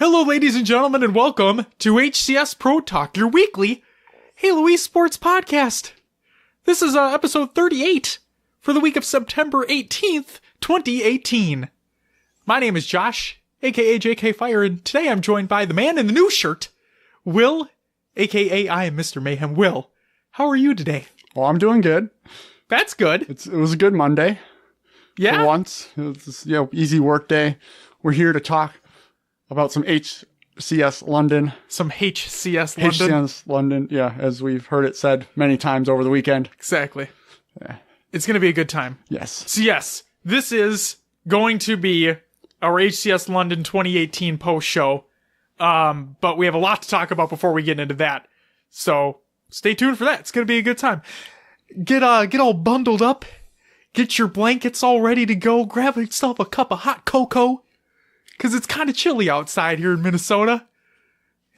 Hello, ladies and gentlemen, and welcome to HCS Pro Talk, your weekly Halo esports podcast. This is episode 38 for the week of September 18th, 2018. My name is Josh, aka JK Fire, and today I'm joined by the man in the new shirt, Will, aka I am Mr. Mayhem. Will, how are you today? Well, I'm doing good. That's good. It was a good Monday. Yeah? For once. It was easy work day. We're here to talk about some HCS London. Some HCS London. HCS London, yeah, as we've heard it said many times over the weekend. Exactly. Yeah. It's going to be a good time. Yes. So yes, this is going to be our HCS London 2018 post show. But we have a lot to talk about before we get into that. So stay tuned for that. It's going to be a good time. Get all bundled up. Get your blankets all ready to go. Grab yourself a cup of hot cocoa. Because it's kind of chilly outside here in Minnesota.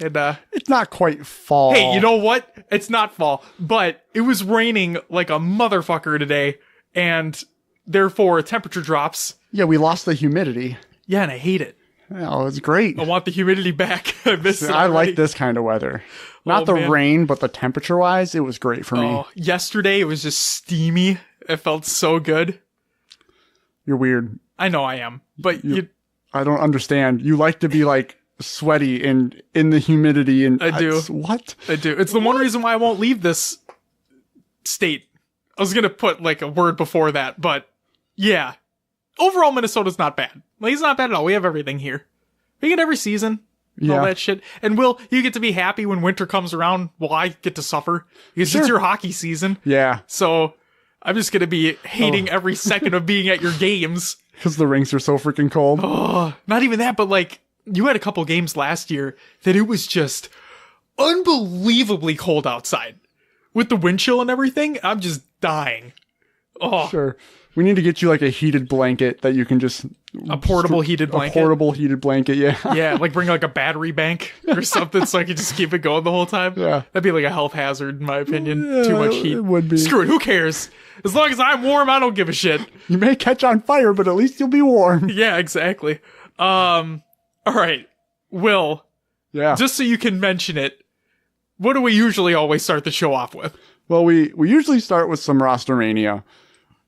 And, it's not quite fall. Hey, you know what? It's not fall. But it was raining like a motherfucker today. And therefore, temperature drops. Yeah, we lost the humidity. Yeah, and I hate it. Yeah, it was great. I want the humidity back. I miss it. I like this kind of weather. Not the rain, but the temperature-wise, it was great for me. Yesterday, it was just steamy. It felt so good. You're weird. I know I am. But I don't understand. You like to be like sweaty and in the humidity. And I do. What? I do. It's the one reason why I won't leave this state. I was going to put like a word before that, but yeah. Overall, Minnesota's not bad. Like, it's not bad at all. We have everything here. We get every season. Yeah. All that shit. And Will, you get to be happy when winter comes around while I get to suffer. Because it's your hockey season. Yeah. So I'm just going to be hating every second of being at your games. Because the rinks are so freaking cold. Oh, not even that, but like, you had a couple games last year that it was just unbelievably cold outside. With the wind chill and everything, I'm just dying. Oh. Sure. We need to get you like a heated blanket that you can just... A portable heated blanket? A portable heated blanket, yeah. Yeah, like bring like a battery bank or something so I can just keep it going the whole time. Yeah. That'd be like a health hazard in my opinion. Yeah, too much heat. It would be. Screw it, who cares? As long as I'm warm, I don't give a shit. You may catch on fire, but at least you'll be warm. Yeah, exactly. Alright. Will. Yeah. Just so you can mention it, what do we usually always start the show off with? Well, we usually start with some roster mania.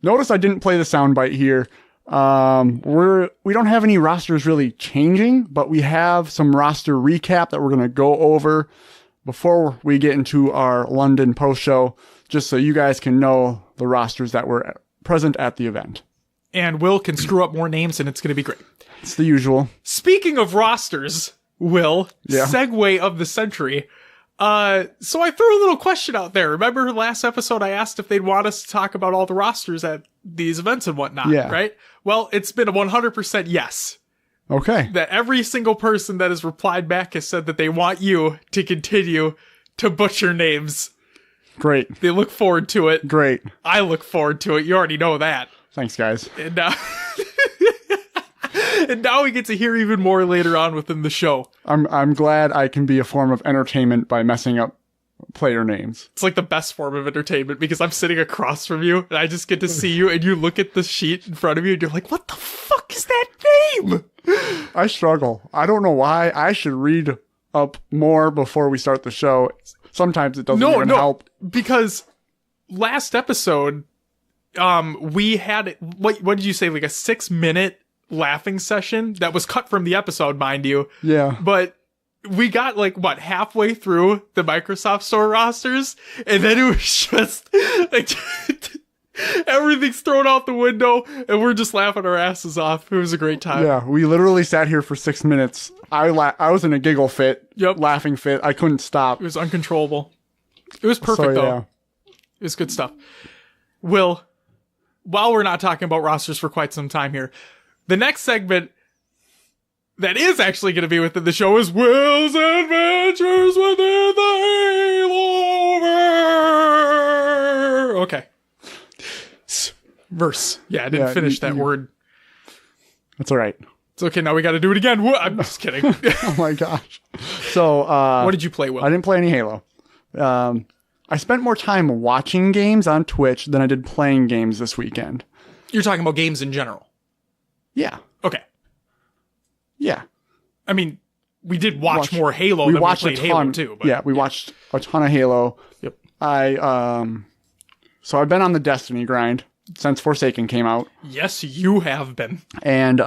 Notice I didn't play the soundbite here. We don't have any rosters really changing, but we have some roster recap that we're going to go over before we get into our London post show, just so you guys can know the rosters that were present at the event. And Will can screw up more names and it's going to be great. It's the usual. Speaking of rosters, Will, segue of the century. So I threw a little question out there. Remember last episode I asked if they'd want us to talk about all the rosters at these events and whatnot, right? Well, it's been a 100% yes. Okay. That every single person that has replied back has said that they want you to continue to butcher names. Great. They look forward to it. Great. I look forward to it. You already know that. Thanks, guys. And and now we get to hear even more later on within the show. I'm glad I can be a form of entertainment by messing up player names. It's like the best form of entertainment because I'm sitting across from you and I just get to see you and you look at the sheet in front of you and you're like, what the fuck is that name? I struggle. I don't know why. I should read up more before we start the show. Sometimes it doesn't even help. Because last episode, we had, what did you say, like a 6-minute laughing session that was cut from the episode, mind you. Yeah. But we got like halfway through the Microsoft Store rosters, and then it was just like everything's thrown out the window, and we're just laughing our asses off. It was a great time. Yeah, we literally sat here for 6 minutes. I was in a giggle fit, laughing fit. I couldn't stop. It was uncontrollable. It was perfect though. It was good stuff. Will, while we're not talking about rosters for quite some time here, the next segment that is actually going to be within the show is Will's Adventures Within the Halo. Okay. Verse. Yeah, I didn't finish that word. That's all right. It's okay, now we got to do it again. I'm just kidding. Oh my gosh. So, what did you play, Will? I didn't play any Halo. I spent more time watching games on Twitch than I did playing games this weekend. You're talking about games in general? Yeah. Okay. Yeah. I mean, We did watch more Halo than we played Halo too. But, we watched a ton of Halo. Yep. So I've been on the Destiny grind since Forsaken came out. Yes, you have been. And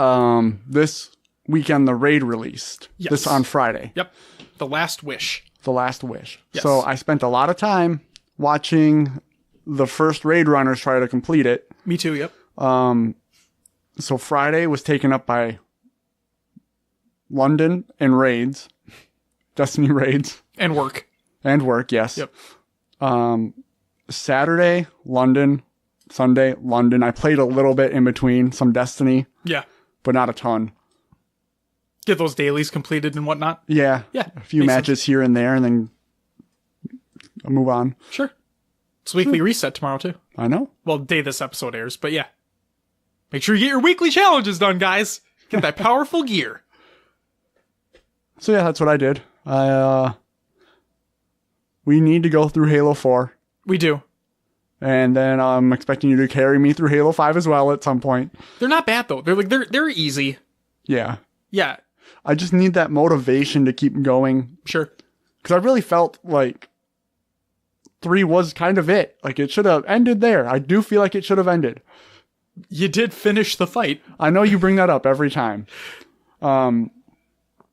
this weekend the raid released. Yes. This on Friday. Yep. The Last Wish. The Last Wish. Yes. So I spent a lot of time watching the first raid runners try to complete it. Me too, yep. So Friday was taken up by London and raids. Destiny raids. And work. And work, yes. Yep. Saturday, London. Sunday, London. I played a little bit in between, some Destiny. Yeah. But not a ton. Get those dailies completed and whatnot. Yeah. Yeah. A few matches here and there, and then I'll move on. Sure. It's weekly reset tomorrow, too. I know. Well, day this episode airs, but yeah. Make sure you get your weekly challenges done, guys. Get that powerful gear. So yeah, that's what I did. We need to go through Halo 4. We do. And then I'm expecting you to carry me through Halo 5 as well at some point. They're not bad, though. They're easy. Yeah. Yeah. I just need that motivation to keep going. Sure. Because I really felt like 3 was kind of it. Like, it should have ended there. I do feel like it should have ended. You did finish the fight. I know you bring that up every time. I mean,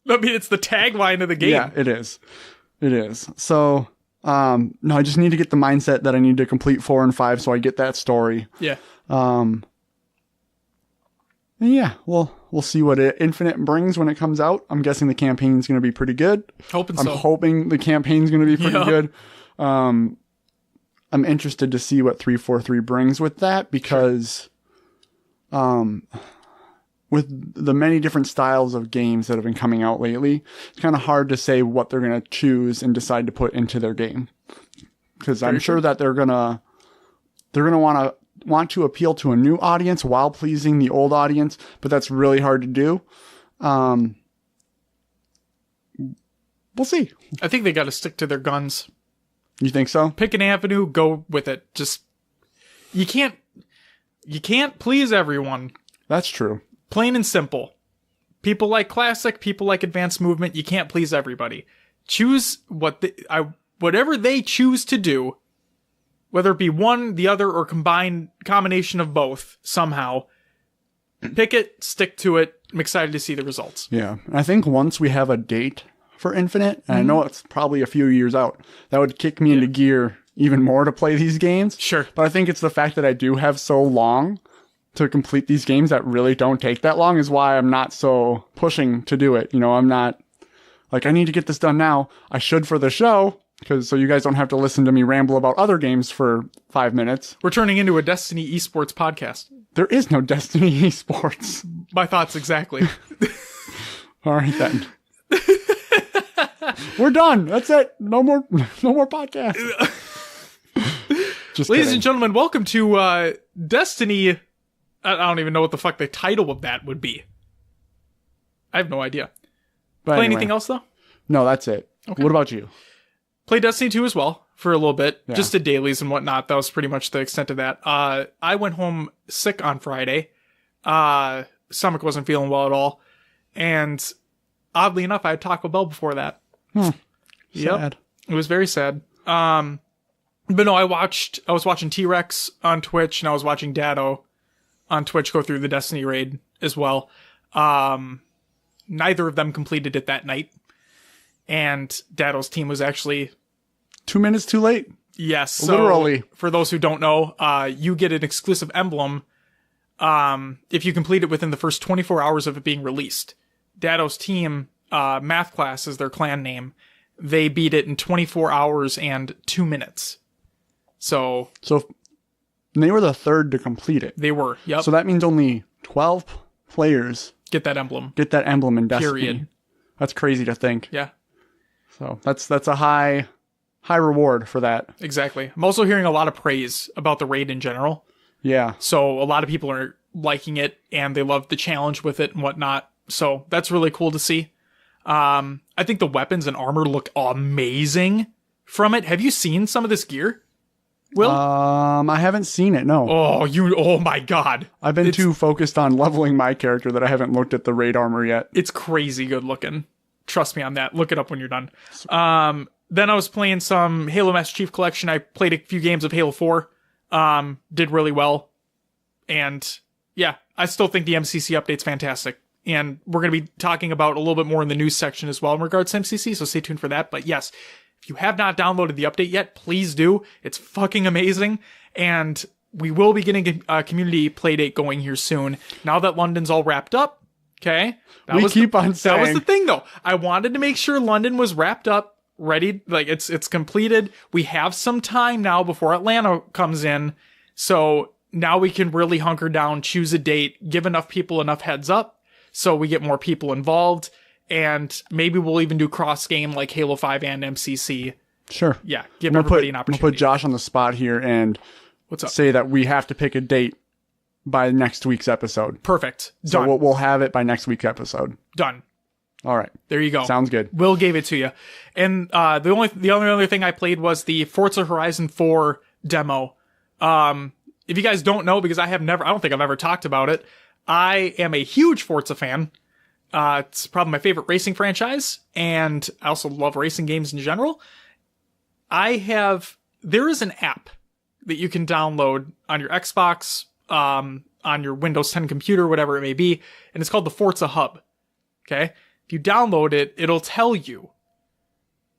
it's the tagline of the game. Yeah, it is. It is. So, no, I just need to get the mindset that I need to complete 4 and 5 so I get that story. Yeah. Yeah, we'll see what Infinite brings when it comes out. I'm guessing the campaign's going to be pretty good. I'm hoping the campaign's going to be pretty good. I'm interested to see what 343 brings with that because with the many different styles of games that have been coming out lately, it's kind of hard to say what they're going to choose and decide to put into their game. Because I'm sure that they're going to want to appeal to a new audience while pleasing the old audience, but that's really hard to do. We'll see. I think they got to stick to their guns. You think so? Pick an avenue, go with it. Just you can't please everyone. That's true. Plain and simple. People like classic, people like advanced movement. You can't please everybody. Choose whatever they choose to do, whether it be one, the other, or combination of both somehow. Pick it, stick to it. I'm excited to see the results. Yeah. I think once we have a date for Infinite, and I know it's probably a few years out, that would kick me into gear even more to play these games. Sure. But I think it's the fact that I do have so long to complete these games that really don't take that long is why I'm not so pushing to do it. You know, I'm not like, I need to get this done now. I should for the show, so you guys don't have to listen to me ramble about other games for 5 minutes. We're turning into a Destiny esports podcast. There is no Destiny esports. My thoughts exactly. All right then. We're done. That's it. No more podcasts. Just Ladies and gentlemen, welcome to Destiny. I don't even know what the fuck the title of that would be. I have no idea. But Play anyway. anything else though? No, that's it. Okay. What about you? Play Destiny 2 as well for a little bit. Yeah. Just did dailies and whatnot. That was pretty much the extent of that. I went home sick on Friday. Stomach wasn't feeling well at all. And oddly enough, I had Taco Bell before that. Sad. Yep. It was very sad. But no, I was watching T-Rex on Twitch and I was watching Dado on Twitch go through the Destiny raid as well. Neither of them completed it that night. And Dado's team was actually 2 minutes too late. Yes. So literally. For those who don't know, you get an exclusive emblem if you complete it within the first 24 hours of it being released. Dado's team, Math Class is their clan name. They beat it in 24 hours and 2 minutes. So they were the third to complete it. They were, yep. So that means only 12 players get that emblem in Destiny. Period. That's crazy to think. Yeah. So that's a high reward for that. Exactly. I'm also hearing a lot of praise about the raid in general. Yeah. So a lot of people are liking it and they love the challenge with it and whatnot. So that's really cool to see. I think the weapons and armor look amazing from it. Have you seen some of this gear, Will? I haven't seen it, no. Oh my god. I've been too focused on leveling my character that I haven't looked at the raid armor yet. It's crazy good looking. Trust me on that. Look it up when you're done. Then I was playing some Halo Master Chief Collection. I played a few games of Halo 4. Did really well. And yeah, I still think the MCC update's fantastic. And we're going to be talking about a little bit more in the news section as well in regards to MCC, so stay tuned for that. But yes, if you have not downloaded the update yet, please do. It's fucking amazing. And we will be getting a community playdate going here soon. Now that London's all wrapped up, okay? That was the thing, though. I wanted to make sure London was wrapped up, ready. Like, it's completed. We have some time now before Atlanta comes in. So now we can really hunker down, choose a date, give enough people enough heads up so we get more people involved. And maybe we'll even do cross-game like Halo 5 and MCC. Sure. Yeah, give everybody an opportunity. I'm going to put Josh on the spot here and What's up? Say that we have to pick a date by next week's episode. Perfect. So Done. we'll have it by next week's episode. Done. All right. There you go. Sounds good. Will gave it to you. And the only other thing I played was the Forza Horizon 4 demo. If you guys don't know, because I don't think I've ever talked about it, I am a huge Forza fan. It's probably my favorite racing franchise, and I also love racing games in general. There is an app that you can download on your Xbox, on your Windows 10 computer, whatever it may be, and it's called the Forza Hub. Okay? If you download it, it'll tell you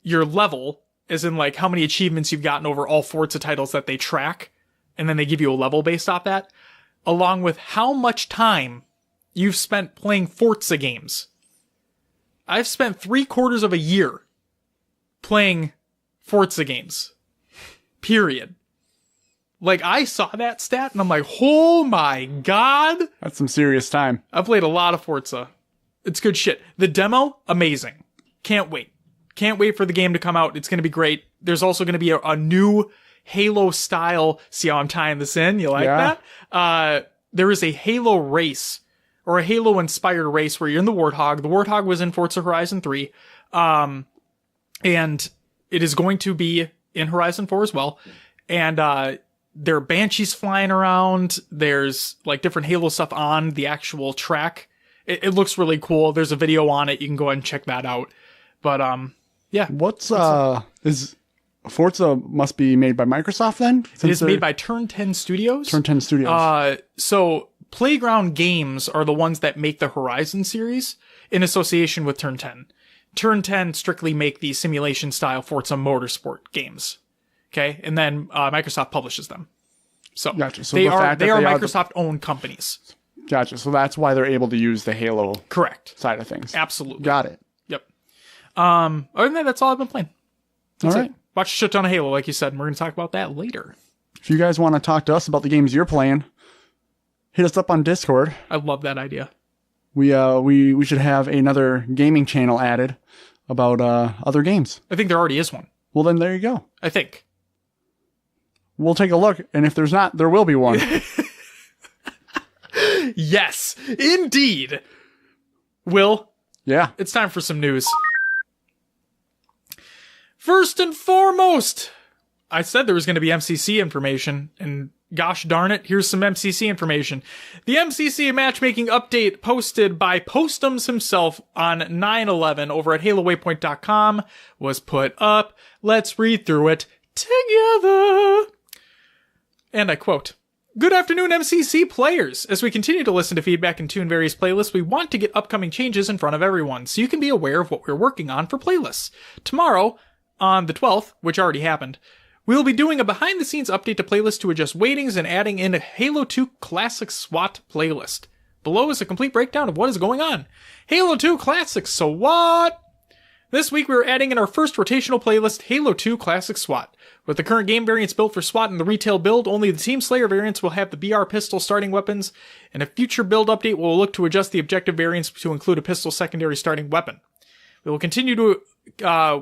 your level, as in like how many achievements you've gotten over all Forza titles that they track, and then they give you a level based off that, along with how much time you've spent playing Forza games. I've spent 3/4 of a year playing Forza games. Period. Like, I saw that stat and I'm like, oh my god. That's some serious time. I've played a lot of Forza. It's good shit. The demo, amazing. Can't wait. Can't wait for the game to come out. It's going to be great. There's also going to be a new Halo style. See how I'm tying this in? You like that? There is a Halo race, or a Halo inspired race, where you're in the Warthog. The Warthog was in Forza Horizon 3. And it is going to be in Horizon 4 as well. And there are Banshees flying around. There's like different Halo stuff on the actual track. It looks really cool. There's a video on it. You can go ahead and check that out. But yeah. Is Forza must be made by Microsoft then? It is made by Turn 10 Studios. Turn 10 Studios. So Playground Games are the ones that make the Horizon series in association with Turn 10. Turn 10 strictly make the simulation style Forza Motorsport games. Okay, and then Microsoft publishes them. So, gotcha. So they are Microsoft-owned companies. Gotcha. So that's why they're able to use the Halo side of things. Absolutely. Got it. Yep. Other than that, that's all I've been playing. That's all right. it. Watch a shit ton of Halo, like you said, and we're going to talk about that later. If you guys want to talk to us about the games you're playing, hit us up on Discord. I love that idea. We should have another gaming channel added about other games. I think there already is one. Well, then there you go. I think. We'll take a look, and if there's not, there will be one. Yes, indeed. Will? Yeah. It's time for some news. First and foremost, I said there was going to be MCC information, and gosh darn it, here's some MCC information. The MCC matchmaking update posted by Postums himself on 9/11 over at HaloWaypoint.com was put up. Let's read through it together. And I quote, "Good afternoon, MCC players. As we continue to listen to feedback and tune various playlists, we want to get upcoming changes in front of everyone, so you can be aware of what we're working on for playlists. Tomorrow, on the 12th, which already happened, we'll be doing a behind-the-scenes update to playlists to adjust weightings and adding in a Halo 2 Classic SWAT playlist. Below is a complete breakdown of what is going on. Halo 2 Classic, so what? This week we are adding in our first rotational playlist, Halo 2 Classic SWAT. With the current game variants built for SWAT and the retail build, only the Team Slayer variants will have the BR pistol starting weapons, and a future build update will look to adjust the objective variants to include a pistol secondary starting weapon. We will continue to,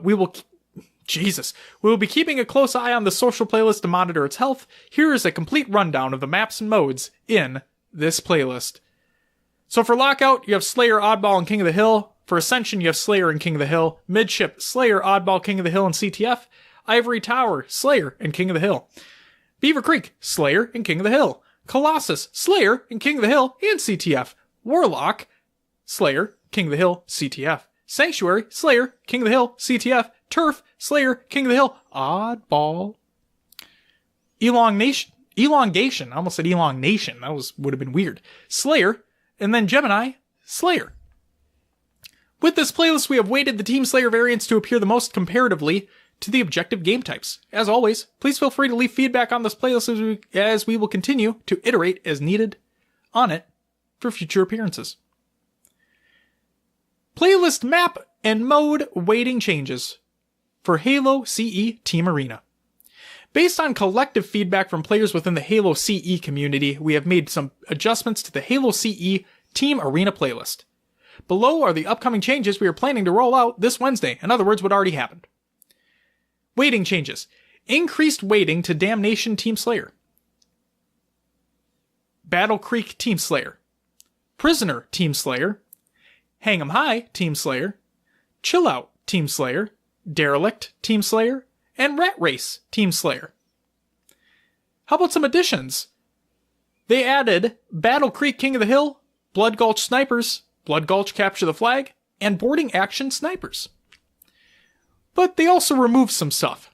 we will be keeping a close eye on the social playlist to monitor its health. Here is a complete rundown of the maps and modes in this playlist. So for Lockout, you have Slayer, Oddball, and King of the Hill. For Ascension, you have Slayer and King of the Hill. Midship, Slayer, Oddball, King of the Hill, and CTF. Ivory Tower, Slayer, and King of the Hill. Beaver Creek, Slayer, and King of the Hill. Colossus, Slayer, and King of the Hill, and CTF. Warlock, Slayer, King of the Hill, CTF. Sanctuary, Slayer, King of the Hill, CTF, Turf, Slayer, King of the Hill, Oddball, Elongation. I almost said Elongation. That would have been weird. Slayer, and then Gemini, Slayer. With this playlist, we have weighted the Team Slayer variants to appear the most comparatively to the objective game types. As always, please feel free to leave feedback on this playlist as we will continue to iterate as needed on it for future appearances. Playlist map and mode weighting changes for Halo CE Team Arena. Based on collective feedback from players within the Halo CE community, we have made some adjustments to the Halo CE Team Arena playlist. Below are the upcoming changes we are planning to roll out this Wednesday. In other words, what already happened. Weighting changes. Increased weighting to Damnation Team Slayer. Battle Creek Team Slayer. Prisoner Team Slayer. Hang 'em High Team Slayer. Chill Out Team Slayer. Derelict Team Slayer. And Rat Race Team Slayer. How about some additions? They added Battle Creek King of the Hill, Blood Gulch Snipers, Blood Gulch Capture the Flag, and Boarding Action Snipers. But they also removed some stuff.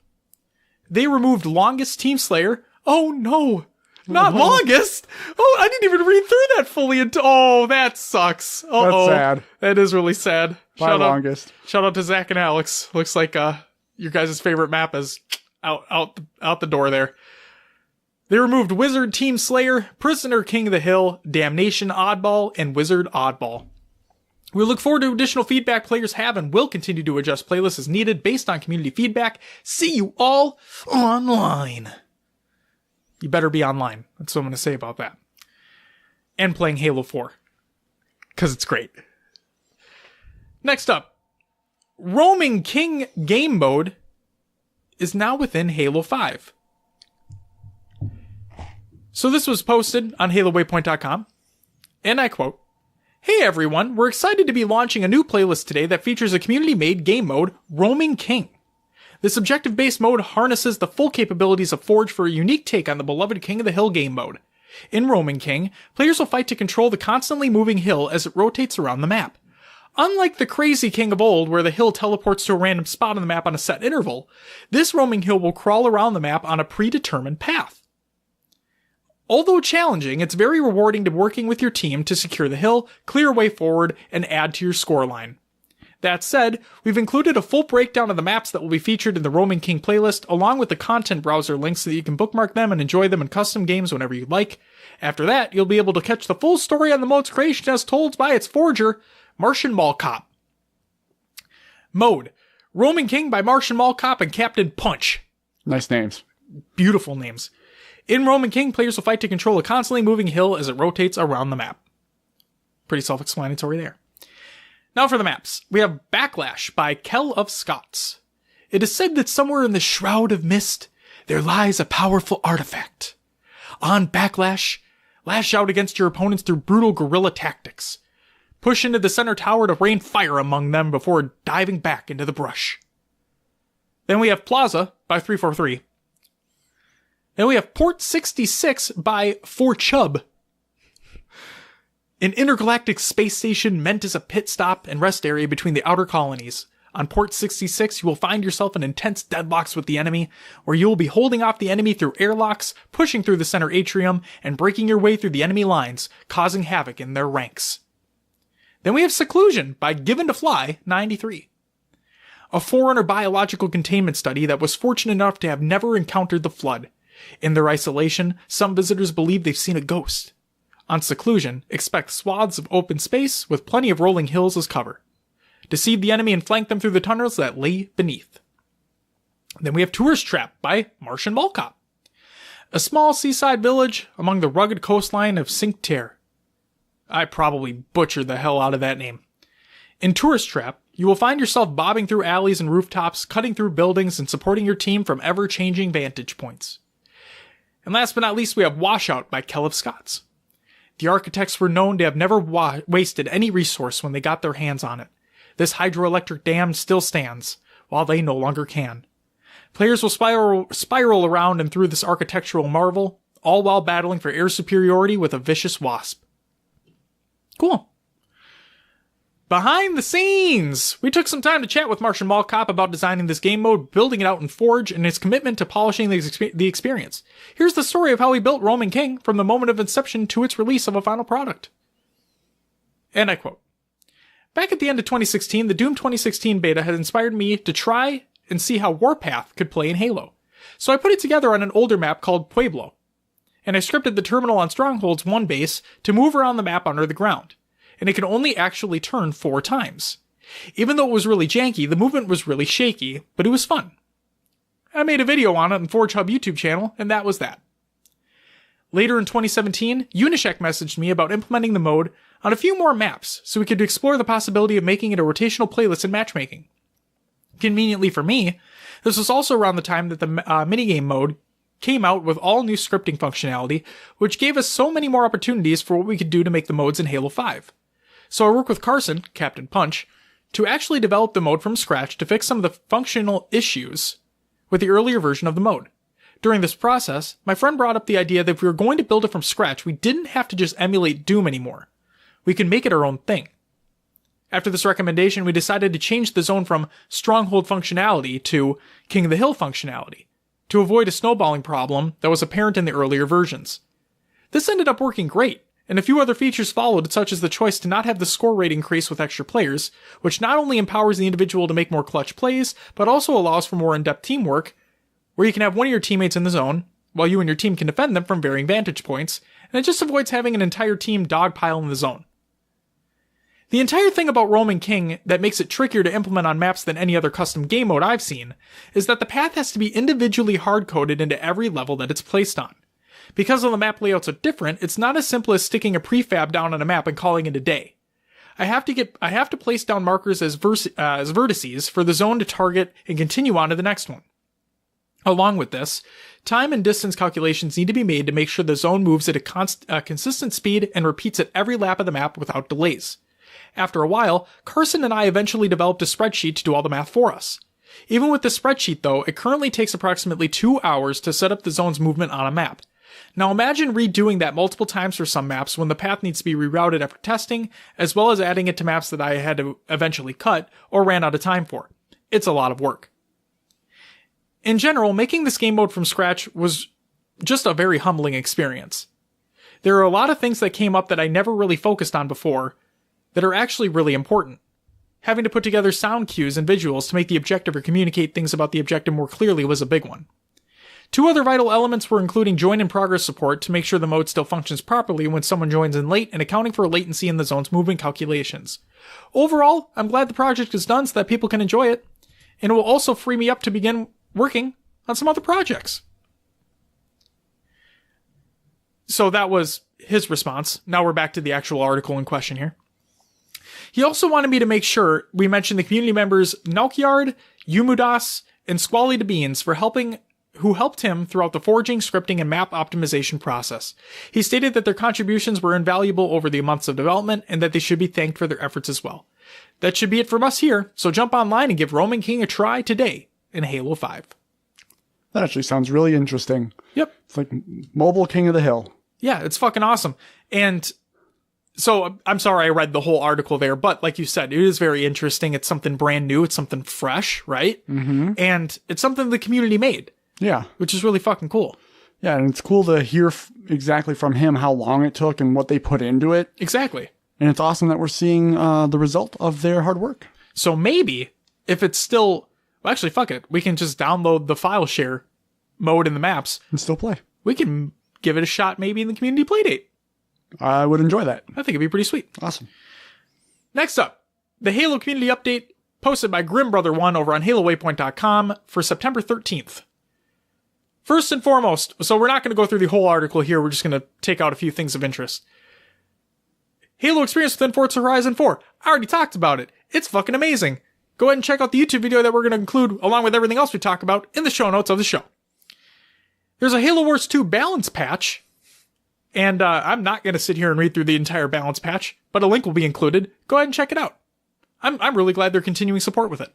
They removed Longest Team Slayer. Oh no! Not Longest! Oh, I didn't even read through that fully Oh, that sucks. Uh-oh. That's sad. That is really sad. Longest. Shout out to Zach and Alex. Looks like your guys' favorite map is out the door there. They removed Wizard Team Slayer, Prisoner King of the Hill, Damnation Oddball, and Wizard Oddball. We look forward to additional feedback players have and will continue to adjust playlists as needed based on community feedback. See you all online. You better be online. That's what I'm going to say about that. And playing Halo 4. Because it's great. Next up. Roaming King game mode is now within Halo 5. So this was posted on HaloWaypoint.com. And I quote, "Hey everyone, we're excited to be launching a new playlist today that features a community-made game mode, Roaming King. This objective-based mode harnesses the full capabilities of Forge for a unique take on the beloved King of the Hill game mode. In Roaming King, players will fight to control the constantly moving hill as it rotates around the map. Unlike the crazy king of old, where the hill teleports to a random spot on the map on a set interval, this roaming hill will crawl around the map on a predetermined path. Although challenging, it's very rewarding to working with your team to secure the hill, clear a way forward, and add to your scoreline. That said, we've included a full breakdown of the maps that will be featured in the Roaming King playlist, along with the content browser links so that you can bookmark them and enjoy them in custom games whenever you like. After that, you'll be able to catch the full story on the mode's creation as told by its forger, Martian Mall Cop. Mode: Roaming King by Martian Mall Cop and Captain Punch. Nice names. Beautiful names. In Roaming King, players will fight to control a constantly moving hill as it rotates around the map. Pretty self-explanatory there. Now for the maps. We have Backlash by Kell of Scots. It is said that somewhere in the shroud of mist, there lies a powerful artifact. On Backlash, lash out against your opponents through brutal guerrilla tactics. Push into the center tower to rain fire among them before diving back into the brush. Then we have Plaza by 343. Then we have Port 66 by 4Chub. An intergalactic space station meant as a pit stop and rest area between the outer colonies. On Port 66, you will find yourself in intense deadlocks with the enemy, where you will be holding off the enemy through airlocks, pushing through the center atrium, and breaking your way through the enemy lines, causing havoc in their ranks. Then we have Seclusion by Given to Fly 93. A Forerunner biological containment study that was fortunate enough to have never encountered the Flood. In their isolation, some visitors believe they've seen a ghost. On Seclusion, expect swaths of open space with plenty of rolling hills as cover. Deceive the enemy and flank them through the tunnels that lay beneath. Then we have Tourist Trap by Martian Mall Cop. A small seaside village among the rugged coastline of Cinque Terre. I probably butchered the hell out of that name. In Tourist Trap, you will find yourself bobbing through alleys and rooftops, cutting through buildings, and supporting your team from ever-changing vantage points. And last but not least, we have Washout by Kell of Scots. The architects were known to have never wasted any resource when they got their hands on it. This hydroelectric dam still stands, while they no longer can. Players will spiral around and through this architectural marvel, all while battling for air superiority with a vicious wasp. Cool. Behind the scenes! We took some time to chat with Martian Mall Cop about designing this game mode, building it out in Forge, and his commitment to polishing the experience. Here's the story of how he built Roman King from the moment of inception to its release of a final product. And I quote, "Back at the end of 2016, the Doom 2016 beta had inspired me to try and see how Warpath could play in Halo. So I put it together on an older map called Pueblo, and I scripted the terminal on Stronghold's 1 base to move around the map under the ground. And it can only actually turn 4 times. Even though it was really janky, the movement was really shaky, but it was fun. I made a video on it on Forge Hub YouTube channel, and that was that." Later in 2017, Unishek messaged me about implementing the mode on a few more maps so we could explore the possibility of making it a rotational playlist in matchmaking. Conveniently for me, this was also around the time that the minigame mode came out with all new scripting functionality, which gave us so many more opportunities for what we could do to make the modes in Halo 5. So I worked with Carson, Captain Punch, to actually develop the mode from scratch to fix some of the functional issues with the earlier version of the mode. During this process, my friend brought up the idea that if we were going to build it from scratch, we didn't have to just emulate Doom anymore. We could make it our own thing. After this recommendation, we decided to change the zone from Stronghold functionality to King of the Hill functionality, to avoid a snowballing problem that was apparent in the earlier versions. This ended up working great, and a few other features followed, such as the choice to not have the score rate increase with extra players, which not only empowers the individual to make more clutch plays, but also allows for more in-depth teamwork, where you can have one of your teammates in the zone, while you and your team can defend them from varying vantage points, and it just avoids having an entire team dogpile in the zone. The entire thing about Roman King that makes it trickier to implement on maps than any other custom game mode I've seen is that the path has to be individually hard-coded into every level that it's placed on. Because all the map layouts are different, it's not as simple as sticking a prefab down on a map and calling it a day. I have to place down markers as vertices for the zone to target and continue on to the next one. Along with this, time and distance calculations need to be made to make sure the zone moves at a consistent speed and repeats at every lap of the map without delays. After a while, Carson and I eventually developed a spreadsheet to do all the math for us. Even with the spreadsheet though, it currently takes approximately 2 hours to set up the zone's movement on a map. Now imagine redoing that multiple times for some maps when the path needs to be rerouted after testing, as well as adding it to maps that I had to eventually cut or ran out of time for. It's a lot of work. In general, making this game mode from scratch was just a very humbling experience. There are a lot of things that came up that I never really focused on before that are actually really important. Having to put together sound cues and visuals to make the objective or communicate things about the objective more clearly was a big one. 2 other vital elements were including join in progress support to make sure the mode still functions properly when someone joins in late and accounting for latency in the zone's movement calculations. Overall, I'm glad the project is done so that people can enjoy it, and it will also free me up to begin working on some other projects. So that was his response. Now we're back to the actual article in question here. He also wanted me to make sure we mention the community members Naukyard, Yumudas, and Squally the Beans who helped him throughout the forging, scripting, and map optimization process. He stated that their contributions were invaluable over the months of development and that they should be thanked for their efforts as well. That should be it from us here, so jump online and give Roman King a try today in Halo 5. That actually sounds really interesting. Yep. It's like mobile King of the Hill. Yeah, it's fucking awesome. And so I'm sorry I read the whole article there, but like you said, it is very interesting. It's something brand new. It's something fresh, right? Mm-hmm. And it's something the community made. Yeah. Which is really fucking cool. Yeah, and it's cool to hear exactly from him how long it took and what they put into it. Exactly. And it's awesome that we're seeing the result of their hard work. So maybe, if it's still... Well, actually, fuck it. We can just download the file share mode in the maps. And still play. We can give it a shot maybe in the community playdate. I would enjoy that. I think it'd be pretty sweet. Awesome. Next up, the Halo community update posted by Grimbrother1 over on HaloWaypoint.com for September 13th. First and foremost, so we're not going to go through the whole article here, we're just going to take out a few things of interest. Halo experience within Forza Horizon 4. I already talked about it. It's fucking amazing. Go ahead and check out the YouTube video that we're going to include, along with everything else we talk about, in the show notes of the show. There's a Halo Wars 2 balance patch, and I'm not going to sit here and read through the entire balance patch, but a link will be included. Go ahead and check it out. I'm really glad they're continuing support with it.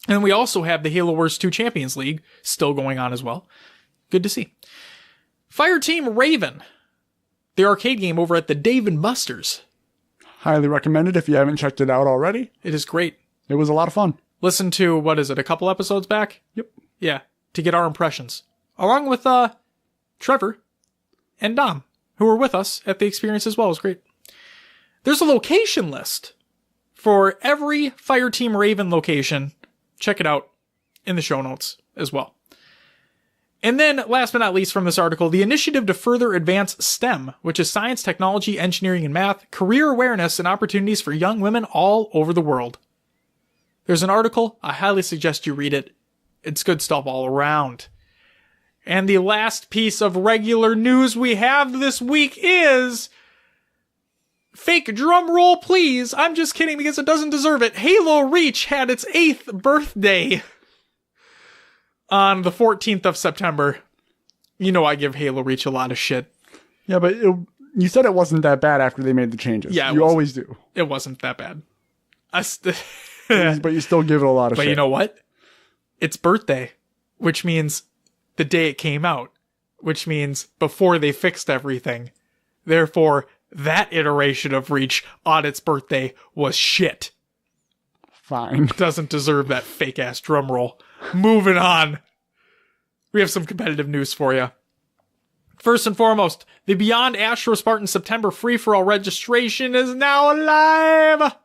And we also have the Halo Wars 2 Champions League still going on as well. Good to see. Fireteam Raven, the arcade game over at the Dave & Buster's. Highly recommended if you haven't checked it out already. It is great. It was a lot of fun. Listen to, what is it, a couple episodes back? Yep. Yeah, to get our impressions. Along with Trevor and Dom, who were with us at the experience as well. It was great. There's a location list for every Fireteam Raven location. Check it out in the show notes as well. And then, last but not least from this article, the initiative to further advance STEM, which is science, technology, engineering, and math, career awareness, and opportunities for young women all over the world. There's an article. I highly suggest you read it. It's good stuff all around. And the last piece of regular news we have this week is... Fake drum roll, please. I'm just kidding because it doesn't deserve it. Halo Reach had its 8th birthday on the 14th of September. You know I give Halo Reach a lot of shit. Yeah, but you said it wasn't that bad after they made the changes. Yeah, you always do. It wasn't that bad. But you still give it a lot of shit. But you know what? It's birthday, which means the day it came out, which means before they fixed everything. Therefore, that iteration of Reach on its birthday was shit. Fine. Doesn't deserve that fake-ass drum roll. Moving on. We have some competitive news for you. First and foremost, the Beyond Astro Spartan September free-for-all registration is now live.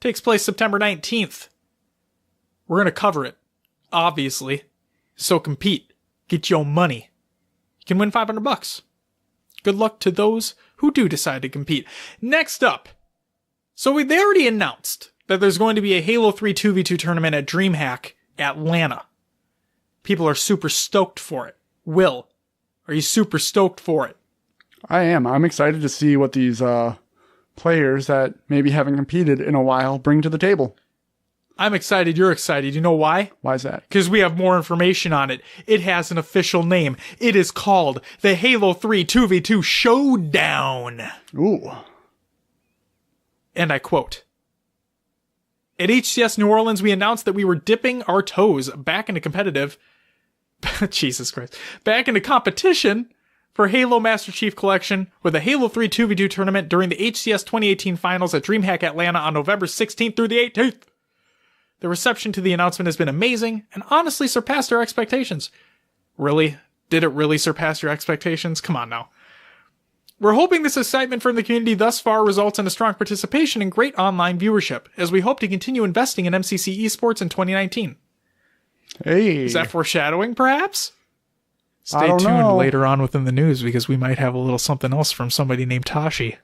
Takes place September 19th. We're going to cover it, obviously. So compete. Get your money. You can win $500. Good luck to those who do decide to compete. Next up. So they already announced that there's going to be a Halo 3 2v2 tournament at Dreamhack, Atlanta. People are super stoked for it. Will, are you super stoked for it? I am. I'm excited to see what these players that maybe haven't competed in a while bring to the table. I'm excited. You're excited. You know why? Why is that? Because we have more information on it. It has an official name. It is called the Halo 3 2v2 Showdown. Ooh. And I quote, at HCS New Orleans, we announced that we were dipping our toes back into competitive, Jesus Christ, back into competition for Halo Master Chief Collection with a Halo 3 2v2 tournament during the HCS 2018 finals at Dreamhack Atlanta on November 16th through the 18th. The reception to the announcement has been amazing and honestly surpassed our expectations. Really? Did it really surpass your expectations? Come on now. We're hoping this excitement from the community thus far results in a strong participation and great online viewership, as we hope to continue investing in MCC esports in 2019. Hey. Is that foreshadowing, perhaps? I don't Stay tuned know. later on within the news, because we might have a little something else from somebody named Tashi.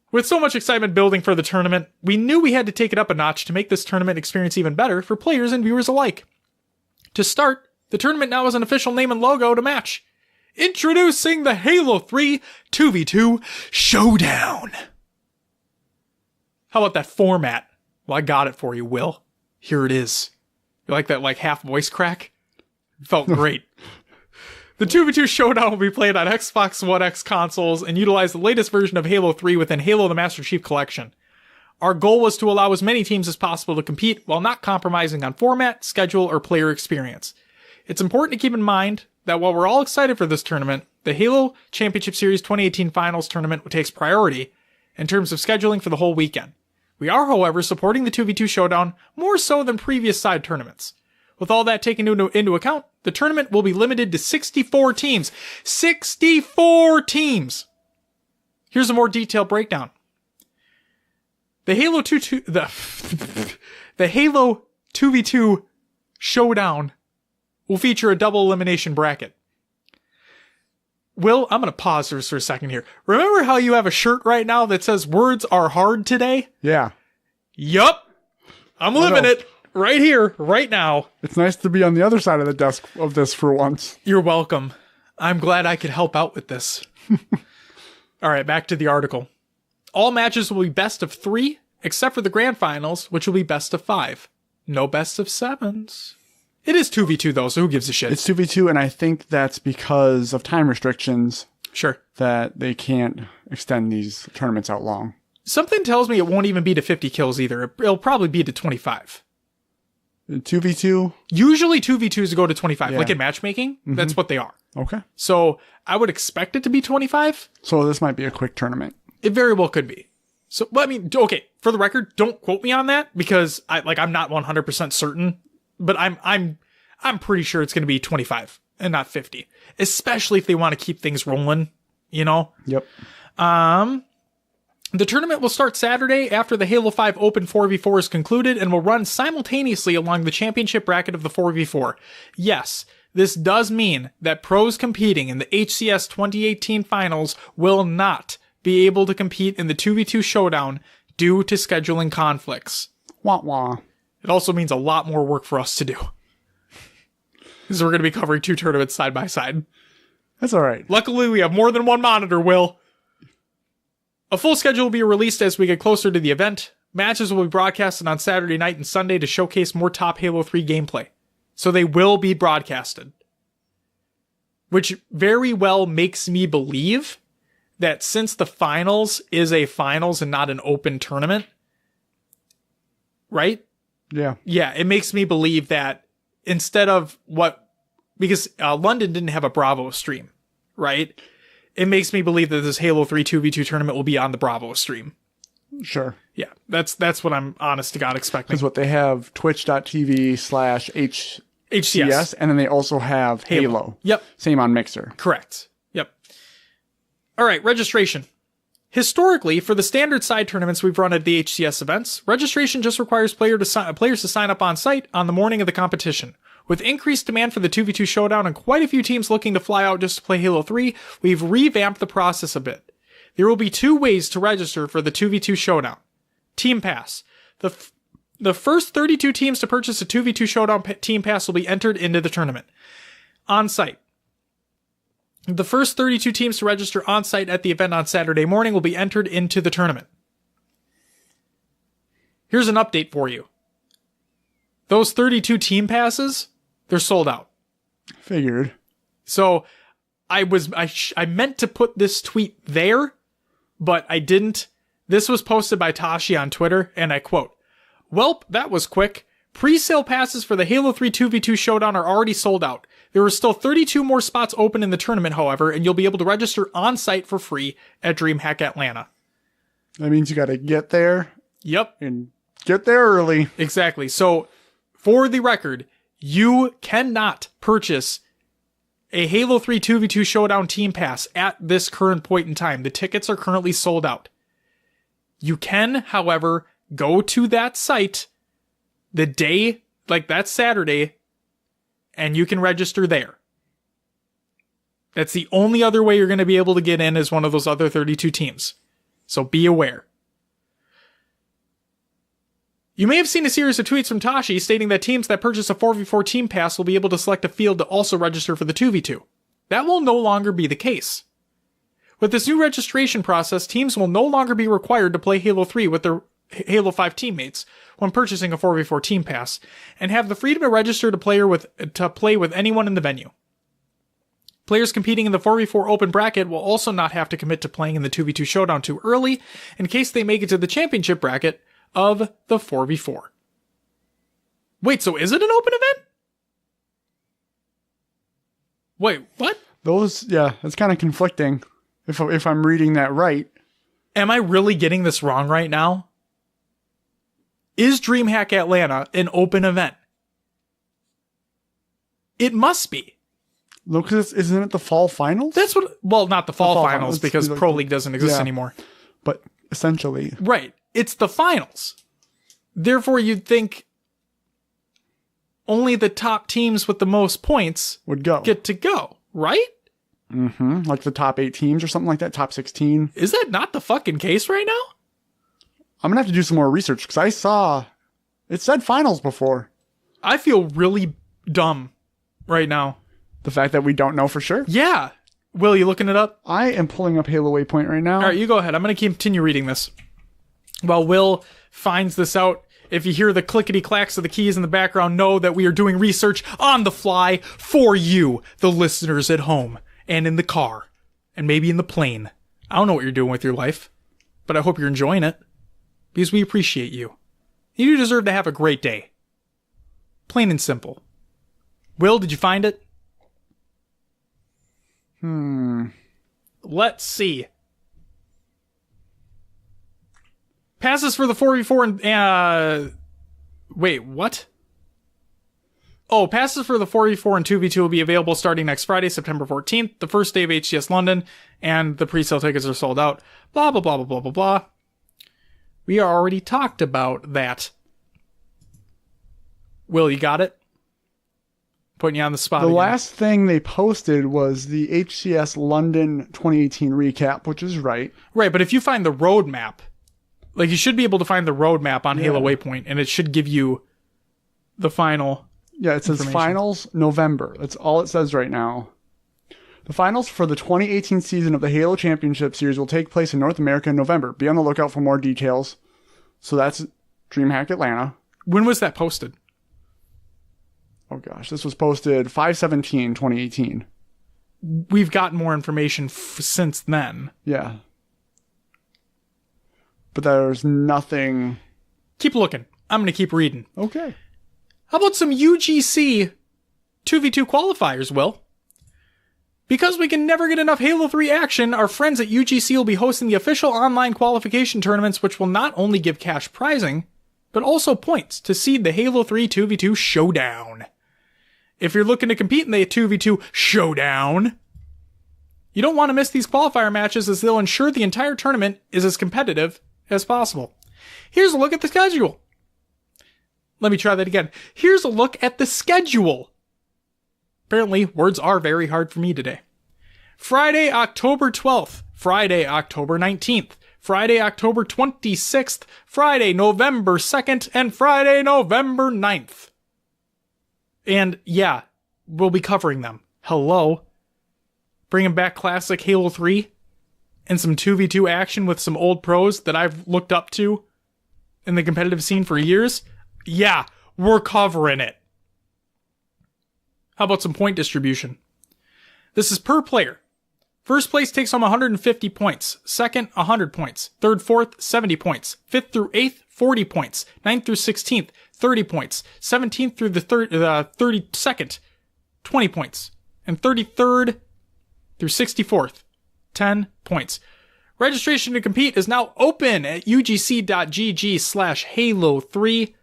With so much excitement building for the tournament, we knew we had to take it up a notch to make this tournament experience even better for players and viewers alike. To start, the tournament now has an official name and logo to match. Introducing the Halo 3 2v2 Showdown. How about that format? Well, I got it for you, Will. Here it is. You like that half voice crack? Felt great. The 2v2 Showdown will be played on Xbox One X consoles and utilize the latest version of Halo 3 within Halo the Master Chief Collection. Our goal was to allow as many teams as possible to compete while not compromising on format, schedule, or player experience. It's important to keep in mind that while we're all excited for this tournament, the Halo Championship Series 2018 Finals tournament takes priority in terms of scheduling for the whole weekend. We are, however, supporting the 2v2 Showdown more so than previous side tournaments. With all that taken into account, the tournament will be limited to 64 teams. 64 teams! Here's a more detailed breakdown. The Halo 2v2 Showdown will feature a double elimination bracket. Will, I'm going to pause for a second here. Remember how you have a shirt right now that says words are hard today? Yeah. Yup. I'm living it right here, right now. It's nice to be on the other side of the desk of this for once. You're welcome. I'm glad I could help out with this. All right, back to the article. All matches will be best of 3, except for the grand finals, which will be best of 5. No best of 7s. It is 2v2 though, so who gives a shit? It's 2v2, and I think that's because of time restrictions. Sure. That they can't extend these tournaments out long. Something tells me it won't even be to 50 kills either. It'll probably be to 25. 2v2? Usually 2v2s go to 25. Yeah. Like in matchmaking, that's what they are. Okay. So I would expect it to be 25. So this might be a quick tournament. It very well could be. So, I mean, okay, for the record, don't quote me on that because I'm not 100% certain, but I'm pretty sure it's going to be 25 and not 50, especially if they want to keep things rolling, you know? Yep. The tournament will start Saturday after the Halo 5 Open 4v4 is concluded and will run simultaneously along the championship bracket of the 4v4. Yes, this does mean that pros competing in the HCS 2018 finals will not be able to compete in the 2v2 showdown due to scheduling conflicts. Wah wah. It also means a lot more work for us to do. Because we're going to be covering 2 tournaments side by side. That's all right. Luckily, we have more than one monitor, Will. A full schedule will be released as we get closer to the event. Matches will be broadcasted on Saturday night and Sunday to showcase more top Halo 3 gameplay. So they will be broadcasted. Which very well makes me believe that since the finals is a finals and not an open tournament, right? Yeah. Yeah, it makes me believe that instead of because London didn't have a Bravo stream, right? It makes me believe that this Halo 3 2v2 tournament will be on the Bravo stream. Sure. Yeah, that's what I'm honest to God expecting. Because what they have twitch.tv/HCS, and then they also have Halo. Yep. Same on Mixer. Correct. Yep. All right, registration. Historically, for the standard side tournaments we've run at the HCS events, registration just requires players to sign up on site on the morning of the competition. With increased demand for the 2v2 showdown and quite a few teams looking to fly out just to play Halo 3, we've revamped the process a bit. There will be 2 ways to register for the 2v2 showdown. Team Pass. The first 32 teams to purchase a 2v2 showdown Team Pass will be entered into the tournament. On site. The first 32 teams to register on site at the event on Saturday morning will be entered into the tournament. Here's an update for you. Those 32 Team Passes, they're sold out. Figured. So I meant to put this tweet there, but I didn't. This was posted by Tashi on Twitter, and I quote, "Welp, that was quick. Pre-sale passes for the Halo 3 2v2 showdown are already sold out. There are still 32 more spots open in the tournament, however, and you'll be able to register on site for free at Dreamhack Atlanta." That means you got to get there. Yep. And get there early. Exactly. So, for the record, you cannot purchase a Halo 3 2v2 showdown Team Pass at this current point in time. The tickets are currently sold out. You can, however, go to that site the day, like that Saturday, and you can register there. That's the only other way you're going to be able to get in as one of those other 32 teams. So be aware. You may have seen a series of tweets from Tashi stating that teams that purchase a 4v4 Team Pass will be able to select a field to also register for the 2v2. That will no longer be the case. With this new registration process, teams will no longer be required to play Halo 3 with their Halo 5 teammates when purchasing a 4v4 Team Pass, and have the freedom to register to play with anyone in the venue. Players competing in the 4v4 open bracket will also not have to commit to playing in the 2v2 showdown too early in case they make it to the championship bracket of the 4v4. Wait, so is it an open event? Wait, what? It's kind of conflicting if I'm reading that right. Am I really getting this wrong right now? Is Dreamhack Atlanta an open event? It must be. Look, isn't it the fall finals? Not the fall finals because Pro League doesn't exist anymore. But essentially. Right. It's the finals. Therefore, you'd think only the top teams with the most points would get to go, right? Mm-hmm. Like the top 8 teams or something like that, top 16. Is that not the fucking case right now? I'm going to have to do some more research because I saw it said finals before. I feel really dumb right now. The fact that we don't know for sure? Yeah. Will, you looking it up? I am pulling up Halo Waypoint right now. All right, you go ahead. I'm going to continue reading this. While Will finds this out, if you hear the clickety-clacks of the keys in the background, know that we are doing research on the fly for you, the listeners at home, and in the car, and maybe in the plane. I don't know what you're doing with your life, but I hope you're enjoying it, because we appreciate you. You deserve to have a great day. Plain and simple. Will, did you find it? Let's see. Passes for the 4v4 and, wait, what? Oh, passes for the 4v4 and 2v2 will be available starting next Friday, September 14th, the first day of HCS London, and the pre-sale tickets are sold out. Blah, blah, blah, blah, blah, blah, blah. We already talked about that. Will, you got it? Putting you on the spot The again. last thing they posted was the HCS London 2018 recap, which is right. Right, but if you find the roadmap, like you should be able to find the roadmap on Halo Waypoint, and it should give you the final. Yeah, it says finals November. That's all it says right now. The finals for the 2018 season of the Halo Championship Series will take place in North America in November. Be on the lookout for more details. So that's Dreamhack Atlanta. When was that posted? Oh gosh, this was posted 5/17/2018. We've gotten more information since then. Yeah. But there's nothing. Keep looking. I'm going to keep reading. Okay. How about some UGC 2v2 qualifiers, Will? Because we can never get enough Halo 3 action, our friends at UGC will be hosting the official online qualification tournaments, which will not only give cash prizing, but also points to seed the Halo 3 2v2 Showdown. If you're looking to compete in the 2v2 Showdown, you don't want to miss these qualifier matches as they'll ensure the entire tournament is as competitive as possible. Here's a look at the schedule. Let me try that again. Here's a look at the schedule. Apparently, words are very hard for me today. Friday, October 12th. Friday, October 19th. Friday, October 26th. Friday, November 2nd. And Friday, November 9th. And yeah, we'll be covering them. Hello. Bringing back classic Halo 3. And some 2v2 action with some old pros that I've looked up to in the competitive scene for years. Yeah, we're covering it. How about some point distribution? This is per player. First place takes home 150 points. Second, 100 points. Third, fourth, 70 points. Fifth through 8th, 40 points. 9th through 16th, 30 points. 17th through the 32nd, 20 points. And 33rd through 64th, 10 points. Registration to compete is now open at ugc.gg/Halo3.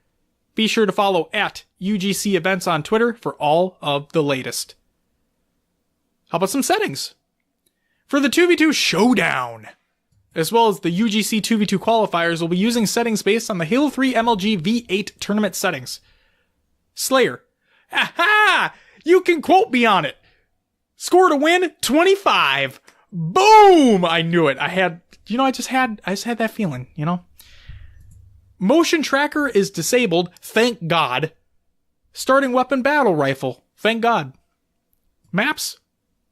Be sure to follow at UGC Events on Twitter for all of the latest. How about some settings? For the 2v2 Showdown, as well as the UGC 2v2 qualifiers, we'll be using settings based on the Halo 3 MLG V8 tournament settings. Slayer. Aha! You can quote me on it. Score to win, 25. Boom! I knew it. I just had that feeling, Motion tracker is disabled, thank God. Starting weapon battle rifle, thank God. Maps,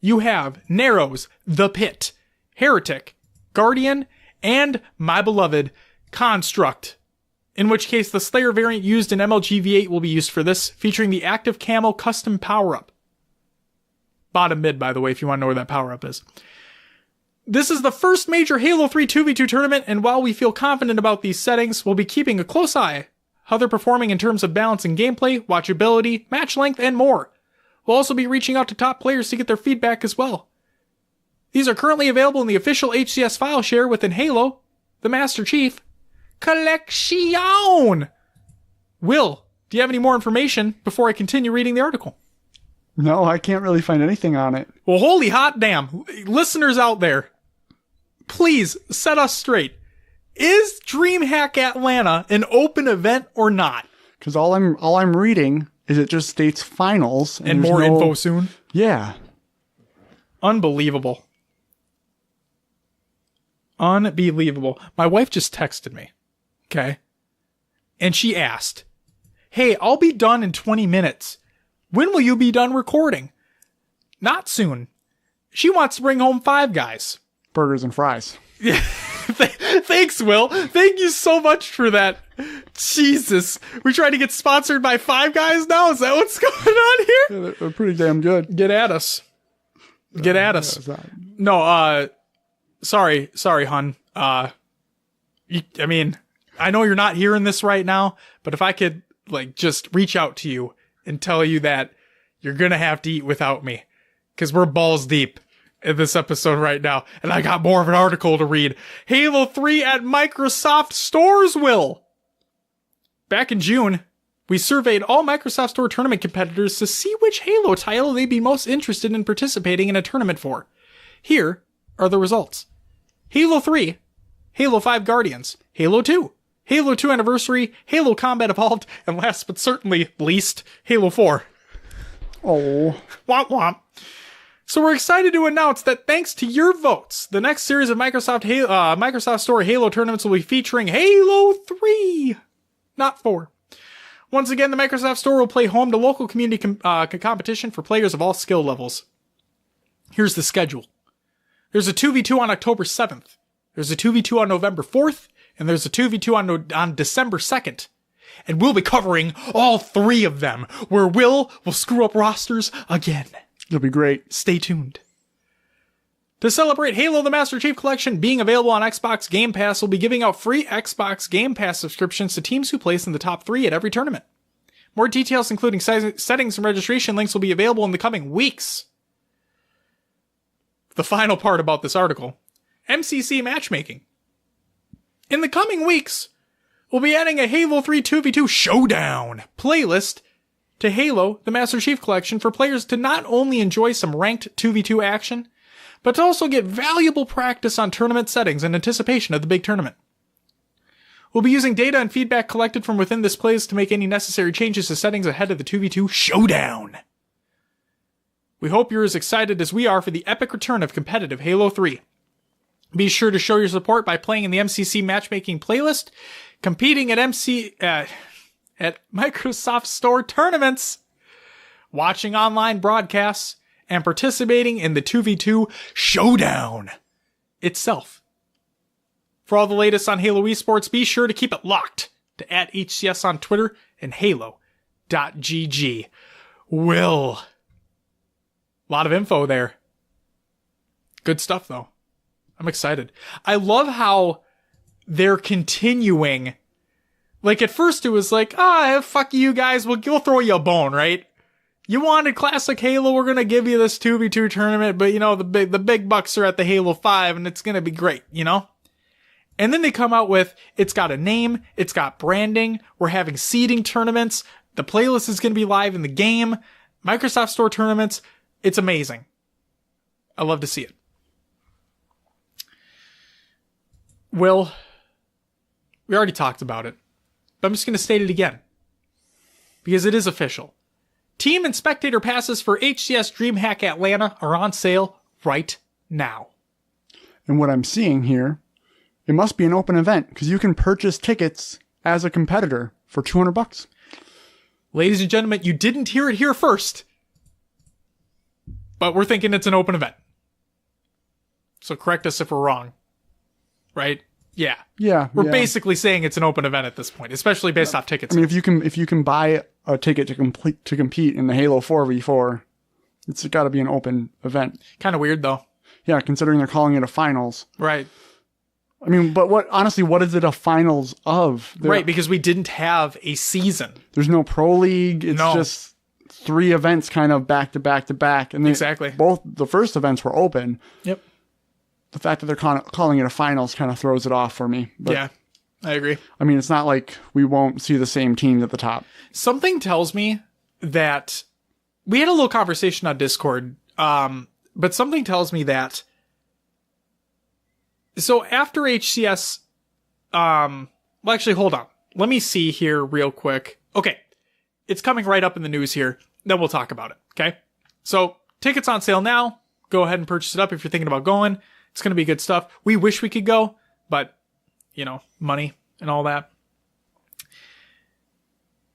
you have Narrows, The Pit, Heretic, Guardian, and my beloved Construct. In which case the Slayer variant used in MLG V8 will be used for this, featuring the active camo custom power-up. Bottom mid, by the way, if you want to know where that power-up is. This is the first major Halo 3 2v2 tournament, and while we feel confident about these settings, we'll be keeping a close eye how they're performing in terms of balancing gameplay, watchability, match length, and more. We'll also be reaching out to top players to get their feedback as well. These are currently available in the official HCS file share within Halo, the Master Chief Collection. Will, do you have any more information before I continue reading the article? No, I can't really find anything on it. Well, holy hot damn. Listeners out there, please set us straight. Is Dreamhack Atlanta an open event or not? Because all I'm reading is it just states finals. And more info soon? Yeah. Unbelievable. Unbelievable. My wife just texted me. Okay? And she asked, hey, I'll be done in 20 minutes. When will you be done recording? Not soon. She wants to bring home 5 Guys. Burgers and fries. Yeah. Thanks, Will. Thank you so much for that. Jesus. We trying to get sponsored by 5 Guys now? Is that what's going on here? Yeah, they're pretty damn good. Get at us. Get at us. No, sorry, hun. I know you're not hearing this right now, but if I could, just reach out to you and tell you that you're gonna have to eat without me. Because we're balls deep in this episode right now, and I got more of an article to read. Halo 3 at Microsoft stores will. Back in June, we surveyed all Microsoft Store tournament competitors to see which Halo title they'd be most interested in participating in a tournament for. Here are the results. Halo 3, Halo 5 Guardians, Halo 2, Halo 2 Anniversary, Halo Combat Evolved, and last but certainly least, Halo 4. Oh. Womp womp. So we're excited to announce that thanks to your votes, the next series of Microsoft Store Halo tournaments will be featuring Halo 3, not 4. Once again, the Microsoft Store will play home to local community competition for players of all skill levels. Here's the schedule. There's a 2v2 on October 7th. There's a 2v2 on November 4th. And there's a 2v2 on December 2nd. And we'll be covering all 3 of them, where we'll screw up rosters again. It'll be great. Stay tuned. To celebrate Halo the Master Chief Collection being available on Xbox Game Pass, we'll be giving out free Xbox Game Pass subscriptions to teams who place in the top 3 at every tournament. More details, including settings and registration links, will be available in the coming weeks. The final part about this article. MCC Matchmaking. In the coming weeks, we'll be adding a Halo 3 2v2 Showdown playlist to Halo the Master Chief Collection for players to not only enjoy some ranked 2v2 action, but to also get valuable practice on tournament settings in anticipation of the big tournament. We'll be using data and feedback collected from within this playlist to make any necessary changes to settings ahead of the 2v2 Showdown. We hope you're as excited as we are for the epic return of competitive Halo 3. Be sure to show your support by playing in the MCC Matchmaking playlist, competing at Microsoft Store tournaments, watching online broadcasts, and participating in the 2v2 Showdown itself. For all the latest on Halo esports, be sure to keep it locked to @HCS on Twitter and halo.gg. Will. A lot of info there. Good stuff, though. I'm excited. I love how they're continuing. Like, at first it was like, fuck you guys, we'll throw you a bone, right? You wanted classic Halo, we're gonna give you this 2v2 tournament, but the big bucks are at the Halo 5 and it's gonna be great, And then they come out with, it's got a name, it's got branding, we're having seeding tournaments, the playlist is gonna be live in the game, Microsoft Store tournaments, it's amazing. I love to see it. Will, we already talked about it, but I'm just going to state it again, because it is official. Team and Spectator passes for HCS Dreamhack Atlanta are on sale right now. And what I'm seeing here, it must be an open event, because you can purchase tickets as a competitor for $200. Ladies and gentlemen, you didn't hear it here first, but we're thinking it's an open event. So correct us if we're wrong. Right? Yeah. Yeah. We're basically saying it's an open event at this point, especially based off tickets. I mean, if you can buy a ticket to compete in the Halo 4v4, it's got to be an open event. Kind of weird, though. Yeah, considering they're calling it a finals. Right. I mean, but what is it a finals of? Right, because we didn't have a season. There's no pro league. It's just 3 events kind of back to back to back. And exactly. Both the first events were open. Yep. The fact that they're calling it a finals kind of throws it off for me. But, yeah, I agree. I mean, it's not like we won't see the same teams at the top. Something tells me that we had a little conversation on Discord, but something tells me that. So after HCS, well, actually, hold on. Let me see here real quick. Okay, it's coming right up in the news here. Then we'll talk about it. Okay, so tickets on sale now. Go ahead and purchase it up if you're thinking about going. It's going to be good stuff. We wish we could go, but, money and all that.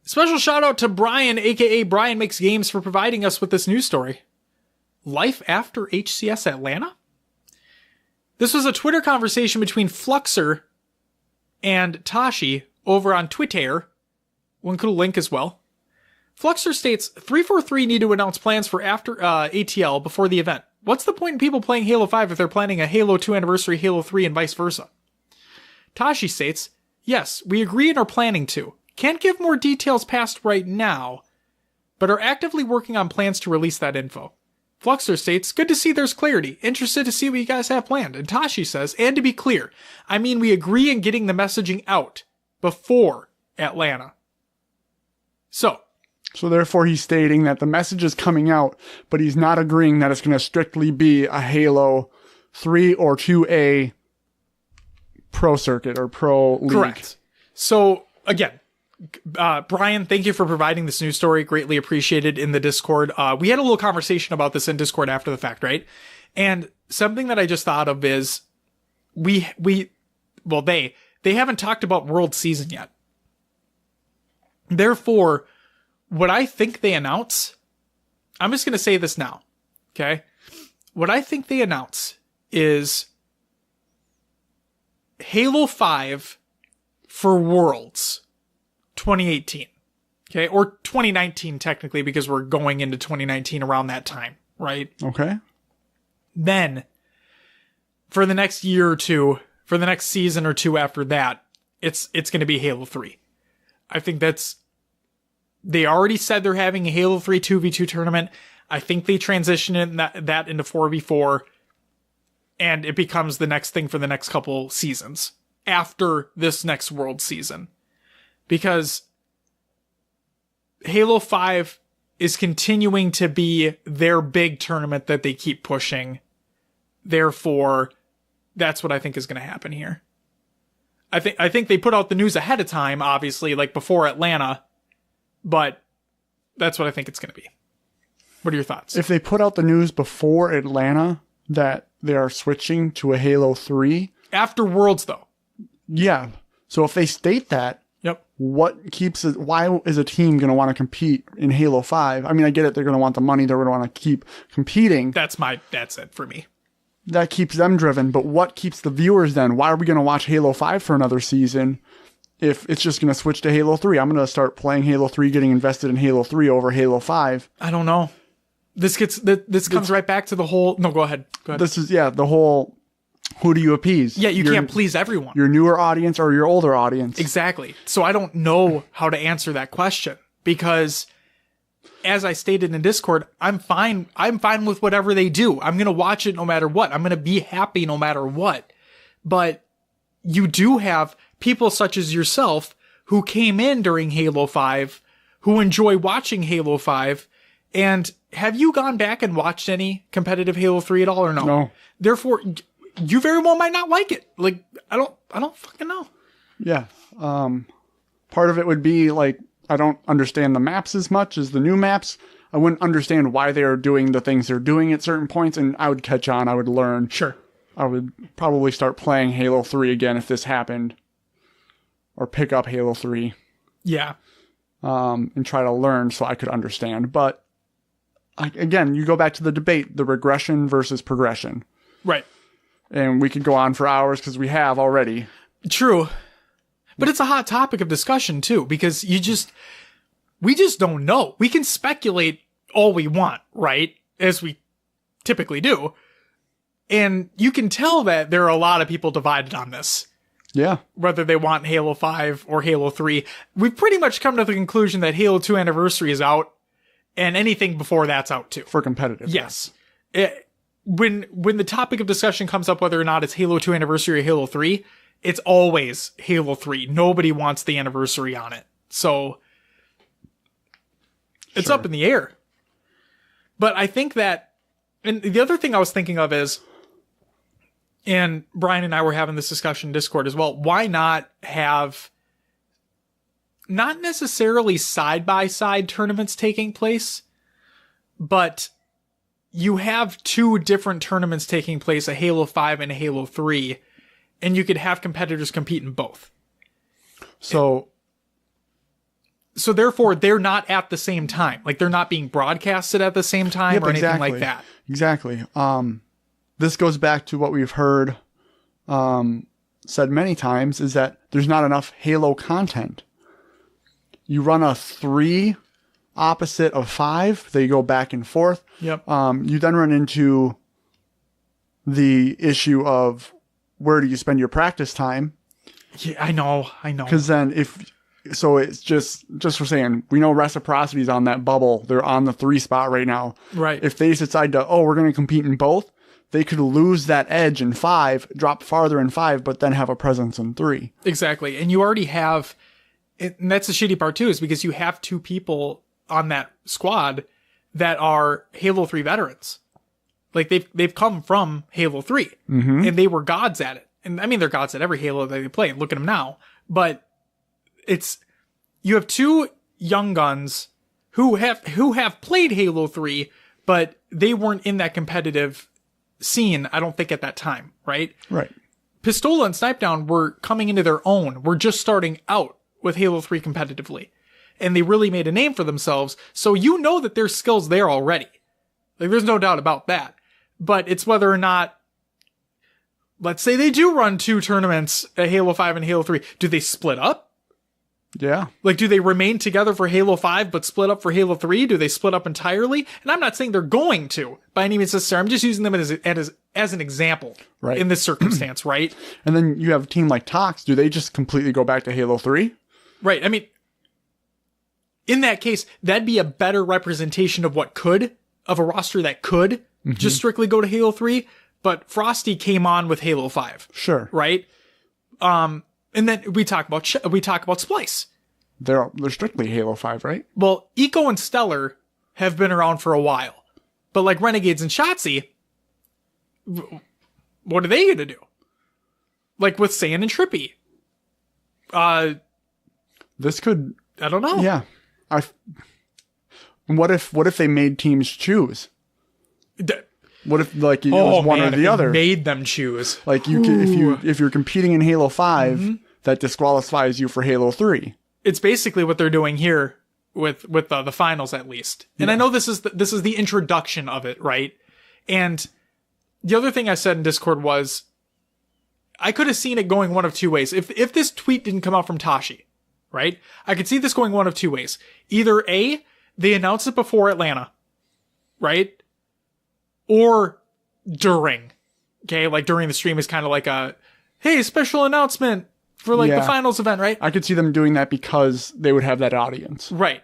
Special shout out to Brian, AKA BrianMakesGames, for providing us with this news story. Life after HCS Atlanta? This was a Twitter conversation between Fluxer and Tashi over on Twitter. We'll include a link as well. Fluxer states, 343 need to announce plans for after ATL before the event. What's the point in people playing Halo 5 if they're planning a Halo 2 Anniversary, Halo 3, and vice versa? Tashi states, yes, we agree and are planning to. Can't give more details past right now, but are actively working on plans to release that info. Fluxer states, good to see there's clarity. Interested to see what you guys have planned. And Tashi says, and to be clear, I mean we agree in getting the messaging out before Atlanta. So therefore he's stating that the message is coming out, but he's not agreeing that it's going to strictly be a Halo 3 or 2A pro circuit or pro league. Correct. So again, Brian, thank you for providing this news story. Greatly appreciated in the Discord. We had a little conversation about this in Discord after the fact, right? And something that I just thought of is they haven't talked about World Season yet. Therefore, what I think they announce, I'm just going to say this now, okay? What I think they announce is Halo 5 for Worlds 2018, okay? Or 2019 technically, because we're going into 2019 around that time, right? Okay. Then, for the next year or two, for the next season or two after that, it's going to be Halo 3. I think they already said they're having a Halo 3 2v2 tournament. I think they transition that into 4v4, and it becomes the next thing for the next couple seasons after this next World season. Because Halo 5 is continuing to be their big tournament that they keep pushing. Therefore, that's what I think is going to happen here. I think they put out the news ahead of time, obviously, like before Atlanta, but that's what I think it's going to be. What are your thoughts? If they put out the news before Atlanta that they are switching to a Halo 3. After Worlds, though. Yeah. So if they state that, yep. What keeps it? Why is a team going to want to compete in Halo 5? I mean, I get it. They're going to want the money. They're going to want to keep competing. That's it for me. That keeps them driven. But what keeps the viewers then? Why are we going to watch Halo 5 for another season if it's just going to switch to Halo 3? I'm going to start playing Halo 3, getting invested in Halo 3 over Halo 5. I don't know. This comes right back to the whole... No, go ahead. This is, the whole... Who do you appease? Yeah, you can't please everyone. Your newer audience or your older audience. Exactly. So I don't know how to answer that question because, as I stated in Discord, I'm fine with whatever they do. I'm going to watch it no matter what. I'm going to be happy no matter what. But you do have people such as yourself who came in during Halo 5, who enjoy watching Halo 5, and have you gone back and watched any competitive Halo 3 at all or no? No. Therefore, you very well might not like it. Like, I don't fucking know. Yeah. Part of it would be like, I don't understand the maps as much as the new maps. I wouldn't understand why they are doing the things they're doing at certain points, and I would catch on. I would learn. Sure. I would probably start playing Halo 3 again if this happened. Or pick up Halo 3. Yeah. And try to learn so I could understand. But, again, you go back to the debate, the regression versus progression. Right. And we could go on for hours because we have already. True. But it's a hot topic of discussion too, because we just don't know. We can speculate all we want, right? As we typically do. And you can tell that there are a lot of people divided on this. Yeah. Whether they want Halo 5 or Halo 3. We've pretty much come to the conclusion that Halo 2 Anniversary is out, and anything before that's out too. For competitive. Yes. When the topic of discussion comes up whether or not it's Halo 2 Anniversary or Halo 3, it's always Halo 3. Nobody wants the anniversary on it. So it's up in the air. But I think that, and the other thing I was thinking of is, and Brian and I were having this discussion in Discord as well, why not have not necessarily side-by-side tournaments taking place, but you have two different tournaments taking place, a Halo 5 and a Halo 3, and you could have competitors compete in both. So therefore, they're not at the same time. Like, they're not being broadcasted at the same time or anything like that. Exactly. This goes back to what we've heard said many times, is that there's not enough Halo content. You run a 3 opposite of 5, they go back and forth. Yep. You then run into the issue of where do you spend your practice time? Yeah, I know. Because then if so it's just for saying, we know Reciprocity's on that bubble. They're on the 3 spot right now. Right. If they decide to, we're going to compete in both, they could lose that edge in 5, drop farther in 5, but then have a presence in 3. Exactly. And you already have, and that's the shitty part too, is because you have 2 people on that squad that are Halo 3 veterans. Like they've come from Halo 3 and they were gods at it. And I mean, they're gods at every Halo that they play. Look at them now. But you have 2 young guns who have played Halo 3, but they weren't in that competitive scene, I don't think, at that time, right? Right. Pistola and Snipedown were coming into their own. We're just starting out with Halo 3 competitively. And they really made a name for themselves. So you know that there's skills there already. Like, there's no doubt about that. But it's whether or not, let's say they do run 2 tournaments at Halo 5 and Halo 3. Do they split up? Yeah. Like, do they remain together for Halo 5 but split up for Halo 3? Do they split up entirely? And I'm not saying they're going to, by any means necessary. I'm just using them as an example in this circumstance, right? And then you have a team like Tox. Do they just completely go back to Halo 3? Right. I mean, in that case, that'd be a better representation of of a roster that could just strictly go to Halo 3. But Frosty came on with Halo 5. Sure. Right? And then we talk about Splice. They're strictly Halo 5, right? Well, Eco and Stellar have been around for a while. But like Renegades and Shotzi, what are they going to do? Like with Sand and Trippy. This could... I don't know. Yeah. What if they made teams choose? What if it was one or the other? Made them choose. Like if you're competing in Halo 5, that disqualifies you for Halo 3. It's basically what they're doing here with the finals, at least. And I know this is the introduction of it, right? And the other thing I said in Discord was, I could have seen it going one of 2 ways. If this tweet didn't come out from Tashi, right? I could see this going one of 2 ways. Either A, they announce it before Atlanta, right? Or during. Okay, like during the stream is kind of like a, hey, special announcement for the finals event, right? I could see them doing that because they would have that audience. Right.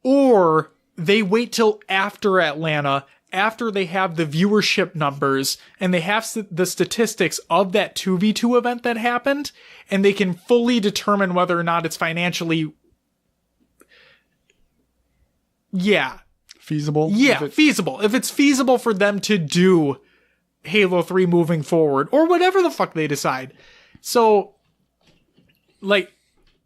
Or they wait till after Atlanta, after they have the viewership numbers and they have the statistics of that 2v2 event that happened, and they can fully determine whether or not it's financially feasible. Yeah, feasible. If it's feasible for them to do Halo 3 moving forward, or whatever the fuck they decide. So, like,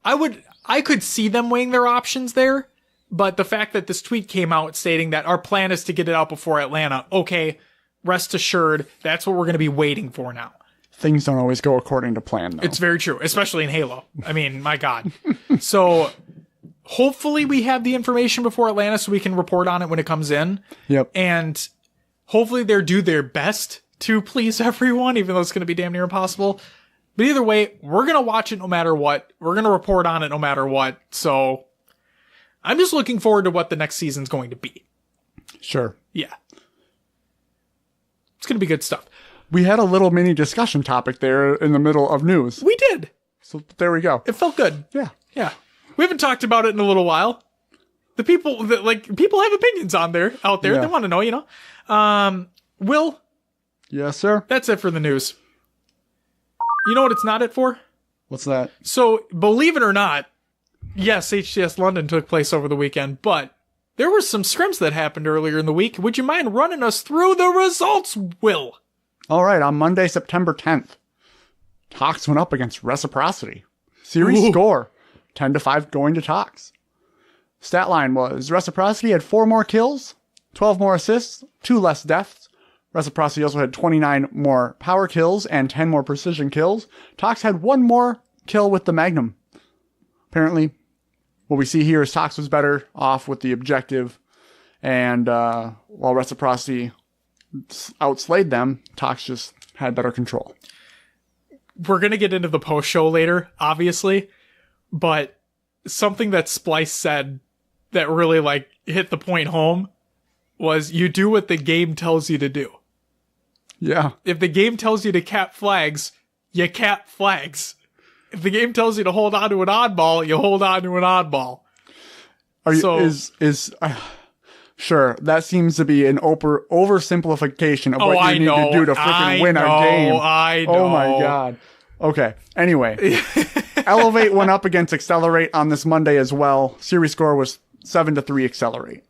I could see them weighing their options there, but the fact that this tweet came out stating that our plan is to get it out before Atlanta, okay, rest assured, that's what we're going to be waiting for now. Things don't always go according to plan, though. It's very true, especially in Halo. I mean, my God. So, hopefully we have the information before Atlanta so we can report on it when it comes in. Yep. And hopefully they do their best to please everyone, even though it's going to be damn near impossible. But either way, we're going to watch it no matter what. We're going to report on it no matter what. So I'm just looking forward to what the next season's going to be. Sure. Yeah. It's going to be good stuff. We had a little mini discussion topic there in the middle of news. We did. So there we go. It felt good. Yeah. Yeah. We haven't talked about it in a little while. People have opinions out there. Yeah. They want to know, Will? Yes, sir? That's it for the news. You know what it's not it for? What's that? So, believe it or not, yes, HCS London took place over the weekend, but there were some scrims that happened earlier in the week. Would you mind running us through the results, Will? All right, on Monday, September 10th, Tox went up against Reciprocity. Series score, 10-5 going to Tox. Stat line was Reciprocity had 4 more kills, 12 more assists, 2 less deaths. Reciprocity also had 29 more power kills and 10 more precision kills. Tox had 1 more kill with the Magnum. Apparently, what we see here is Tox was better off with the objective, and while Reciprocity outslayed them, Tox just had better control. We're going to get into the post-show later, obviously, but something that Splice said that really hit the point home was you do what the game tells you to do. Yeah. If the game tells you to cap flags, you cap flags. if the game tells you to hold on to an oddball, you hold on to an oddball. Sure, that seems to be an oversimplification of what you need to do to freaking win a game. I know. Oh my god. Okay. Anyway, Elevate went up against Accelerate on this Monday as well. Series score was 7-3 Accelerate.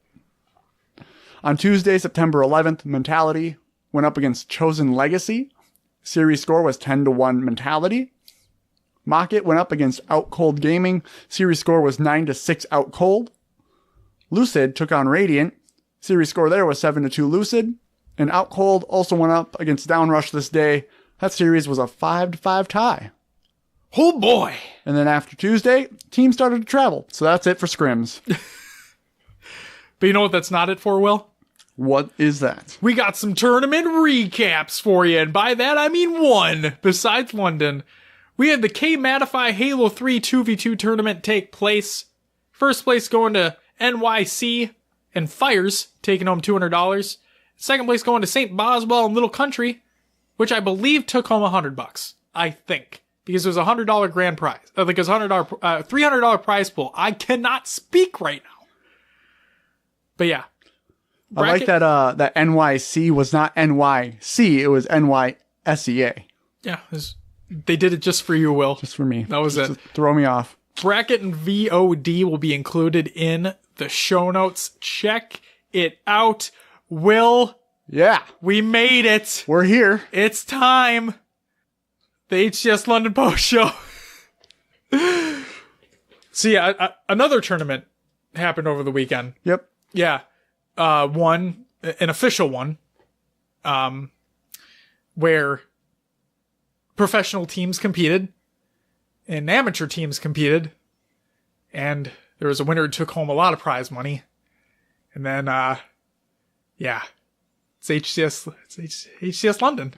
On Tuesday, September 11th, Mentality went up against Chosen Legacy. Series score was 10-1 Mentality. Mocket went up against Out Cold Gaming. Series score was 9-6 Out Cold. Lucid took on Radiant. Series score there was 7-2 Lucid. And Out Cold also went up against Downrush this day. That series was a 5-5 tie. Oh boy. And then after Tuesday, teams started to travel. So that's it for Scrims. But you know what that's not it for, Will? What is that? We got some tournament recaps for you. And by that, I mean one, besides London. We had the K-Matify Halo 3 2v2 tournament take place. First place going to NYC and Fires, taking home $200. Second place going to St. Boswell and Little Country, which I believe took home $100. I think. Because it was a $100 grand prize. I think it was $300 prize pool. I cannot speak right now. But yeah. I like that NYC was not NYC, it was NYSEA. Yeah, they did it just for you, Will. Just for me. That was just it. To throw me off. Bracket and VOD will be included in the show notes. Check it out. Will. Yeah. We made it. We're here. It's time. The HCS London Post Show. So yeah, another tournament happened over the weekend. Yep. Yeah. An official one, where professional teams competed and amateur teams competed, and there was a winner who took home a lot of prize money. And then, yeah, it's HCS London.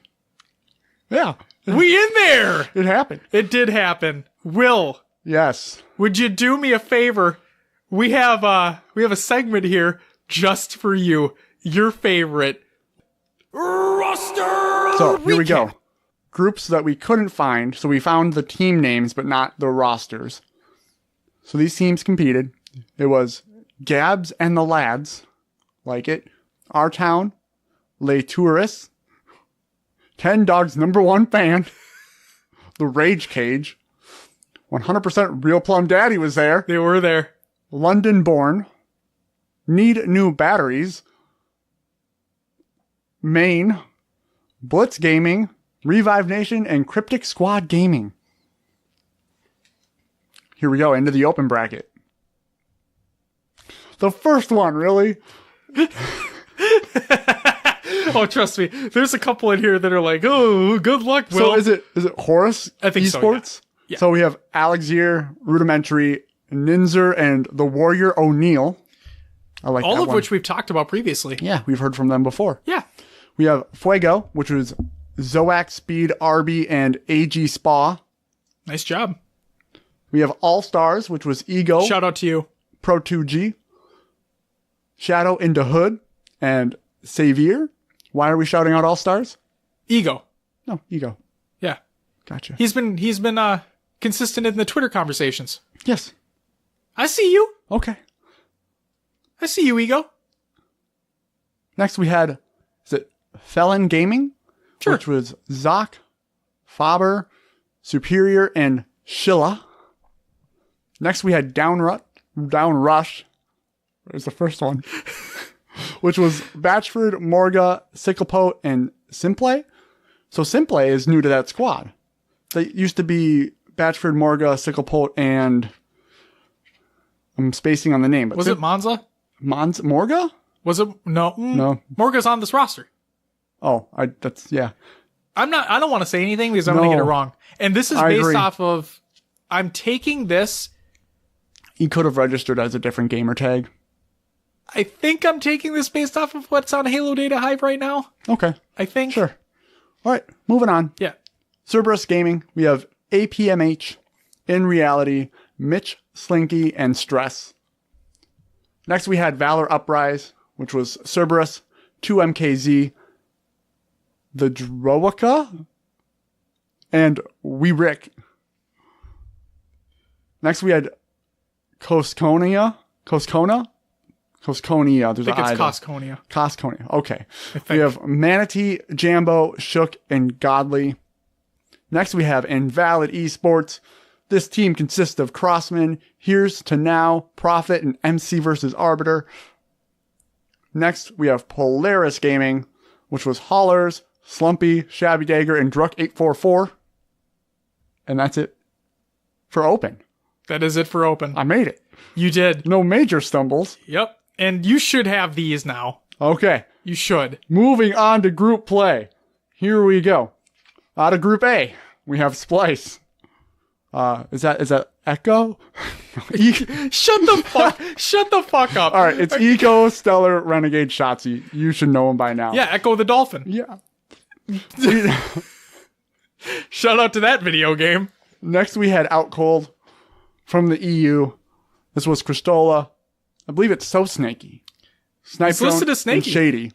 Yeah. We in there! It happened. It did happen. Will. Yes. Would you do me a favor? We have a segment here just for you. Your favorite roster. So here we go. Groups that we couldn't find. So we found the team names, but not the rosters. So these teams competed. It was Gabs and the Lads. Like it. Our Town. Les Tourists. 10 Dogs #1 fan. The Rage Cage. 100% Real Plum Daddy was there. They were there. London Born. Need New Batteries. Maine. Blitz Gaming. Revive Nation. And Cryptic Squad Gaming. Here we go, into the open bracket. The first one, really? Oh, trust me. There's a couple in here that are like, oh, good luck, Will. So is it Horus I think Esports? So, yeah. So we have Alexier, Rudimentary, Ninzer, and the Warrior O'Neill. I like all that of one. which we've talked about previously. Yeah, we've heard from them before. Yeah. We have Fuego, which was Zoac, Speed, Arby, and AG Spa. Nice job. We have All Stars, which was Ego, Shout out to you. Pro 2G, Shadow into Hood, and Xavier. Why are we shouting out All Stars? Ego. No, Ego. Yeah. Gotcha. He's been consistent in the Twitter conversations. Yes. I see you. Okay. I see you, Ego. Next we had, is it Felon Gaming? Sure. Which was Zoc, Faber, Superior, and Shilla. Next we had Downrush. There's the first one. Which was Batchford, Morga, Sicklepote, and Simple. So Simple is new to that squad. They used to be Batchford, Morga, Sicklepote, and I'm spacing on the name. But Was it Monza? Morga? Was it? No. No. Morga's on this roster. Oh, yeah. I don't want to say anything because I'm going to get it wrong. And this is based off of, I'm taking this. He could have registered as a different gamer tag. I think I'm taking this based off of what's on Halo Data Hive right now. Okay. I think. Sure. All right. Moving on. Yeah. Cerberus Gaming. We have APMH, In Reality, Mitch, Slinky, and Stress. Next we had Valor Uprise, which was Cerberus, 2MKZ, The Droica, and We Rick. Next, we had Cosconia. There's I think it's I there. Cosconia. Cosconia. Okay. I think. We have Manatee, Jambo, Shook, and Godly. Next, we have Invalid Esports. This team consists of Crossman, Here's to Now, Prophet, and MC versus Arbiter. Next, we have Polaris Gaming, which was Haulers, Slumpy, Shabby Dagger, and Druck844. And that's it for Open. That is it for Open. I made it. You did. No major stumbles. Yep. And you should have these now. Okay. You should. Moving on to group play. Here we go. Out of Group A, we have Splice. Is that Echo? Shut the fuck up. All right, it's Eco, Stellar, Renegade, Shotzi. You should know him by now. Yeah, Echo the Dolphin. Yeah. Shout out to that video game. Next, we had Out Cold from the EU. This was Cristola. I believe it's So Snaky. Snipe It's listed as Drone and Snaky. Shady.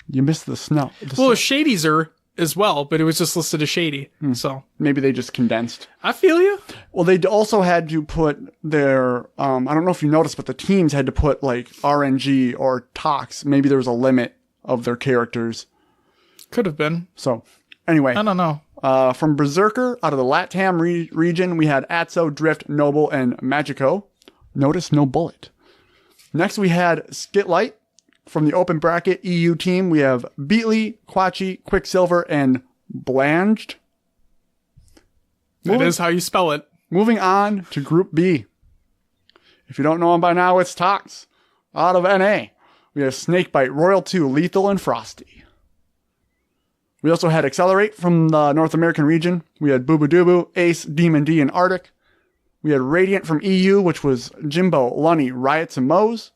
You missed the snow. Well, Shady's are as well, but it was just listed as Shady. So Maybe they just condensed. I feel you. Well, they also had to put their, I don't know if you noticed, but the teams had to put like RNG or Tox. Maybe there was a limit of their characters. Could have been. So, anyway. I don't know. From Berserker, out of the LATAM region, we had Atso, Drift, Noble, and Magico. Notice no bullet. Next, we had Skitlight. From the open bracket EU team, we have Beatley, Quachi, Quicksilver, and Blanged. That is how you spell it. Moving on to Group B. If you don't know them by now, it's Tox. Out of NA, we have Snakebite, Royal 2, Lethal, and Frosty. We also had Accelerate from the North American region. We had Boobadooboo, Ace, Demon D, and Arctic. We had Radiant from EU, which was Jimbo, Lunny, Riots, and Moe's.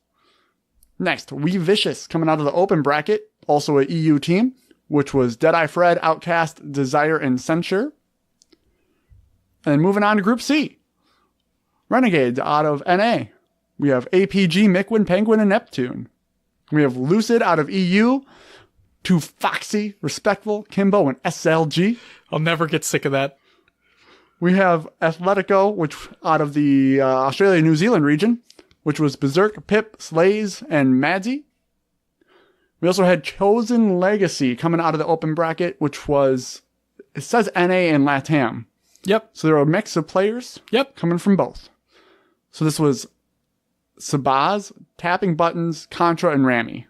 Next, We Vicious coming out of the open bracket, also a EU team, which was Deadeye Fred, Outcast, Desire, and Censure. And then moving on to Group C. Renegades out of NA. We have APG, Miquin, Penguin, and Neptune. We have Lucid out of EU, to Foxy, Respectful, Kimbo, and SLG. I'll never get sick of that. We have Athletico, which out of the Australia-New Zealand region, which was Berserk, Pip, Slays, and Madsy. We also had Chosen Legacy coming out of the open bracket, which was, it says NA and LATAM. Yep. So there were a mix of players coming from both. So this was Sabaz, Tapping Buttons, Contra, and Rami.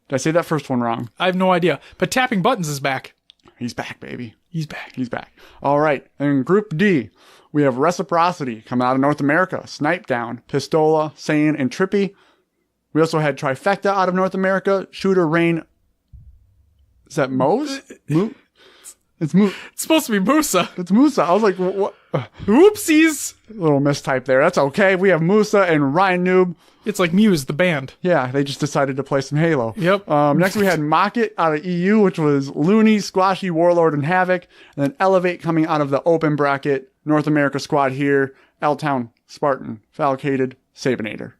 Did I say that first one wrong? I have no idea. But Tapping Buttons is back. He's back, baby. He's back. He's back. All right. In Group D, we have Reciprocity coming out of North America. Snipe Down, Pistola, Saiyan, and Trippy. We also had Trifecta out of North America. Shooter, Rain. Is that Moe's? It's Moose. It's supposed to be Musa. It's Musa. I was like, what? Oopsies. Little mistype there. That's okay. We have Musa and Ryan Noob. It's like Muse, the band. Yeah, they just decided to play some Halo. Yep. Next we had Mocket out of EU, which was Looney, Squashy, Warlord, and Havoc. And then Elevate coming out of the open bracket. North America squad here. L-Town, Spartan, Falcated, Sabinator.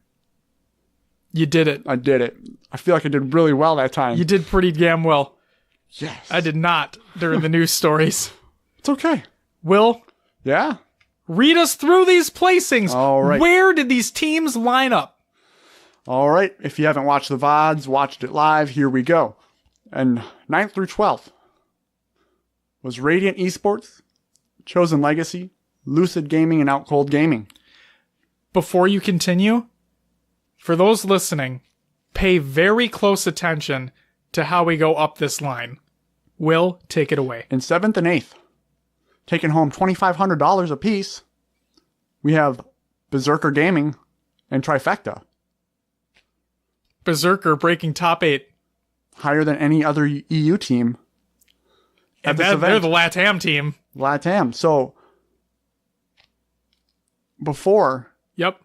You did it. I did it. I feel like I did really well that time. You did pretty damn well. Yes. I did not during the news stories. It's okay. Will, Yeah? read us through these placings. All right. Where did these teams line up? All right. If you haven't watched the VODs, watched it live, here we go. And 9th through 12th was Radiant Esports, Chosen Legacy, Lucid Gaming, and Out Cold Gaming. Before you continue, for those listening, pay very close attention to how we go up this line. Will, take it away. In 7th and 8th, taking home $2,500 apiece, we have Berserker Gaming and Trifecta. Berserker breaking top 8. Higher than any other EU team. And they're the LATAM team. LATAM. So, before. Yep.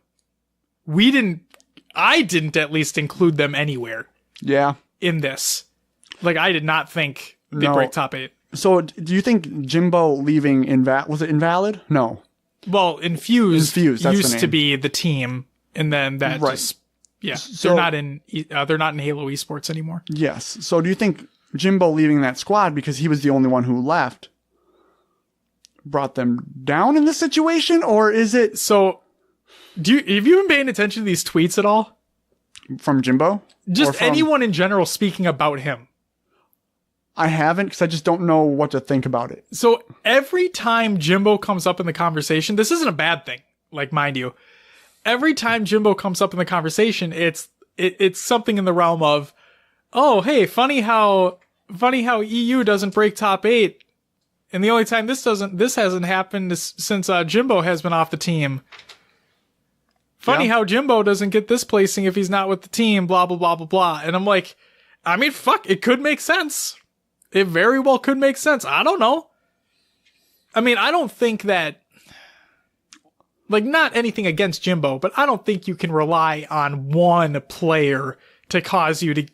I didn't at least include them anywhere. Yeah. In this. Like, I did not think they'd break top 8. So, do you think Jimbo leaving was it Invalid? No. Well, Infused that's used to be the team, and then that just... Yeah, So, they're not in Halo Esports anymore. Yes. So do you think Jimbo leaving that squad because he was the only one who left brought them down in this situation, or is it So, have you been paying attention to these tweets at all? from Jimbo? Just anyone in general speaking about him. I haven't, because I just don't know what to think about it. So every time Jimbo comes up in the conversation, this isn't a bad thing, like, mind you. Every time Jimbo comes up in the conversation, it's something in the realm of, oh, hey, funny how EU doesn't break top 8. And the only time this hasn't happened is since Jimbo has been off the team. Funny how Jimbo doesn't get this placing if he's not with the team, blah, blah, blah, blah, blah. And I'm like, I mean, fuck, it could make sense. It very well could make sense. I don't know. I mean, I don't think that, like, not anything against Jimbo, but I don't think you can rely on one player to cause you to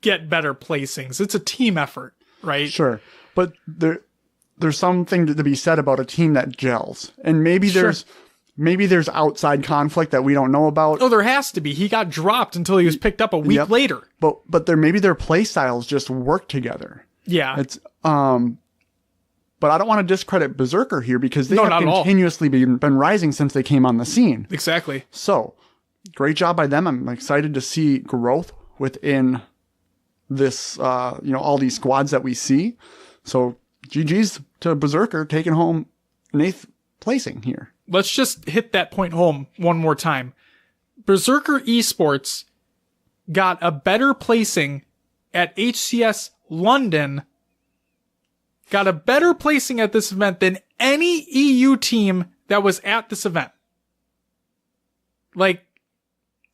get better placings. It's a team effort, right? Sure. But there's something to be said about a team that gels. And maybe there's outside conflict that we don't know about. Oh, there has to be. He got dropped until he was picked up a week later. But maybe their play styles just work together. Yeah. It's but I don't want to discredit Berserker here, because they have continuously been rising since they came on the scene. Exactly. So, great job by them. I'm excited to see growth within this all these squads that we see. So, GG's to Berserker taking home an 8th placing here. Let's just hit that point home one more time. Berserker Esports got a better placing at HCS London, got a better placing at this event than any EU team that was at this event. Like,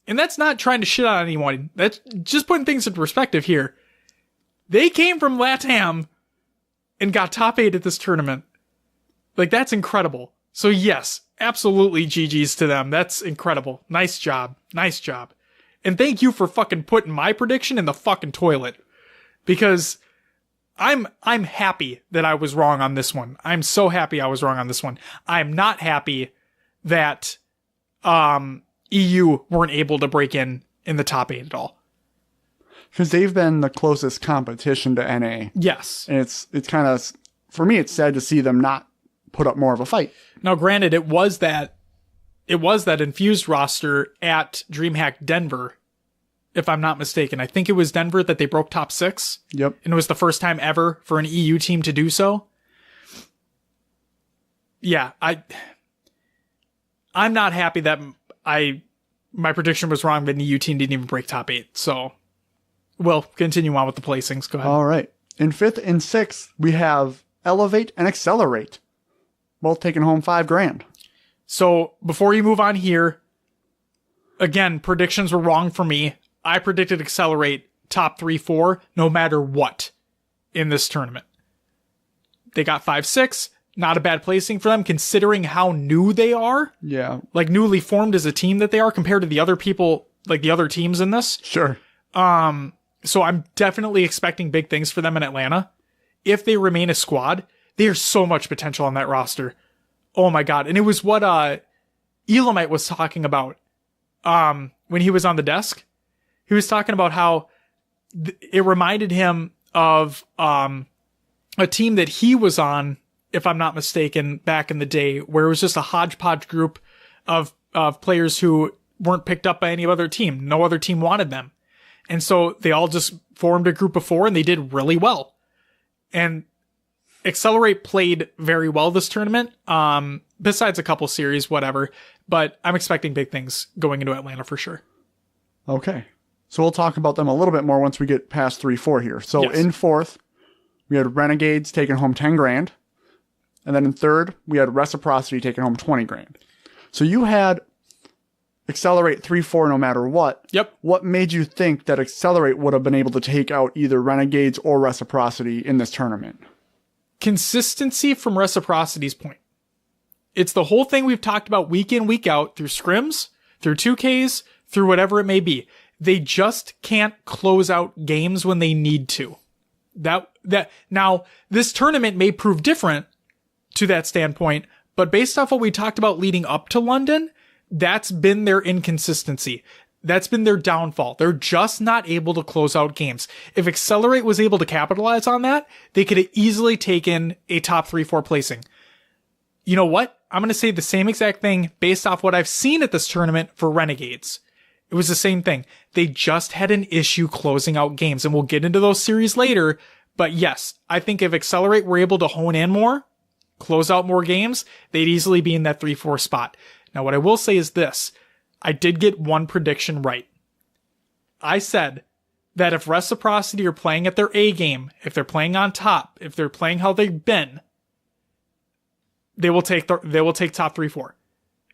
and that's not trying to shit on anyone. That's just putting things in perspective here. They came from LATAM and got top 8 at this tournament. Like, that's incredible. So yes, absolutely GG's to them. That's incredible. Nice job. Nice job. And thank you for fucking putting my prediction in the fucking toilet. Because I'm happy that I was wrong on this one. I'm so happy I was wrong on this one. I'm not happy that EU weren't able to break in the top 8 at all. Because they've been the closest competition to NA. Yes. And it's kind of, for me, it's sad to see them not put up more of a fight. Now, granted, it was that infused roster at Dreamhack Denver, if I'm not mistaken. I think it was Denver that they broke top 6. Yep. And it was the first time ever for an EU team to do so. Yeah, I'm not happy that my prediction was wrong, but an EU team didn't even break top 8. So we'll continue on with the placings. Go ahead. All right. In 5th and 6th, we have Elevate and Accelerate, both taking home $5,000. So before you move on here, again, predictions were wrong for me. I predicted Accelerate top 3-4 no matter what in this tournament. They got 5-6. Not a bad placing for them considering how new they are. Yeah. Like newly formed as a team that they are compared to the other people, like the other teams in this. Sure. So I'm definitely expecting big things for them in Atlanta. If they remain a squad, there's so much potential on that roster. Oh my God. And it was what Elamite was talking about when he was on the desk. He was talking about how it reminded him of a team that he was on, if I'm not mistaken, back in the day, where it was just a hodgepodge group of players who weren't picked up by any other team. No other team wanted them. And so they all just formed a group of 4 and they did really well. And Accelerate played very well this tournament, besides a couple series, whatever. But I'm expecting big things going into Atlanta for sure. Okay. So we'll talk about them a little bit more once we get past 3-4 here. So yes. In 4th, we had Renegades taking home $10,000. And then in 3rd, we had Reciprocity taking home $20,000. So you had Accelerate 3-4 no matter what. Yep. What made you think that Accelerate would have been able to take out either Renegades or Reciprocity in this tournament? Consistency from Reciprocity's point. It's the whole thing we've talked about week in, week out, through scrims, through 2Ks, through whatever it may be. They just can't close out games when they need to. Now, this tournament may prove different to that standpoint, but based off what we talked about leading up to London, that's been their inconsistency. That's been their downfall. They're just not able to close out games. If Accelerate was able to capitalize on that, they could have easily taken a top 3-4 placing. you know what? I'm going to say the same exact thing based off what I've seen at this tournament for Renegades. It was the same thing. They just had an issue closing out games, and we'll get into those series later. But yes, I think if Accelerate were able to hone in more, close out more games, they'd easily be in that 3-4 spot. Now, what I will say is this. I did get one prediction right. I said that if Reciprocity are playing at their A game, if they're playing on top, if they're playing how they've been, they will take top 3-4.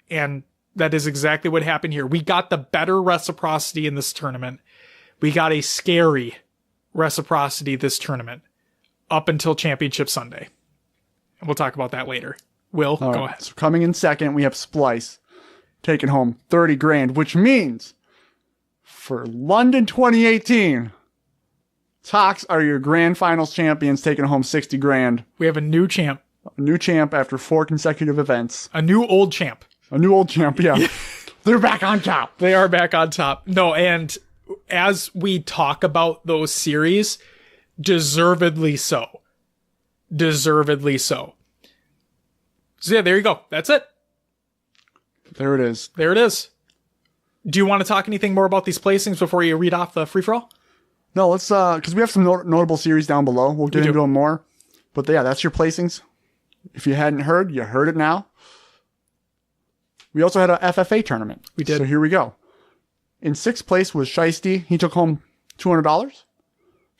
And that is exactly what happened here. We got the better Reciprocity in this tournament. We got a scary Reciprocity this tournament up until Championship Sunday. And we'll talk about that later. Will, go ahead. So coming in second, we have Splice taking home 30 grand, which means for London 2018, Tox are your grand finals champions, taking home 60 grand. We have a new champ. A new champ after 4 consecutive events. A new old champ. A new old champ, yeah. They're back on top. They are back on top. No, and as we talk about those series, deservedly so. Deservedly so. So yeah, there you go. That's it. There it is. There it is. Do you want to talk anything more about these placings before you read off the free-for-all? No, let's, because we have some notable series down below. We'll get into them more. But yeah, that's your placings. If you hadn't heard, you heard it now. We also had a FFA tournament. We did. So here we go. In 6th place was Shiesty. He took home $200.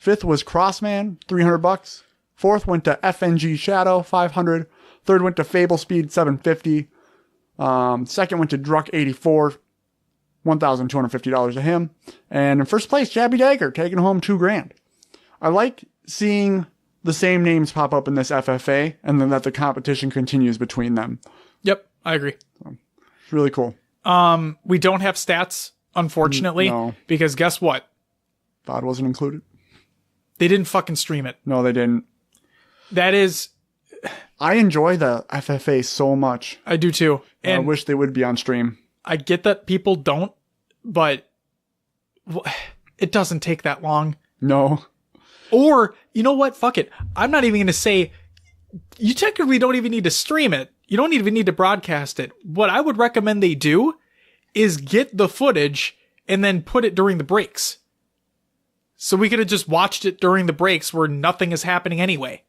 5th was Crossman, $300. 4th went to FNG Shadow, $500. 3rd went to Fable Speed, $750. 2nd went to Druck, $84. $1,250 to him. And in 1st place, Jabby Dagger, taking home $2 grand. I like seeing the same names pop up in this FFA, and then that the competition continues between them. Yep, I agree. So, it's really cool. We don't have stats, unfortunately, because guess what? VOD wasn't included. They didn't fucking stream it. No, they didn't. That is... I enjoy the FFA so much. I do too. And I wish they would be on stream. I get that people don't, but it doesn't take that long. No. Or, you know what? Fuck it. I'm not even going to say, you technically don't even need to stream it. You don't even need to broadcast it. What I would recommend they do is get the footage and then put it during the breaks. So we could have just watched it during the breaks where nothing is happening anyway.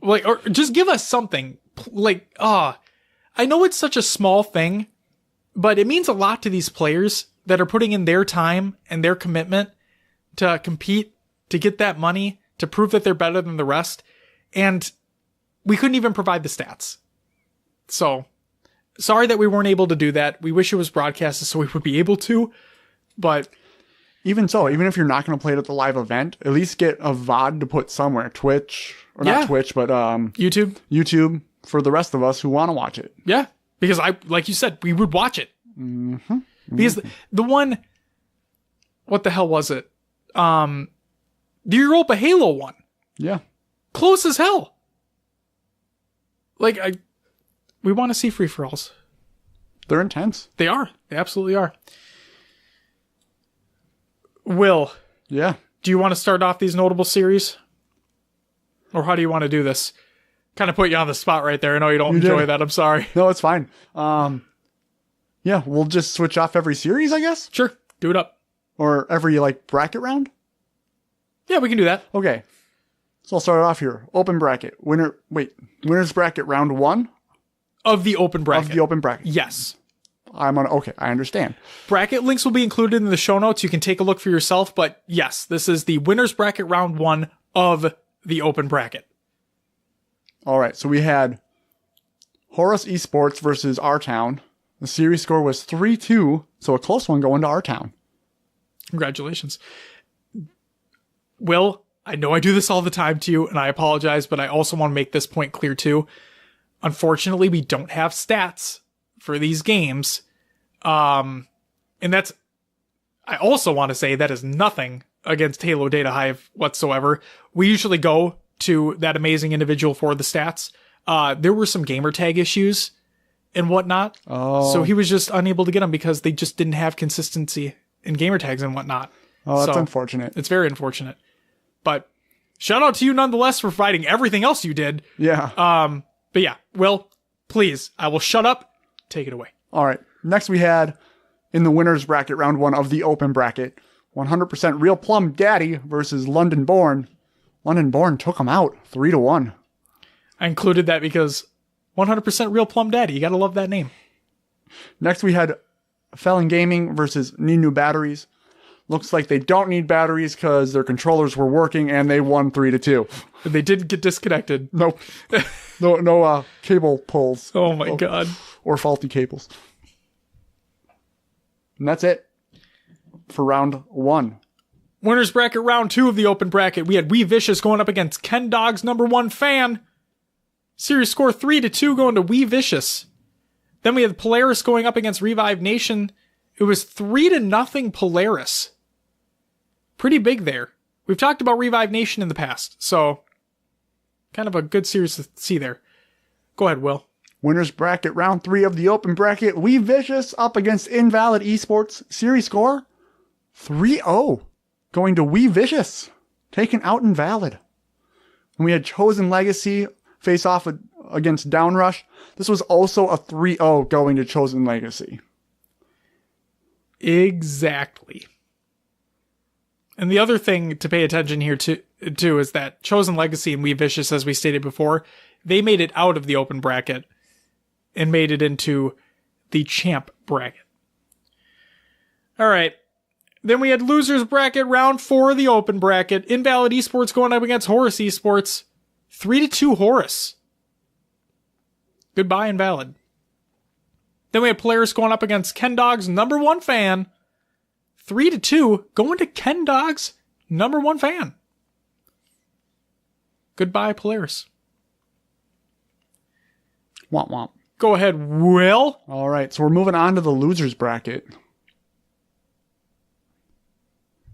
Like, or just give us something. Like, I know it's such a small thing, but it means a lot to these players that are putting in their time and their commitment to compete, to get that money, to prove that they're better than the rest. And we couldn't even provide the stats. So, sorry that we weren't able to do that. We wish it was broadcasted so we would be able to, but... Even so, even if you're not going to play it at the live event, at least get a VOD to put somewhere. Twitch, or not Twitch, but... YouTube. YouTube, for the rest of us who want to watch it. Yeah, because like you said, we would watch it. Mm-hmm. Because the one... What the hell was it? The Europa Halo one. Yeah. Close as hell. Like, we want to see free-for-alls. They're intense. They are. They absolutely are. Will. Yeah. Do you want to start off these notable series? Or how do you want to do this? Kind of put you on the spot right there. I know you don't enjoy that. I'm sorry. No, it's fine. Yeah, we'll just switch off every series, I guess? Sure. Do it up. Or every, bracket round? Yeah, we can do that. Okay. So I'll start off here. Open bracket. Winner's bracket round 1? Of the open bracket. Of the open bracket. Yes. Okay, I understand. Bracket links will be included in the show notes. You can take a look for yourself, but yes, this is the winner's bracket round 1 of the open bracket. All right, so we had Horus Esports versus our town. The series score was 3-2, so a close one going to our town. Congratulations. Will, I know I do this all the time to you, and I apologize, but I also want to make this point clear too. Unfortunately, we don't have stats for these games. And that's, I also want to say that is nothing against Halo Data Hive whatsoever. We usually go to that amazing individual for the stats. There were some gamer tag issues and whatnot. Oh. So he was just unable to get them because they just didn't have consistency in gamer tags and whatnot. Oh, that's unfortunate. It's very unfortunate. But shout out to you nonetheless for providing everything else you did. Yeah. But yeah, Will, please, I will shut up. Take it away. All right. Next we had in the winner's bracket, round 1 of the open bracket, 100% Real Plum Daddy versus London Born. London Born took him out 3-1. I included that because 100% Real Plum Daddy. You got to love that name. Next we had Felon Gaming versus Need New Batteries. Looks like they don't need batteries because their controllers were working and they won 3-2. They didn't get disconnected. Nope. No cable pulls. Oh my God. Or faulty cables. And that's it for round 1. Winners bracket round 2 of the open bracket. We had Wee Vicious going up against Ken Dog's #1 fan. Series score 3-2 going to Wee Vicious. Then we had Polaris going up against Revive Nation. It was 3-0 Polaris. Pretty big there. We've talked about Revive Nation in the past, so kind of a good series to see there. Go ahead, Will. Winners bracket round 3 of the open bracket. Wee Vicious up against Invalid Esports. Series score 3-0. Going to Wee Vicious. Taking out Invalid. And we had Chosen Legacy face off against Downrush. This was also a 3-0 going to Chosen Legacy. Exactly. And the other thing to pay attention here too is that Chosen Legacy and Wee Vicious, as we stated before, they made it out of the open bracket and made it into the champ bracket. All right. Then we had losers bracket round 4 of the open bracket. Invalid Esports going up against Horus Esports. 3-2 Horus. Goodbye, Invalid. Then we had Polaris going up against Ken Dog's #1 fan. 3-2 going to Ken Dog's #1 fan. Goodbye, Polaris. Womp womp. Go ahead, Will. All right, so we're moving on to the losers bracket.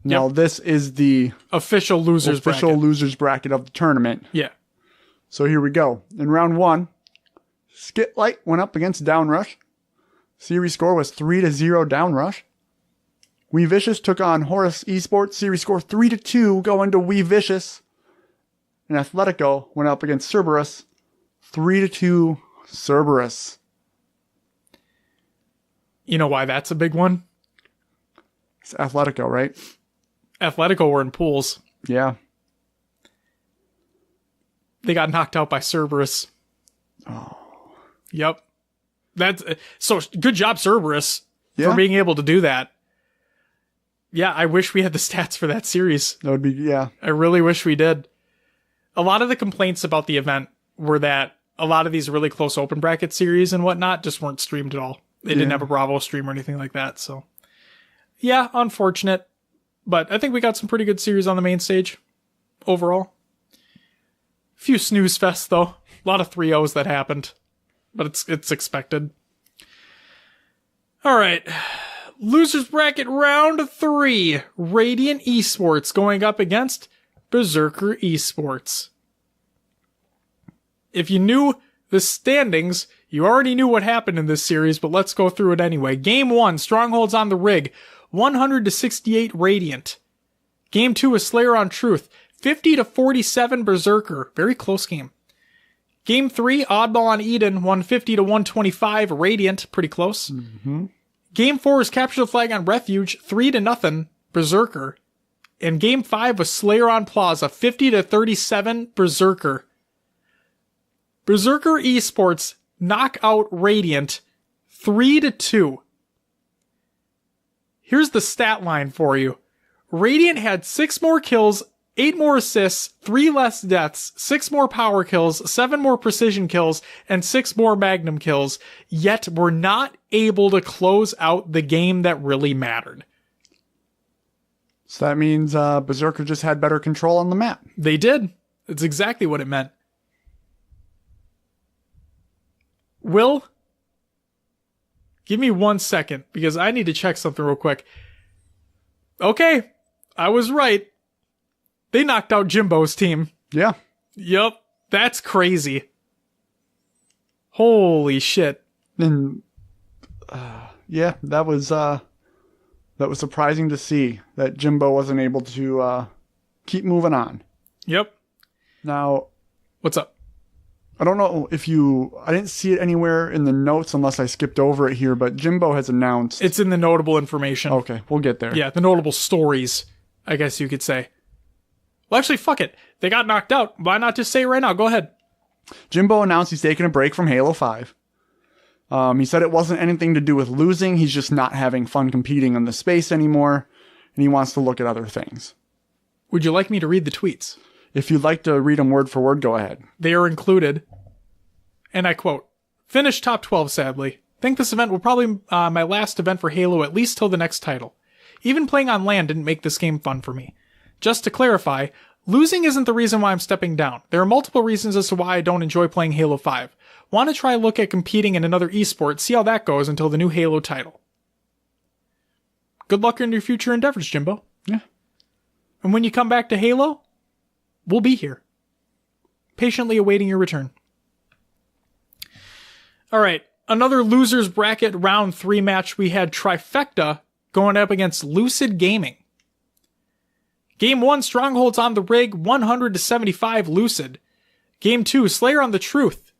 Now, this is the official losers bracket of the tournament. Yeah. So here we go. In round 1, Skitlight went up against Downrush. Series score was 3-0 Downrush. Wee Vicious took on Horus Esports. Series score 3-2 going to Wee Vicious. And Athletico went up against Cerberus. 3-2 Cerberus. You know why that's a big one? It's Athletico, right? Athletico were in pools. Yeah. They got knocked out by Cerberus. Oh. Yep. That's so good job, Cerberus, for being able to do that. Yeah, I wish we had the stats for that series. That would be, yeah. I really wish we did. A lot of the complaints about the event were that a lot of these really close open bracket series and whatnot just weren't streamed at all. They didn't have a Bravo stream or anything like that, so. Yeah, unfortunate. But I think we got some pretty good series on the main stage overall. Few snooze fests, though. A lot of 3-0s that happened. But it's expected. All right. Losers bracket round 3. Radiant Esports going up against Berserker Esports. If you knew the standings, you already knew what happened in this series, but let's go through it anyway. Game 1, Strongholds on the Rig, 100-68 Radiant. Game 2 is Slayer on Truth, 50-47 Berserker. Very close game. Game 3, Oddball on Eden, 150-125 Radiant. Pretty close. Mm-hmm. Game 4 is Capture the Flag on Refuge, 3-0 Berserker. And Game 5 was Slayer on Plaza, 50-37 Berserker. Berserker Esports knock out Radiant 3-2. Here's the stat line for you. Radiant had 6 more kills, 8 more assists, 3 less deaths, 6 more power kills, 7 more precision kills, and 6 more magnum kills, yet were not able to close out the game that really mattered. So that means Berserker just had better control on the map. They did. That's exactly what it meant. Will, give me 1 second, because I need to check something real quick. Okay, I was right. They knocked out Jimbo's team. Yeah. Yup, that's crazy. Holy shit. And yeah, that was surprising to see that Jimbo wasn't able to keep moving on. Yep. Now, what's up? I don't know if I didn't see it anywhere in the notes unless I skipped over it here, but Jimbo has announced. It's in the notable information. Okay, we'll get there. Yeah, the notable stories, I guess you could say. Well, actually, fuck it. They got knocked out. Why not just say it right now? Go ahead. Jimbo announced he's taking a break from Halo 5. He said it wasn't anything to do with losing. He's just not having fun competing in the space anymore, and he wants to look at other things. Would you like me to read the tweets? If you'd like to read them word for word, go ahead. They are included, and I quote, "Finished top 12, sadly. Think this event will probably my last event for Halo at least till the next title. Even playing on LAN didn't make this game fun for me. Just to clarify, losing isn't the reason why I'm stepping down. There are multiple reasons as to why I don't enjoy playing Halo 5. Want to try a look at competing in another esport, see how that goes until the new Halo title. Good luck in your future endeavors, Jimbo. Yeah. And when you come back to Halo, we'll be here, patiently awaiting your return." All right, another losers bracket round 3 match. We had Trifecta going up against Lucid Gaming. Game 1, Strongholds on the Rig, 100-75 Lucid. Game 2, Slayer on Truth.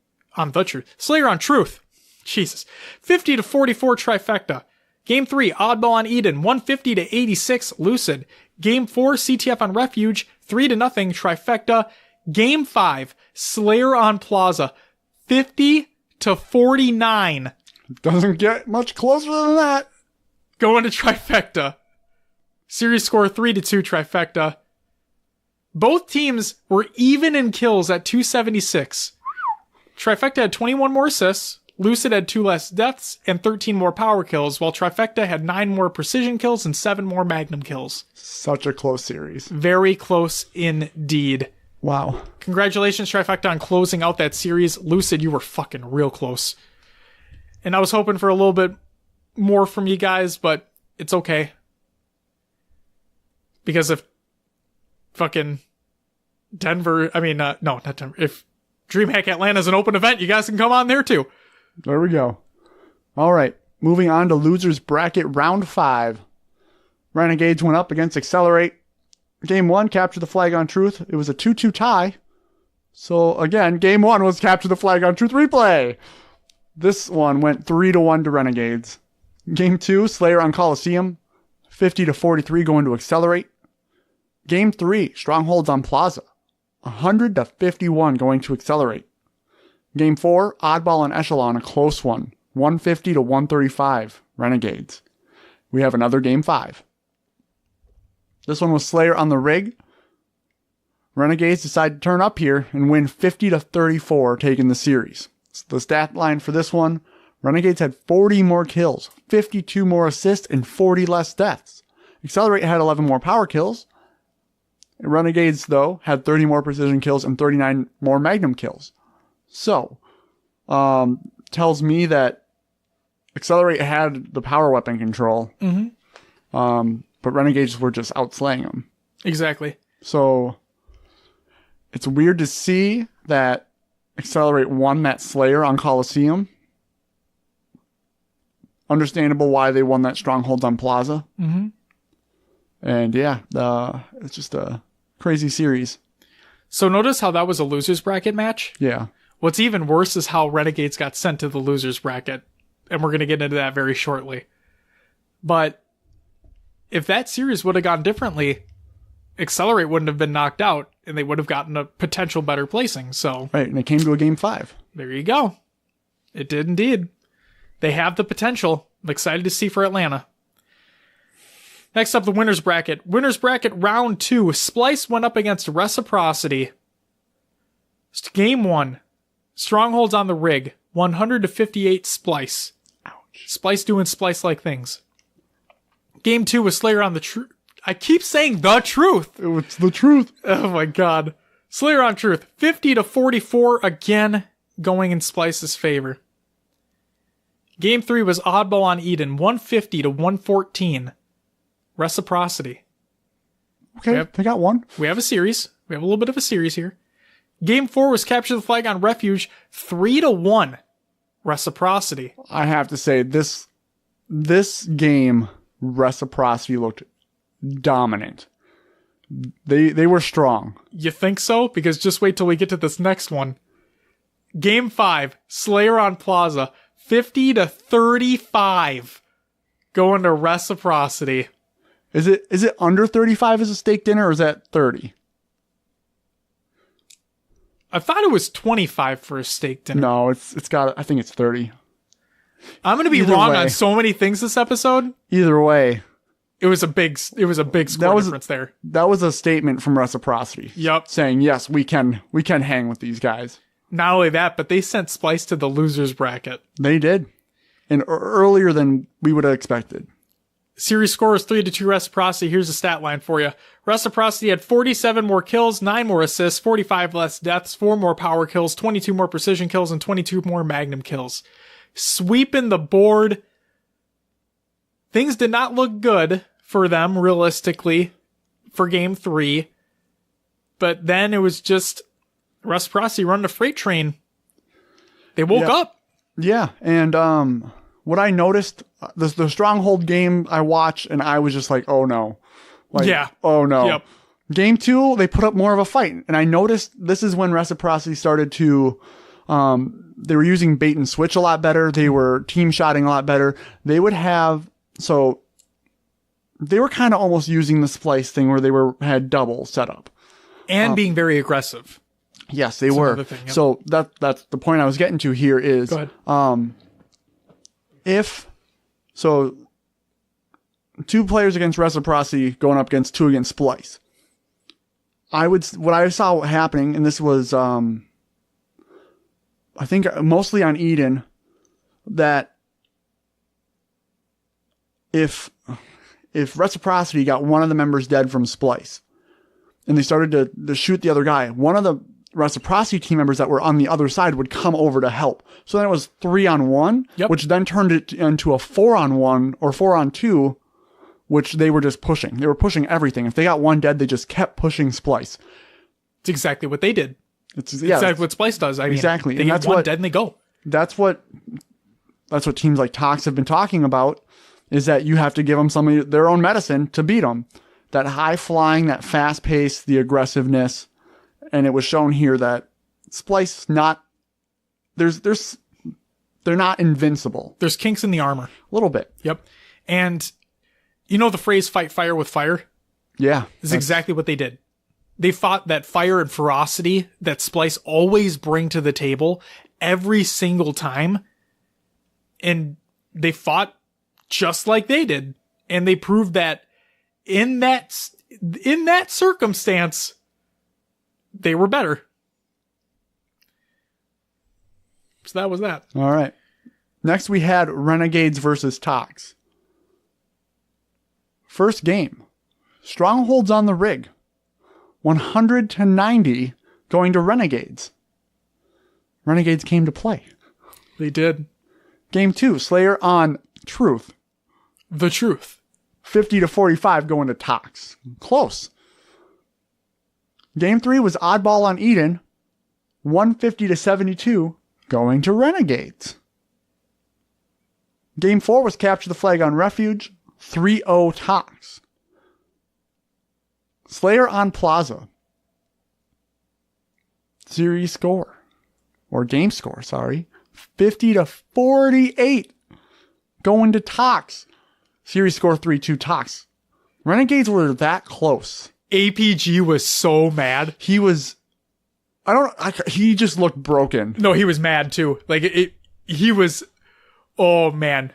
Slayer on Truth. Jesus. 50-44 Trifecta. Game 3, Oddball on Eden, 150-86 Lucid. Game 4, CTF on Refuge, 3-0 Trifecta. Game 5, Slayer on Plaza, 50-49. Doesn't get much closer than that. Going to Trifecta. Series score 3-2 Trifecta. Both teams were even in kills at 276. Trifecta had 21 more assists, Lucid had 2 less deaths, and 13 more power kills, while Trifecta had 9 more precision kills and 7 more magnum kills. Such a close series. Very close indeed. Wow. Congratulations, Trifecta, on closing out that series. Lucid, you were fucking real close. And I was hoping for a little bit more from you guys, but it's okay. Because if fucking Denver, not Denver, if Dreamhack Atlanta is an open event, you guys can come on there too. There we go. All right, moving on to losers bracket round 5. Renegades went up against Accelerate. Game 1, Capture the Flag on Truth. It was a 2-2 tie. So again, game 1 was Capture the Flag on Truth replay. This one went 3-1 to Renegades. Game 2, Slayer on Coliseum, 50-43 going to Accelerate. Game 3, Strongholds on Plaza, 100-51 going to Accelerate. Game 4, Oddball and Echelon, a close one, 150-135 Renegades. We have another Game 5. This one was Slayer on the Rig. Renegades decide to turn up here and win 50-34, taking the series. The stat line for this one, Renegades had 40 more kills, 52 more assists, and 40 less deaths. Accelerate had 11 more power kills. Renegades, though, had 30 more precision kills and 39 more magnum kills. So, tells me that Accelerate had the power weapon control. Mm-hmm. But Renegades were just outslaying them. Exactly. So, it's weird to see that Accelerate won that Slayer on Coliseum. Understandable why they won that Strongholds on Plaza. Mm-hmm. And yeah, it's just a crazy series. So notice how that was a loser's bracket match? Yeah. What's even worse is how Renegades got sent to the loser's bracket. And we're going to get into that very shortly. But if that series would have gone differently, Accelerate wouldn't have been knocked out, and they would have gotten a potential better placing. So right, and it came to a game 5. There you go. It did indeed. They have the potential. I'm excited to see for Atlanta. Next up, the winner's bracket. Winner's bracket round 2. Splice went up against Reciprocity. Game 1. Strongholds on the Rig. 100-58 Splice. Ouch. Splice doing Splice-like things. Game 2 was Slayer on the Truth. I keep saying the truth. It's the truth. Oh my god. Slayer on Truth. 50-44 again, going in Splice's favor. Game 3 was Oddball on Eden. 150-114. Reciprocity. Okay, they got one. We have a series. We have a little bit of a series here. Game 4 was Capture the Flag on Refuge. 3-1. Reciprocity. I have to say, this game, Reciprocity looked dominant. They were strong. You think so? Because just wait till we get to this next one. Game 5, Slayer on Plaza, 50-35, going to Reciprocity. Is it under 35 as a steak dinner, or is that 30? I thought it was 25 for a steak dinner. No, it's got. I think it's 30. I'm going to be wrong on so many things this episode. Either way, it was a big score difference there. That was a statement from Reciprocity. Yep, saying yes, we can hang with these guys. Not only that, but they sent Splice to the losers bracket. They did, and earlier than we would have expected. Series score is 3-2 Reciprocity. Here's a stat line for you. Reciprocity had 47 more kills, 9 more assists, 45 less deaths, 4 more power kills, 22 more precision kills, and 22 more magnum kills. Sweeping the board. Things did not look good for them, realistically, for Game 3. But then it was just Reciprocity running a freight train. They woke up. Yeah, and what I noticed, the Stronghold game I watched, and I was just like, oh no. Oh no. Yep. Game 2, they put up more of a fight. And I noticed this is when Reciprocity started to, they were using bait and switch a lot better. They were team shotting a lot better. They would have, so they were kind of almost using the splice thing where they had double setup. And being very aggressive. Yes, they were. Thing, yep. So that's the point I was getting to here is, go ahead. So 2 players against Reciprocity going up against 2 against Splice. What I saw happening, and this was, I think mostly on Eden, that if Reciprocity got one of the members dead from Splice, and they started to shoot the other guy, one of the Reciprocity team members that were on the other side would come over to help. So then it was 3-on-1, which then turned it into a 4-on-1 or 4-on-2, which they were just pushing. They were pushing everything. If they got one dead, they just kept pushing Splice. It's exactly what they did. It's exactly what Splice does. Exactly. They get one dead and they go. That's what teams like Tox have been talking about, is that you have to give them some of their own medicine to beat them. That high flying, that fast pace, the aggressiveness. And it was shown here that Splice they're not invincible. There's kinks in the armor. A little bit. Yep. And you know the phrase fight fire with fire? Yeah. This is exactly what they did. They fought that fire and ferocity that Splice always bring to the table every single time. And they fought just like they did. And they proved that in that circumstance, they were better. So that was that. All right. Next we had Renegades versus Tox. First game. Strongholds on the rig. 100-90 going to Renegades. Renegades came to play. They did. Game 2. Slayer on Truth. The Truth. 50-45 going to Tox. Close. Game 3 was Oddball on Eden. 150-72 going to Renegades. Game 4 was Capture the Flag on Refuge. 3-0 Tox. Slayer on Plaza. Series score. Or game score, sorry. 50-48 going to Tox. Series score 3-2 Tox. Renegades were that close. APG was so mad. He was... he just looked broken. No, he was mad too. He was... Oh, man.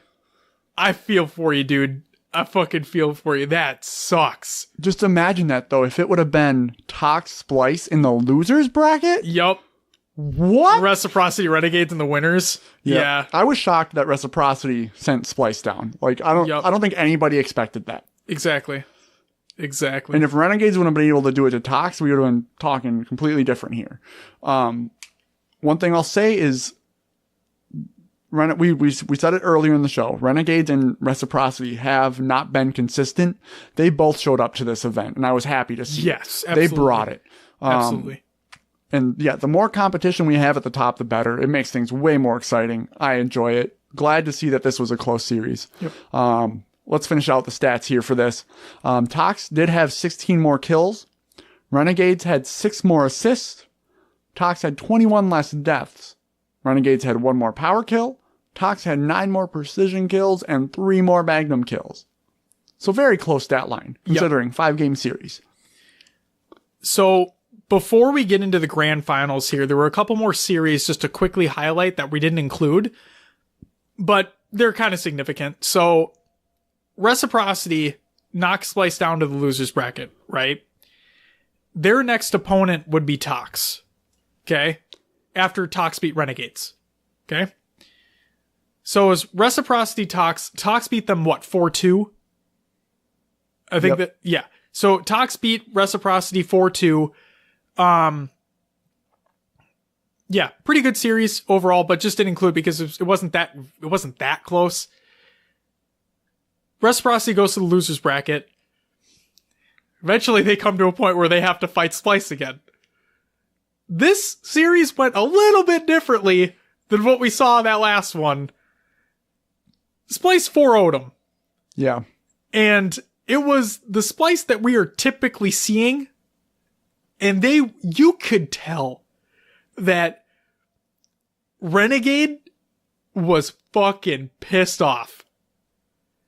I feel for you, dude. I fucking feel for you. That sucks. Just imagine that, though. If it would have been Tox Splice in the losers bracket? Yup. What? Reciprocity Renegades in the winners? Yeah. I was shocked that Reciprocity sent Splice down. I don't think anybody expected that. Exactly. And if Renegades would have been able to do it to Tox, we would have been talking completely different here. One thing I'll say is, we said it earlier in the show, Renegades and Reciprocity have not been consistent. They both showed up to this event, and I was happy to see it. Yes, absolutely. They brought it. Absolutely. And yeah, the more competition we have at the top, the better. It makes things way more exciting. I enjoy it. Glad to see that this was a close series. Yep. Let's finish out the stats here for this. Tox did have 16 more kills. Renegades had 6 more assists. Tox had 21 less deaths. Renegades had 1 more power kill. Tox had 9 more precision kills and 3 more magnum kills. So very close stat line, considering 5-game series. So before we get into the grand finals here, there were a couple more series just to quickly highlight that we didn't include, but they're kind of significant. So Reciprocity knocks Splice down to the loser's bracket, right? Their next opponent would be Tox. Okay? After Tox beat Renegades. Okay? So as Reciprocity Tox beat them what, 4-2? I think yeah. So Tox beat Reciprocity 4-2. Yeah, pretty good series overall, but just didn't include because it wasn't that close. Reciprocity goes to the losers bracket. Eventually they come to a point where they have to fight Splice again. This series went a little bit differently than what we saw in that last one. Splice 4-0'd them. Yeah. And it was the Splice that we are typically seeing. And you could tell that Renegade was fucking pissed off.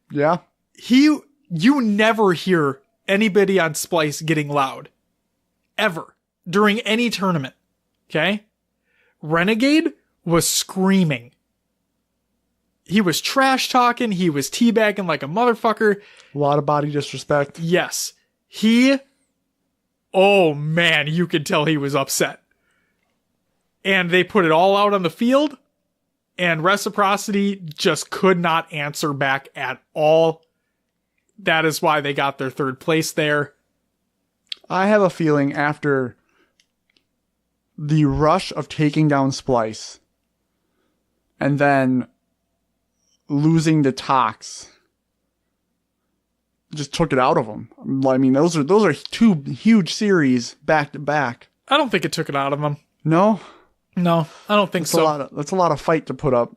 Yeah. You never hear anybody on Splice getting loud. Ever. During any tournament. Okay? Renegade was screaming. He was trash talking. He was teabagging like a motherfucker. A lot of body disrespect. Yes. Oh man, you could tell he was upset. And they put it all out on the field. And Reciprocity just could not answer back at all. That is why they got their 3rd place there. I have a feeling after the rush of taking down Splice and then losing to Tox just took it out of them. I mean, those are 2 huge series back to back. I don't think it took it out of them. No? No, I don't think so. That's a lot of fight to put up.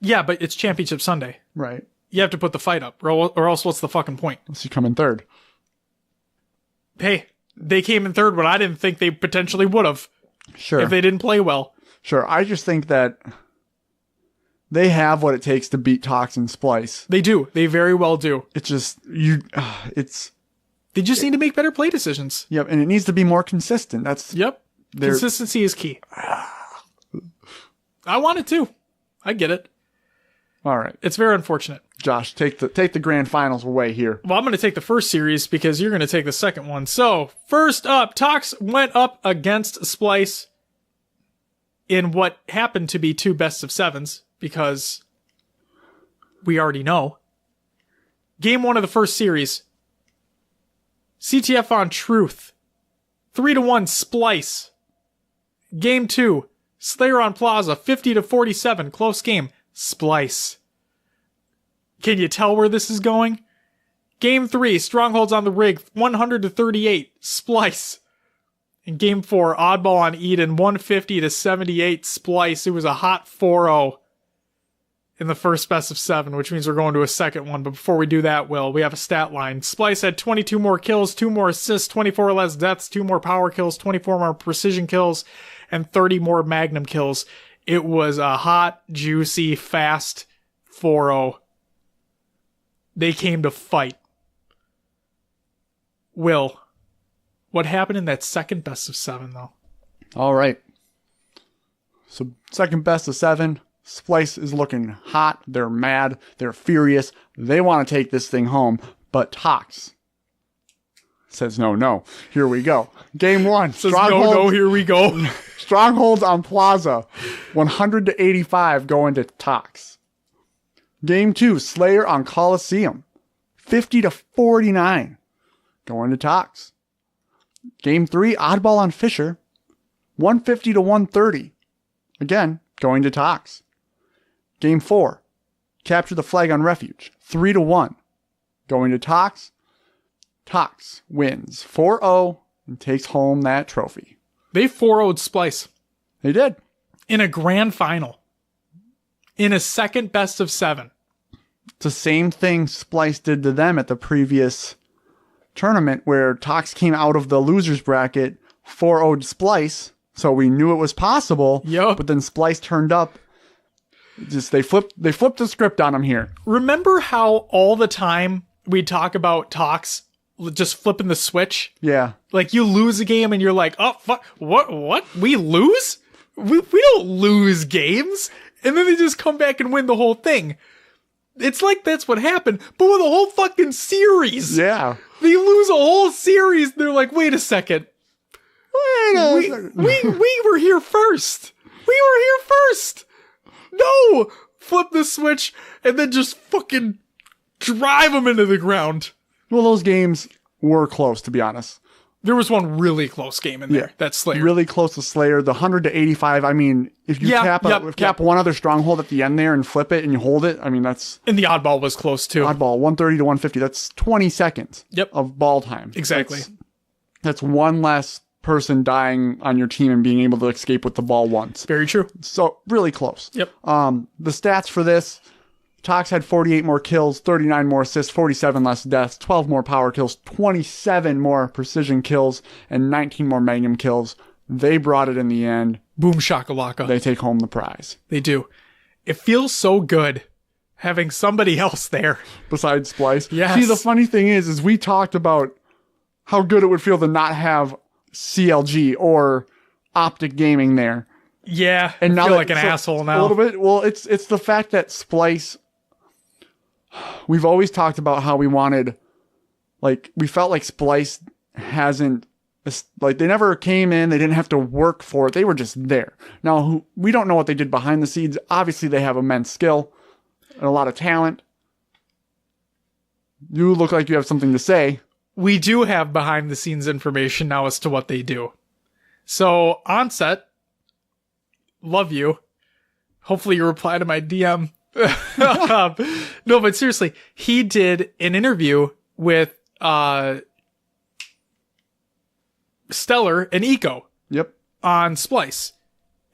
Yeah, but it's Championship Sunday. Right. You have to put the fight up, or else what's the fucking point? Unless you come in 3rd. Hey, they came in 3rd when I didn't think they potentially would have. Sure. If they didn't play well. Sure. I just think that they have what it takes to beat Tox and Splice. They do. They very well do. It's just, They just need to make better play decisions. Yep. And it needs to be more consistent. Yep. Consistency is key. I want it too. I get it. All right. It's very unfortunate. Josh, take the grand finals away here. Well, I'm going to take the first series because you're going to take the second one. So, first up, Tox went up against Splice in what happened to be 2 best of 7s because we already know. Game 1 of the first series. CTF on Truth. 3-1 Splice. Game 2. Slayer on Plaza. 50-47. Close game. Splice. Can you tell where this is going? Game 3, Strongholds on the Rig, 100-38, Splice. In Game 4, Oddball on Eden, 150-78, Splice. It was a hot 4-0 in the first best of 7, which means we're going to a second one. But before we do that, Will, we have a stat line. Splice had 22 more kills, 2 more assists, 24 less deaths, 2 more power kills, 24 more precision kills, and 30 more magnum kills. It was a hot, juicy, fast 4-0. They came to fight. Will, what happened in that second best of 7, though? All right. So, second best of 7. Splice is looking hot. They're mad. They're furious. They want to take this thing home. But Tox says, no. Here we go. Game 1. Says, no, here we go. Strongholds on Plaza. 100-85 going to Tox. Game 2, Slayer on Coliseum. 50-49. Going to Tox. Game 3, Oddball on Fisher. 150-130. Again, going to Tox. Game 4, Capture the Flag on Refuge. 3-1. Going to Tox. Tox wins 4-0 and takes home that trophy. They 4-0'd Splice. They did. In a grand final. In a second best of 7. It's the same thing Splice did to them at the previous tournament where Tox came out of the losers bracket, 4-0'd Splice, So we knew it was possible. Yep. But then Splice turned up. They flipped the script on him here. Remember how all the time we talk about talks just flipping the switch? Yeah. Like you lose a game and you're like, oh fuck, what? We lose? We don't lose games. And then they just come back and win the whole thing. It's like that's what happened, but with a whole fucking series. Yeah. They lose a whole series. They're like, wait a second. We were here first. We were here first. No! Flip the switch and then just fucking drive them into the ground. Well, those games were close, to be honest. There was one really close game in there. Yeah. That's Slayer. Really close to Slayer. The 100 to 85. I mean, if you cap one other stronghold at the end there and flip it and you hold it, I mean, that's... And the oddball was close too. Oddball, 130 to 150. That's 20 seconds of ball time. Exactly. That's one less person dying on your team and being able to escape with the ball once. Very true. So, really close. Yep. The stats for this, Tox had 48 more kills, 39 more assists, 47 less deaths, 12 more power kills, 27 more precision kills, and 19 more magnum kills. They brought it in the end. Boom shakalaka. They take home the prize. They do. It feels so good having somebody else there. Besides Splice. Yes. See, the funny thing is we talked about how good it would feel to not have CLG or Optic Gaming there. Yeah, and I feel like an asshole now. A little bit. Well, it's the fact that Splice, we've always talked about how we wanted, like, we felt like Splice hasn't, like, they never came in, they didn't have to work for it, they were just there. Now, we don't know what they did behind the scenes. Obviously, they have immense skill and a lot of talent. You look like you have something to say. We do have behind the scenes information now as to what they do. So, Onset, love you. Hopefully you reply to my DM. No, but seriously, he did an interview with Stellar and Eco. Yep. On Splice.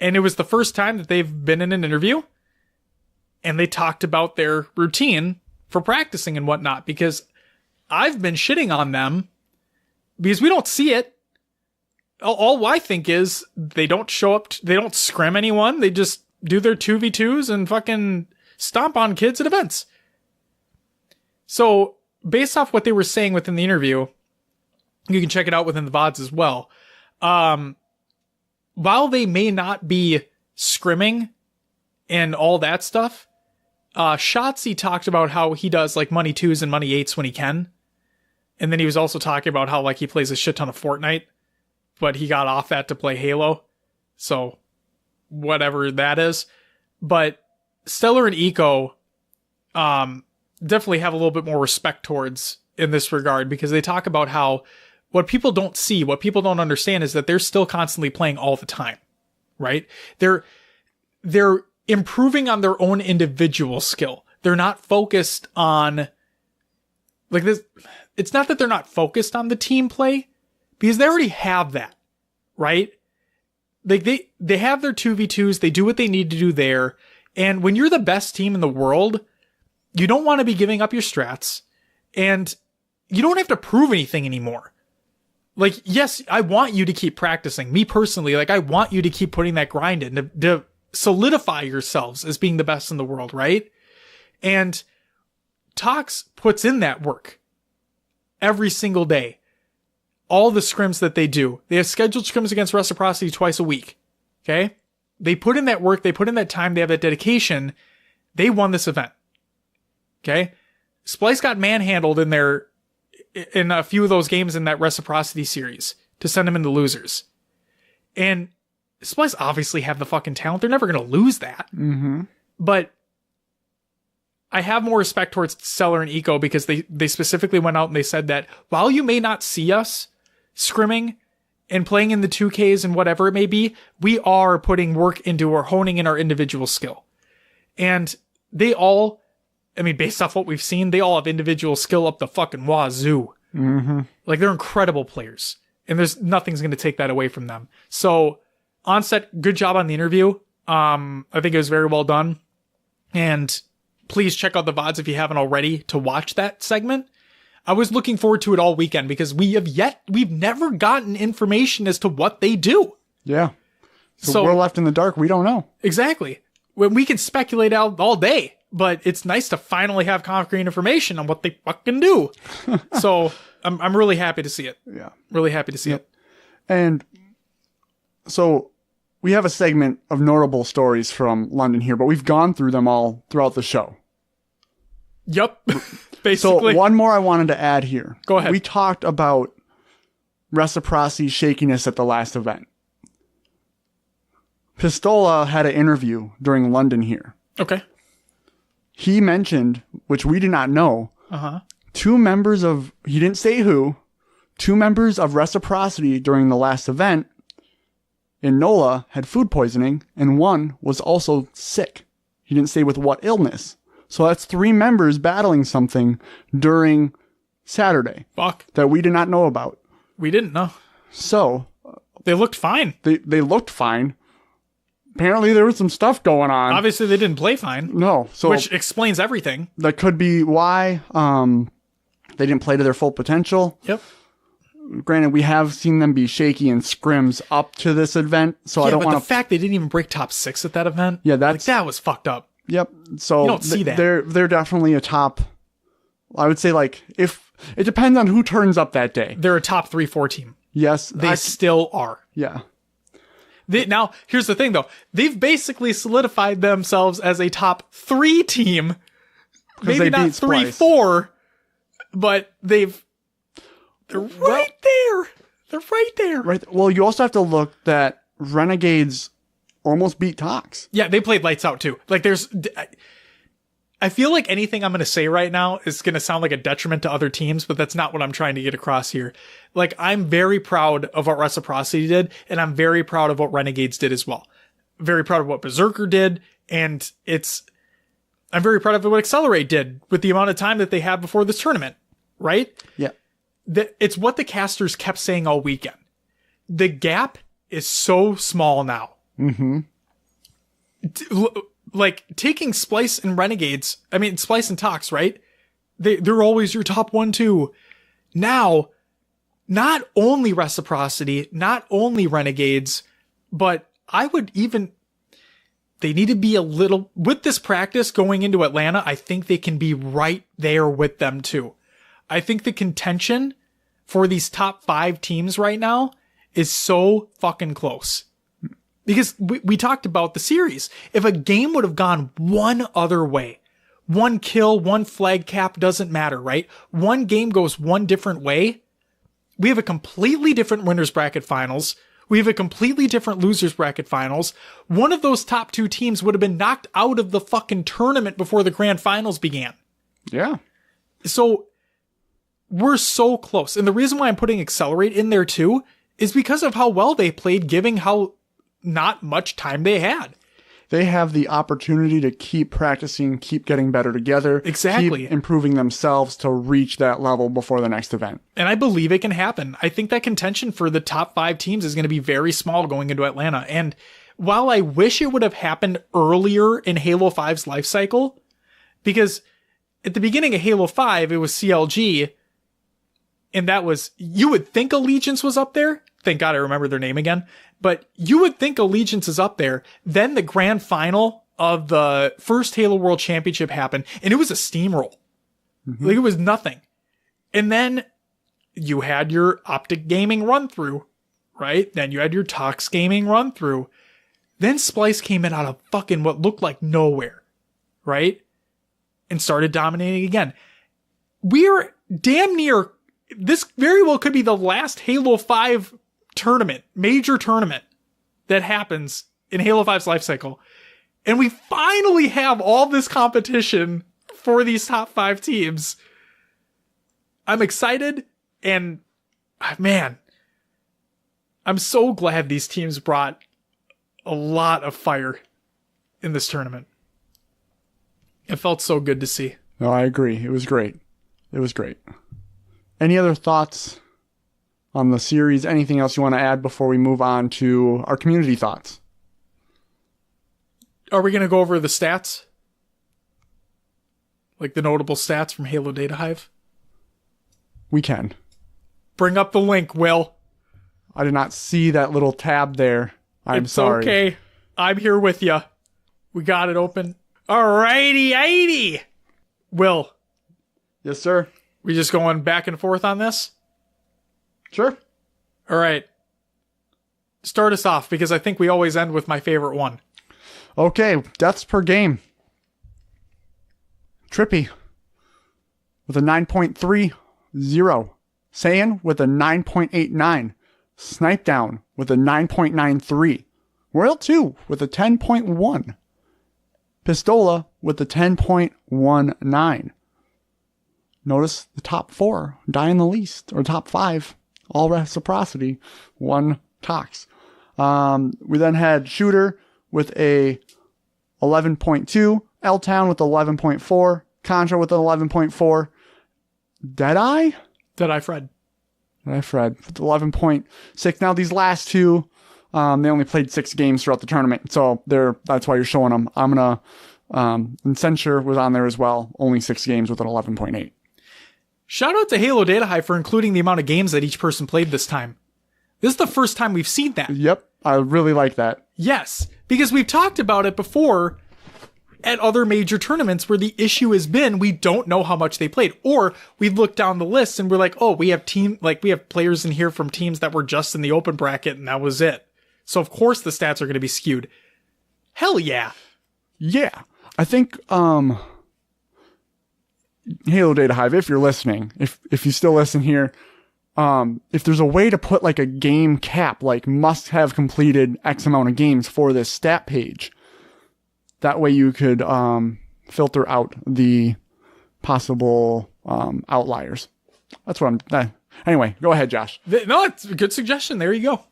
And it was the first time that they've been in an interview. And they talked about their routine for practicing and whatnot. Because I've been shitting on them because we don't see it. All I think is they don't show up, they don't scrim anyone. They just do their 2v2s and fucking stomp on kids at events. So based off what they were saying within the interview, you can check it out within the VODs as well. While they may not be scrimming and all that stuff, Shotzi talked about how he does like money 2s and money 8s when he can. And then he was also talking about how like he plays a shit ton of Fortnite, but he got off that to play Halo. So whatever that is. But Stellar and Eco definitely have a little bit more respect towards in this regard, because they talk about how what people don't see, what people don't understand is that they're still constantly playing all the time, right? They're improving on their own individual skill. They're not focused on like this. It's not that they're not focused on the team play, because they already have that, right? Like they have their 2v2s, they do what they need to do there. And when you're the best team in the world, you don't want to be giving up your strats, and you don't have to prove anything anymore. Like, yes, I want you to keep practicing. Me personally, like, I want you to keep putting that grind in to solidify yourselves as being the best in the world, right? And Tox puts in that work every single day. All the scrims that they do. They have scheduled scrims against Reciprocity twice a week. Okay? They put in that work. They put in that time. They have that dedication. They won this event. Okay? Splice got manhandled in a few of those games in that Reciprocity series to send them into losers. And Splice obviously have the fucking talent. They're never going to lose that. Mm-hmm. But I have more respect towards Stellar and Eco, because they specifically went out and they said that while you may not see us scrimming and playing in the 2Ks and whatever it may be, we are putting work into or honing in our individual skill. And they all, I mean, based off what we've seen, they all have individual skill up the fucking wazoo. Mm-hmm. Like, they're incredible players. And nothing's going to take that away from them. So, Onset, good job on the interview. I think it was very well done. And please check out the VODs if you haven't already to watch that segment. I was looking forward to it all we've never gotten information as to what they do. Yeah. So we're left in the dark. We don't know. Exactly. When we can speculate out all day, but it's nice to finally have concrete information on what they fucking do. So I'm really happy to see it. Yeah. Really happy to see it. And so we have a segment of notable stories from London here, but we've gone through them all throughout the show. Yep. Basically. So one more I wanted to add here. Go ahead. We talked about reciprocity shakiness at the last event. Pistola had an interview during London here. Okay. He mentioned, which we did not know, two members of, he didn't say who, two members of reciprocity during the last event in NOLA had food poisoning, and one was also sick. He didn't say with what illness. So that's three members battling something during Saturday. Fuck. That we did not know about. We didn't know. So. They looked fine. They looked fine. Apparently there was some stuff going on. Obviously they didn't play fine. No. So which explains everything. That could be why they didn't play to their full potential. Yep. Granted, we have seen them be shaky in scrims up to this event, so I don't want to. The fact they didn't even break top 6 at that event, that was fucked up. Yep. So you don't see that. They're definitely a top. I would say if it depends on who turns up that day. They're a top 3-4 team. Yes, they still are. Yeah. Now here's the thing though: they've basically solidified themselves as a top 3 team. Maybe not 3-4, but they're right there. They're right there. Right. Well, you also have to look that Renegades almost beat Tox. Yeah, they played lights out too. Like I feel like anything I'm going to say right now is going to sound like a detriment to other teams, but that's not what I'm trying to get across here. Like, I'm very proud of what Reciprocity did, and I'm very proud of what Renegades did as well. Very proud of what Berserker did, and I'm very proud of what Accelerate did with the amount of time that they have before this tournament, right? Yeah. It's what the casters kept saying all weekend. The gap is so small now. Mm-hmm. Like, taking Splice and Renegades, Splice and Tox, right? They're always your top 1-2. Now, not only Reciprocity, not only Renegades, but I would even, they need to be a little, with this practice going into Atlanta, I think they can be right there with them too. I think the contention for these top 5 teams right now is so fucking close. Because we talked about the series. If a game would have gone one other way, one kill, one flag cap, doesn't matter, right? One game goes one different way. We have a completely different winners bracket finals. We have a completely different losers bracket finals. One of those top 2 teams would have been knocked out of the fucking tournament before the grand finals began. Yeah. So we're so close. And the reason why I'm putting Accelerate in there too is because of how well they played, given how not much time they had. They have the opportunity to keep practicing, keep getting better together. Exactly. Keep improving themselves to reach that level before the next event. And I believe it can happen. I think that contention for the top 5 teams is going to be very small going into Atlanta. And while I wish it would have happened earlier in Halo 5's life cycle, because at the beginning of Halo 5, it was CLG, and that was, you would think Allegiance was up there. Thank God I remember their name again. But you would think Allegiance is up there. Then the grand final of the first Halo World Championship happened, and it was a steamroll. Mm-hmm. Like, it was nothing. And then you had your Optic Gaming run-through, right? Then you had your Tox Gaming run-through. Then Splice came in out of fucking what looked like nowhere, right? And started dominating again. We're damn near, this very well could be the last Halo 5 tournament, major tournament that happens in Halo 5's life cycle. And we finally have all this competition for these top 5 teams. I'm excited, and man, I'm so glad these teams brought a lot of fire in this tournament. It felt so good to see. No, I agree. It was great. It was great. Any other thoughts on the series? Anything else you want to add before we move on to our community thoughts? Are we going to go over the stats? Like the notable stats from Halo Data Hive? We can. Bring up the link, Will. I did not see that little tab there. sorry. It's okay. I'm here with you. We got it open. Alrighty. Will. Yes, sir. We just going back and forth on this? Sure. All right. Start us off, because I think we always end with my favorite one. Okay, deaths per game. Trippy with a 9.30. Saiyan with a 9.89. Snipe Down with a 9.93. Royal 2 with a 10.1. Pistola with a 10.19. Notice the top 4 die in the least, or top 5, all reciprocity, 1 tox. We then had Shooter with a 11.2, L-Town with 11.4, Contra with an 11.4, Deadeye Fred with 11.6. Now these last two, they only played 6 games throughout the tournament, so that's why you're showing them. I'm gonna, and Censure was on there as well, only 6 games with an 11.8. Shout out to Halo Data High for including the amount of games that each person played this time. This is the first time we've seen that. Yep, I really like that. Yes, because we've talked about it before at other major tournaments where the issue has been we don't know how much they played. Or we look down the list and we're like, oh, we have players in here from teams that were just in the open bracket and that was it. So of course the stats are going to be skewed. Hell yeah. Yeah. I think Halo Data Hive, if you're listening, if you still listen here, if there's a way to put like a game cap, like must have completed X amount of games for this stat page, that way you could filter out the possible outliers. That's what anyway, go ahead, Josh. No, it's a good suggestion. There you go.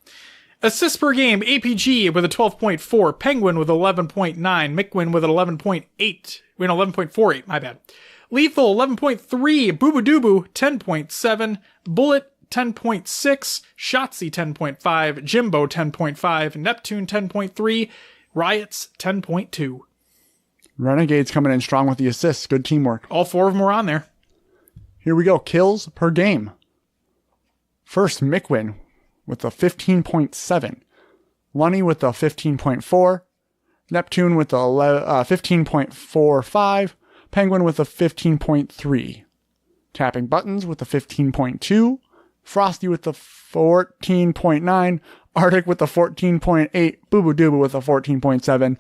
Assists per game, APG with a 12.4, Penguin with 11.9, Mickwin with an 11.8, 11.48, my bad. Lethal, 11.3, Boobo Doobu, 10.7, Bullet, 10.6, Shotsy, 10.5, Jimbo, 10.5, Neptune, 10.3, Riots, 10.2. Renegades coming in strong with the assists. Good teamwork. All 4 of them were on there. Here we go. Kills per game. First, Mickwin with a 15.7. Lunny with a 15.4. Neptune with a 15.45. Penguin with a 15.3. Tapping Buttons with a 15.2. Frosty with a 14.9. Arctic with a 14.8. Boo Boo Doobu with a 14.7.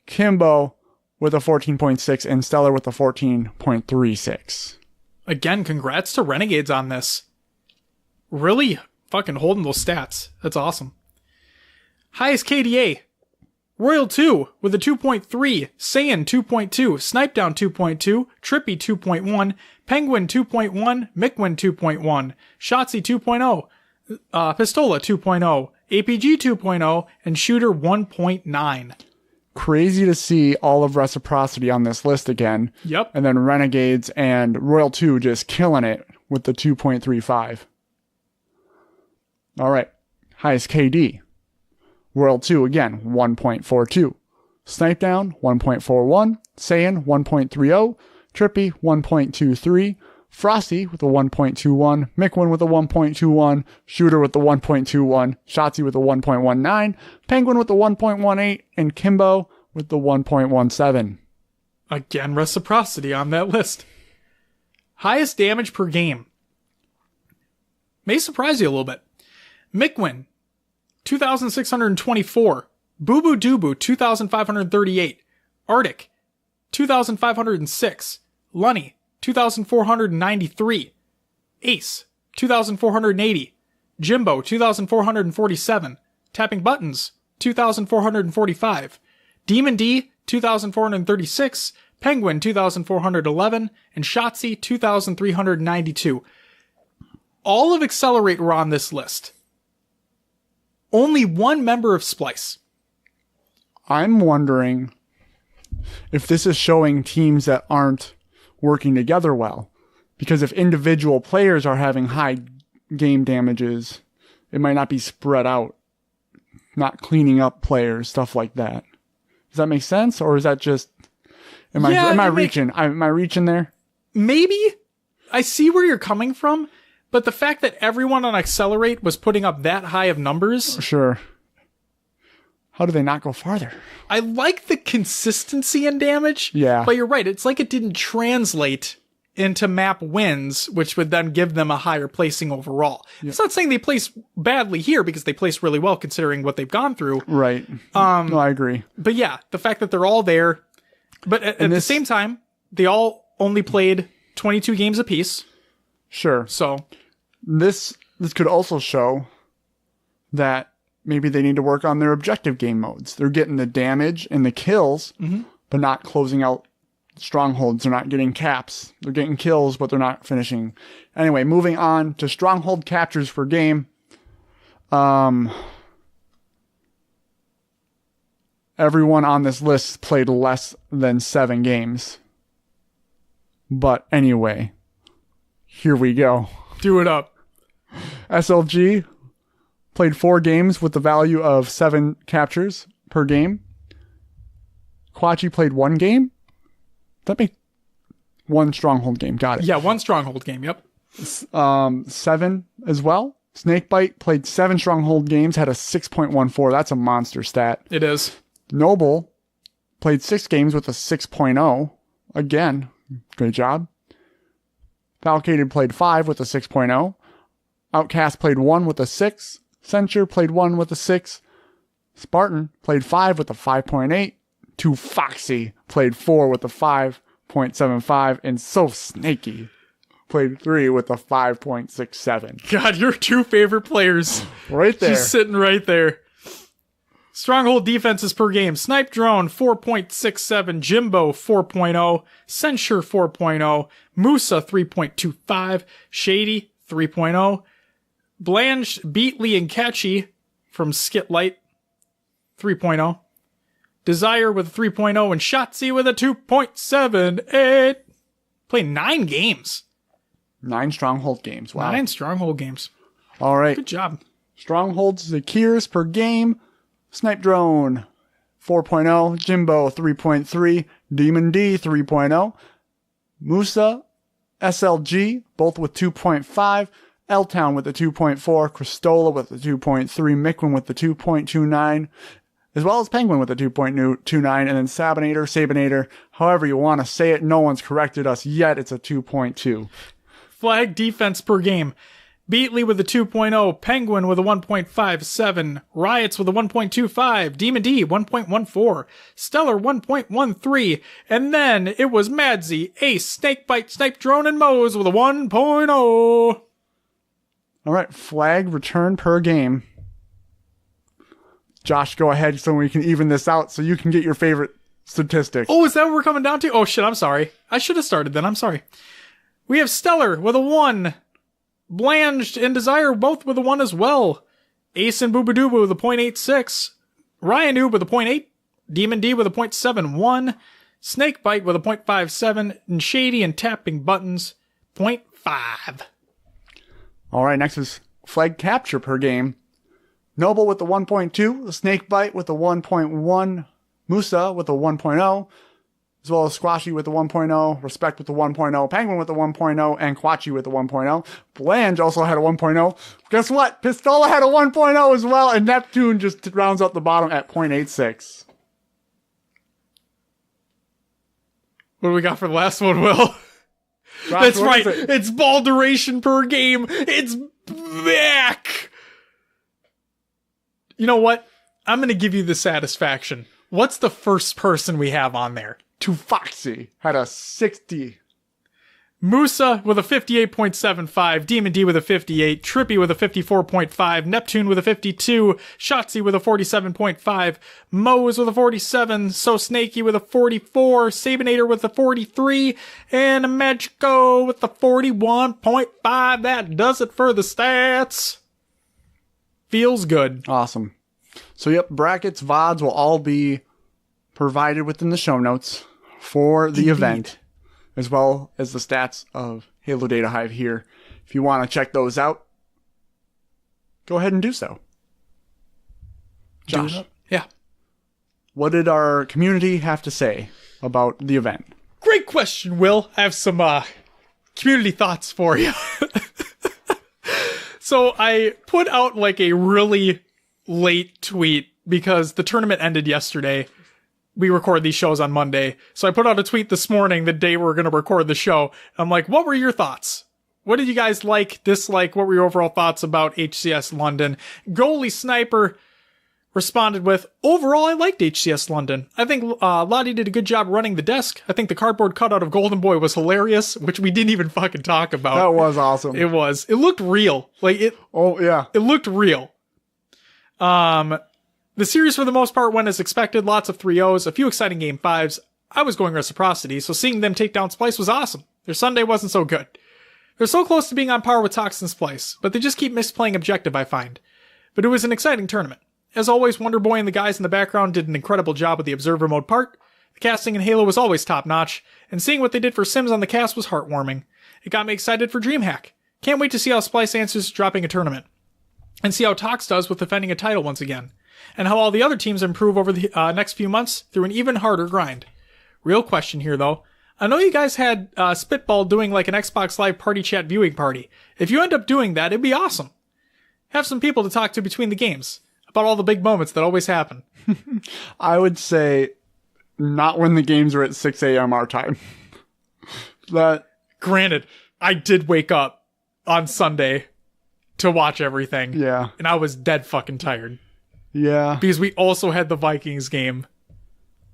Kimbo with a 14.6. And Stellar with a 14.36. Again, congrats to Renegades on this. Really fucking holding those stats. That's awesome. Highest KDA. Royal 2 with a 2.3, Saiyan 2.2, Snipe Down 2.2, Trippy 2.1, Penguin 2.1, Mickwin 2.1, Shotsy 2.0, Pistola 2.0, APG 2.0, and Shooter 1.9. Crazy to see all of Reciprocity on this list again. Yep. And then Renegades and Royal 2 just killing it with the 2.35. All right. Highest KD. Royal 2 again, 1.42. Snipe Down, 1.41. Saiyan, 1.30. Trippy, 1.23. Frosty with a 1.21. Mickwin with a 1.21. Shooter with the 1.21. Shotsy with a 1.19. Penguin with the 1.18. And Kimbo with the 1.17. Again, reciprocity on that list. Highest damage per game. May surprise you a little bit. Mickwin, 2,624. Boo Boo Doobu, 2,538. Arctic, 2,506. Lunny, 2,493. Ace, 2,480. Jimbo, 2,447. Tapping Buttons, 2,445. Demon D, 2,436. Penguin, 2,411. And Shotsy, 2,392. All of Accelerate were on this list. Only one member of Splice. I'm wondering if this is showing teams that aren't working together well. Because if individual players are having high game damages, it might not be spread out. Not cleaning up players, stuff like that. Does that make sense? Or is that just... Am I reaching? Am I reaching there? Maybe. I see where you're coming from. But the fact that everyone on Accelerate was putting up that high of numbers... Sure. How do they not go farther? I like the consistency in damage. Yeah. But you're right. It's like it didn't translate into map wins, which would then give them a higher placing overall. Yep. It's not saying they place badly here because they place really well considering what they've gone through. Right. No, I agree. But yeah, the fact that they're all there, but at the same time, they all only played 22 games apiece. Sure. So this could also show that maybe they need to work on their objective game modes. They're getting the damage and the kills, but not closing out strongholds. They're not getting caps. They're getting kills, but they're not finishing. Anyway, moving on to stronghold captures per game. Everyone on this list played less than 7 games. But anyway, here we go. Do it up. SLG played 4 games with the value of 7 captures per game. Quachi played 1 game. That make 1 stronghold game. Got it. Yeah, 1 stronghold game. Yep. 7 as well. Snakebite played 7 stronghold games, had a 6.14. That's a monster stat. It is. Noble played 6 games with a 6.0. Again, great job. Falcated played 5 with a 6.0. Outcast played 1 with a 6. Censure played 1 with a 6. Spartan played 5 with a 5.8. To Foxy played 4 with a 5.75. And So Snaky played 3 with a 5.67. God, your 2 favorite players. Right there. Just sitting right there. Stronghold defenses per game. Snipe Drone, 4.67. Jimbo, 4.0. Censure, 4.0. Musa, 3.25. Shady, 3.0. Blanche, Beatley, and Catchy from Skitlight, 3.0. Desire with a 3.0 and Shotzi with a 2.78. Played 9 games. 9 stronghold games. Wow. 9 stronghold games. All right. Good job. Strongholds, Zakirs per game. Snipe Drone, 4.0. Jimbo, 3.3. Demon D, 3.0. Musa, SLG, both with 2.5. L-Town with a 2.4. Cristola with a 2.3. Miquin with the 2.29. As well as Penguin with a 2.29. And then Sabinator, however you want to say it. No one's corrected us yet. It's a 2.2. Flag defense per game. Beatley with a 2.0, Penguin with a 1.57, Riots with a 1.25, Demon D 1.14, Stellar 1.13, and then it was Madsy, Ace, Snakebite, Snipe Drone, and Mose with a 1.0. All right, flag return per game. Josh, go ahead so we can even this out so you can get your favorite statistic. Oh, is that what we're coming down to? Oh shit, I'm sorry. I should have started then, I'm sorry. We have Stellar with a 1. Blanche and Desire both with a 1 as well. Ace and Boobaduba with a 0.86. Ryan Noob with a 0.8. Demon D with a 0.71. Snakebite with a 0.57. And Shady and Tapping Buttons, 0.5. All right, next is flag capture per game. Noble with the 1.2. Snakebite with the 1.1. Musa with the 1.0. As well as Squashy with the 1.0, Respect with the 1.0, Penguin with the 1.0, and Quachi with the 1.0. Blanche also had a 1.0. Guess what? Pistola had a 1.0 as well, and Neptune just rounds out the bottom at 0.86. What do we got for the last one, Will? Josh, that's right. It's ball duration per game. It's back. You know what? I'm going to give you the satisfaction. What's the first person we have on there? To Foxy had a 60. Musa with a 58.75, Demon D with a 58, Trippy with a 54.5, Neptune with a 52, Shotzi with a 47.5, Mose with a 47, So Snaky with a 44, Sabinator with a 43, and Magico with a 41.5. That does it for the stats. Feels good. Awesome. So yep, brackets, VODs will all be provided within the show notes for the event, as well as the stats of Halo Data Hive here. If you want to check those out, go ahead and do so. Josh, yeah. What did our community have to say about the event? Great question, Will. I have some community thoughts for you. So I put out like a really late tweet because the tournament ended yesterday. We record these shows on Monday. So I put out a tweet this morning, the day we're going to record the show. I'm like, what were your thoughts? What did you guys like, dislike? What were your overall thoughts about HCS London? Goalie Sniper responded with, overall, I liked HCS London. I think Lottie did a good job running the desk. I think the cardboard cutout of Golden Boy was hilarious, which we didn't even fucking talk about. That was awesome. It was. It looked real. Like it. Oh, yeah. It looked real. The series, for the most part, went as expected. Lots of 3-0s, a few exciting game 5s. I was going reciprocity, so seeing them take down Splice was awesome. Their Sunday wasn't so good. They're so close to being on par with Tox and Splice, but they just keep misplaying objective, I find. But it was an exciting tournament. As always, Wonder Boy and the guys in the background did an incredible job with the observer mode part. The casting in Halo was always top-notch, and seeing what they did for Sims on the cast was heartwarming. It got me excited for Dreamhack. Can't wait to see how Splice answers dropping a tournament, and see how Tox does with defending a title once again, and how all the other teams improve over the next few months through an even harder grind. Real question here, though. I know you guys had Spitball doing like an Xbox Live party chat viewing party. If you end up doing that, it'd be awesome. Have some people to talk to between the games about all the big moments that always happen. I would say not when the games are at 6 a.m. our time. Granted, I did wake up on Sunday to watch everything. Yeah. And I was dead fucking tired. Yeah. Because we also had the Vikings game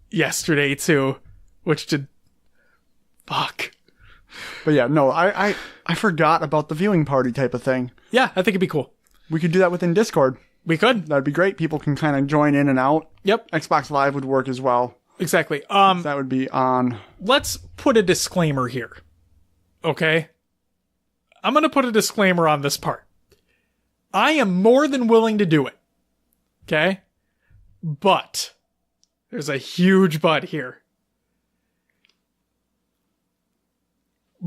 yesterday too, which did... Fuck. But yeah, no, I forgot about the viewing party type of thing. Yeah, I think it'd be cool. We could do that within Discord. We could. That'd be great. People can kind of join in and out. Yep. Xbox Live would work as well. Exactly. That would be on. Let's put a disclaimer here. Okay? I'm going to put a disclaimer on this part. I am more than willing to do it. Okay? But there's a huge but here.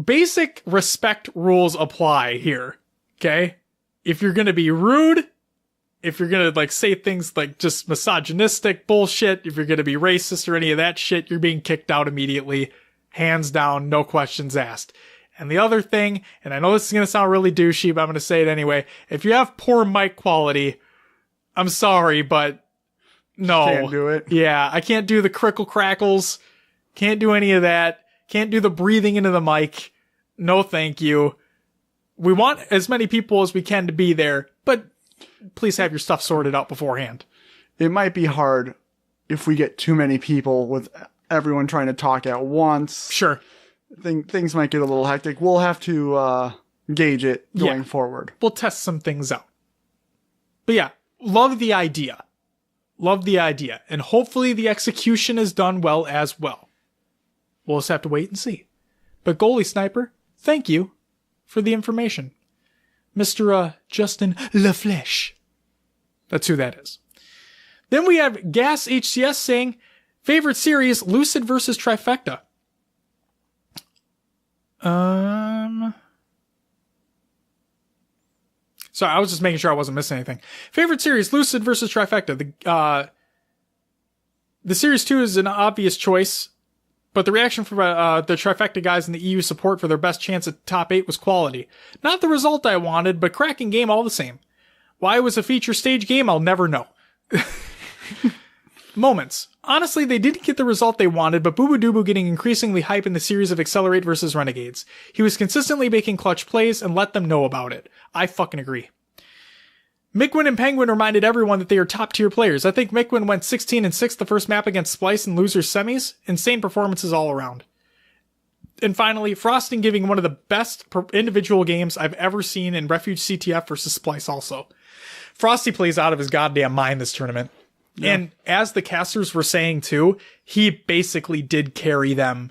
Basic respect rules apply here. Okay? If you're going to be rude, if you're going to like say things like just misogynistic bullshit, if you're going to be racist or any of that shit, you're being kicked out immediately. Hands down, no questions asked. And the other thing, and I know this is going to sound really douchey, but I'm going to say it anyway. If you have poor mic quality, I'm sorry, but no. Can't do it. Yeah, I can't do the crickle crackles. Can't do any of that. Can't do the breathing into the mic. No, thank you. We want as many people as we can to be there, but please have your stuff sorted out beforehand. It might be hard if we get too many people with everyone trying to talk at once. Sure. Things might get a little hectic. We'll have to gauge it going forward. We'll test some things out. But yeah, love the idea. Love the idea. And hopefully the execution is done well as well. We'll just have to wait and see. But Goalie Sniper, thank you for the information. Mr. Justin LaFlèche. That's who that is. Then we have Gas HCS saying, favorite series, Lucid versus Trifecta. Sorry, I was just making sure I wasn't missing anything. Favorite series, Lucid versus Trifecta. The Series 2 is an obvious choice, but the reaction from the Trifecta guys and the EU support for their best chance at top 8 was quality. Not the result I wanted, but cracking game all the same. Why it was a feature stage game, I'll never know. Moments. Honestly, they didn't get the result they wanted, but Boo Boo Doo getting increasingly hype in the series of Accelerate versus Renegades. He was consistently making clutch plays and let them know about it. I fucking agree. Mikwin and Penguin reminded everyone that they are top tier players. I think Mikwin went 16-6 the first map against Splice in losers semis. Insane performances all around. And finally, Frosting giving one of the best individual games I've ever seen in Refuge CTF versus Splice also. Frosty plays out of his goddamn mind this tournament. Yeah. And as the casters were saying too, he basically did carry them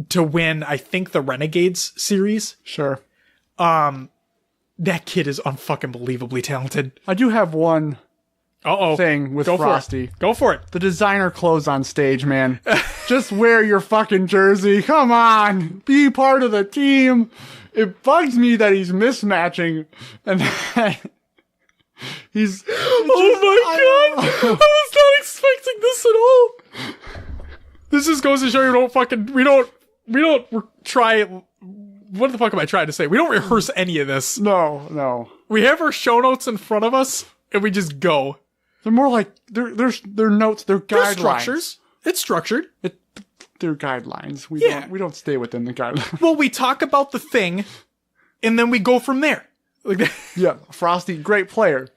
to win, I think, the Renegades series. Sure. That kid is unfucking believably talented. I do have one thing with Frosty. Go for it. The designer clothes on stage, man. Just wear your fucking jersey. Come on. Be part of the team. It bugs me that he's mismatching. And he's... Oh my god! I was not expecting this at all. This just goes to show you we don't try it. What the fuck am I trying to say? We don't rehearse any of this. No. We have our show notes in front of us and we just go. They're more like they're notes, they're guidelines. They're structures. It's structured. They're guidelines. We don't stay within the guidelines. Well, we talk about the thing, and then we go from there. Like yeah, Frosty, great player.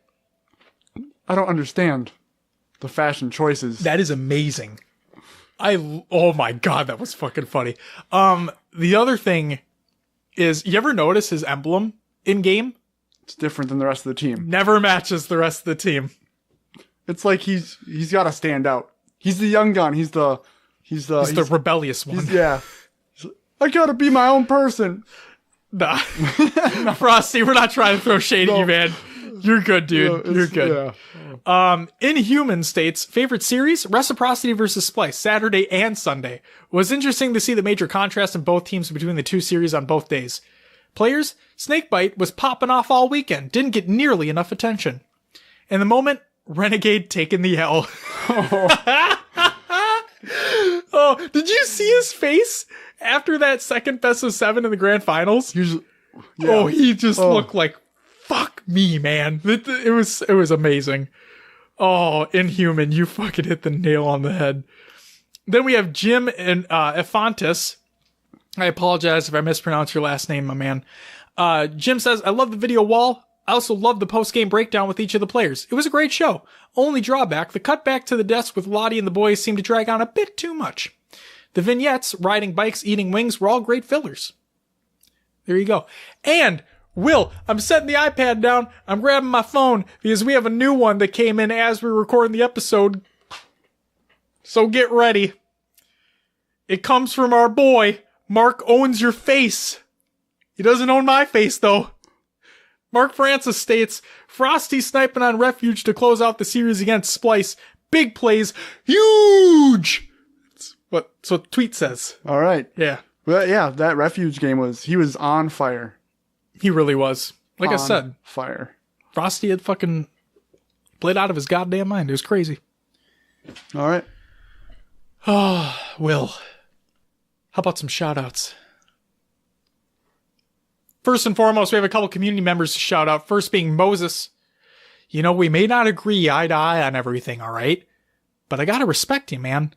I don't understand the fashion choices. That is amazing. Oh my god, that was fucking funny. The other thing is, you ever notice his emblem in game? It's different than the rest of the team. Never matches the rest of the team. It's like he's got to stand out. He's the young gun. He's the rebellious one. I gotta be my own person. Nah. Frosty, we're not trying to throw shade at you, man. You're good, dude. You're good. Yeah. Inhuman states, favorite series, Reciprocity versus Splice, Saturday and Sunday. It was interesting to see the major contrast in both teams between the two series on both days. Players, Snakebite was popping off all weekend, didn't get nearly enough attention. In the moment, Renegade taking the L. Oh, did you see his face after that second best of 7 in the grand finals? Oh, he just looked like, fuck me, man. It was amazing. Oh, Inhuman, you fucking hit the nail on the head. Then we have Jim and Efantis. I apologize if I mispronounce your last name, my man. Jim says, I love the video wall. I also love the post-game breakdown with each of the players. It was a great show. Only drawback, the cut back to the desk with Lottie and the boys seemed to drag on a bit too much. The vignettes, riding bikes, eating wings, were all great fillers. There you go. And, Will, I'm setting the iPad down. I'm grabbing my phone because we have a new one that came in as we're recording the episode. So get ready. It comes from our boy, Mark Owns Your Face. He doesn't own my face, though. Mark Francis states, Frosty sniping on Refuge to close out the series against Splice. Big plays. Huge! That's what the tweet says. All right. Yeah. Well, yeah, that Refuge game he was on fire. He really was. Like I said. Fire. Frosty had fucking played out of his goddamn mind. It was crazy. All right. Oh, Will. How about some shoutouts? First and foremost, we have a couple community members to shout out. First being Moses. You know, we may not agree eye to eye on everything, all right? But I gotta respect you, man.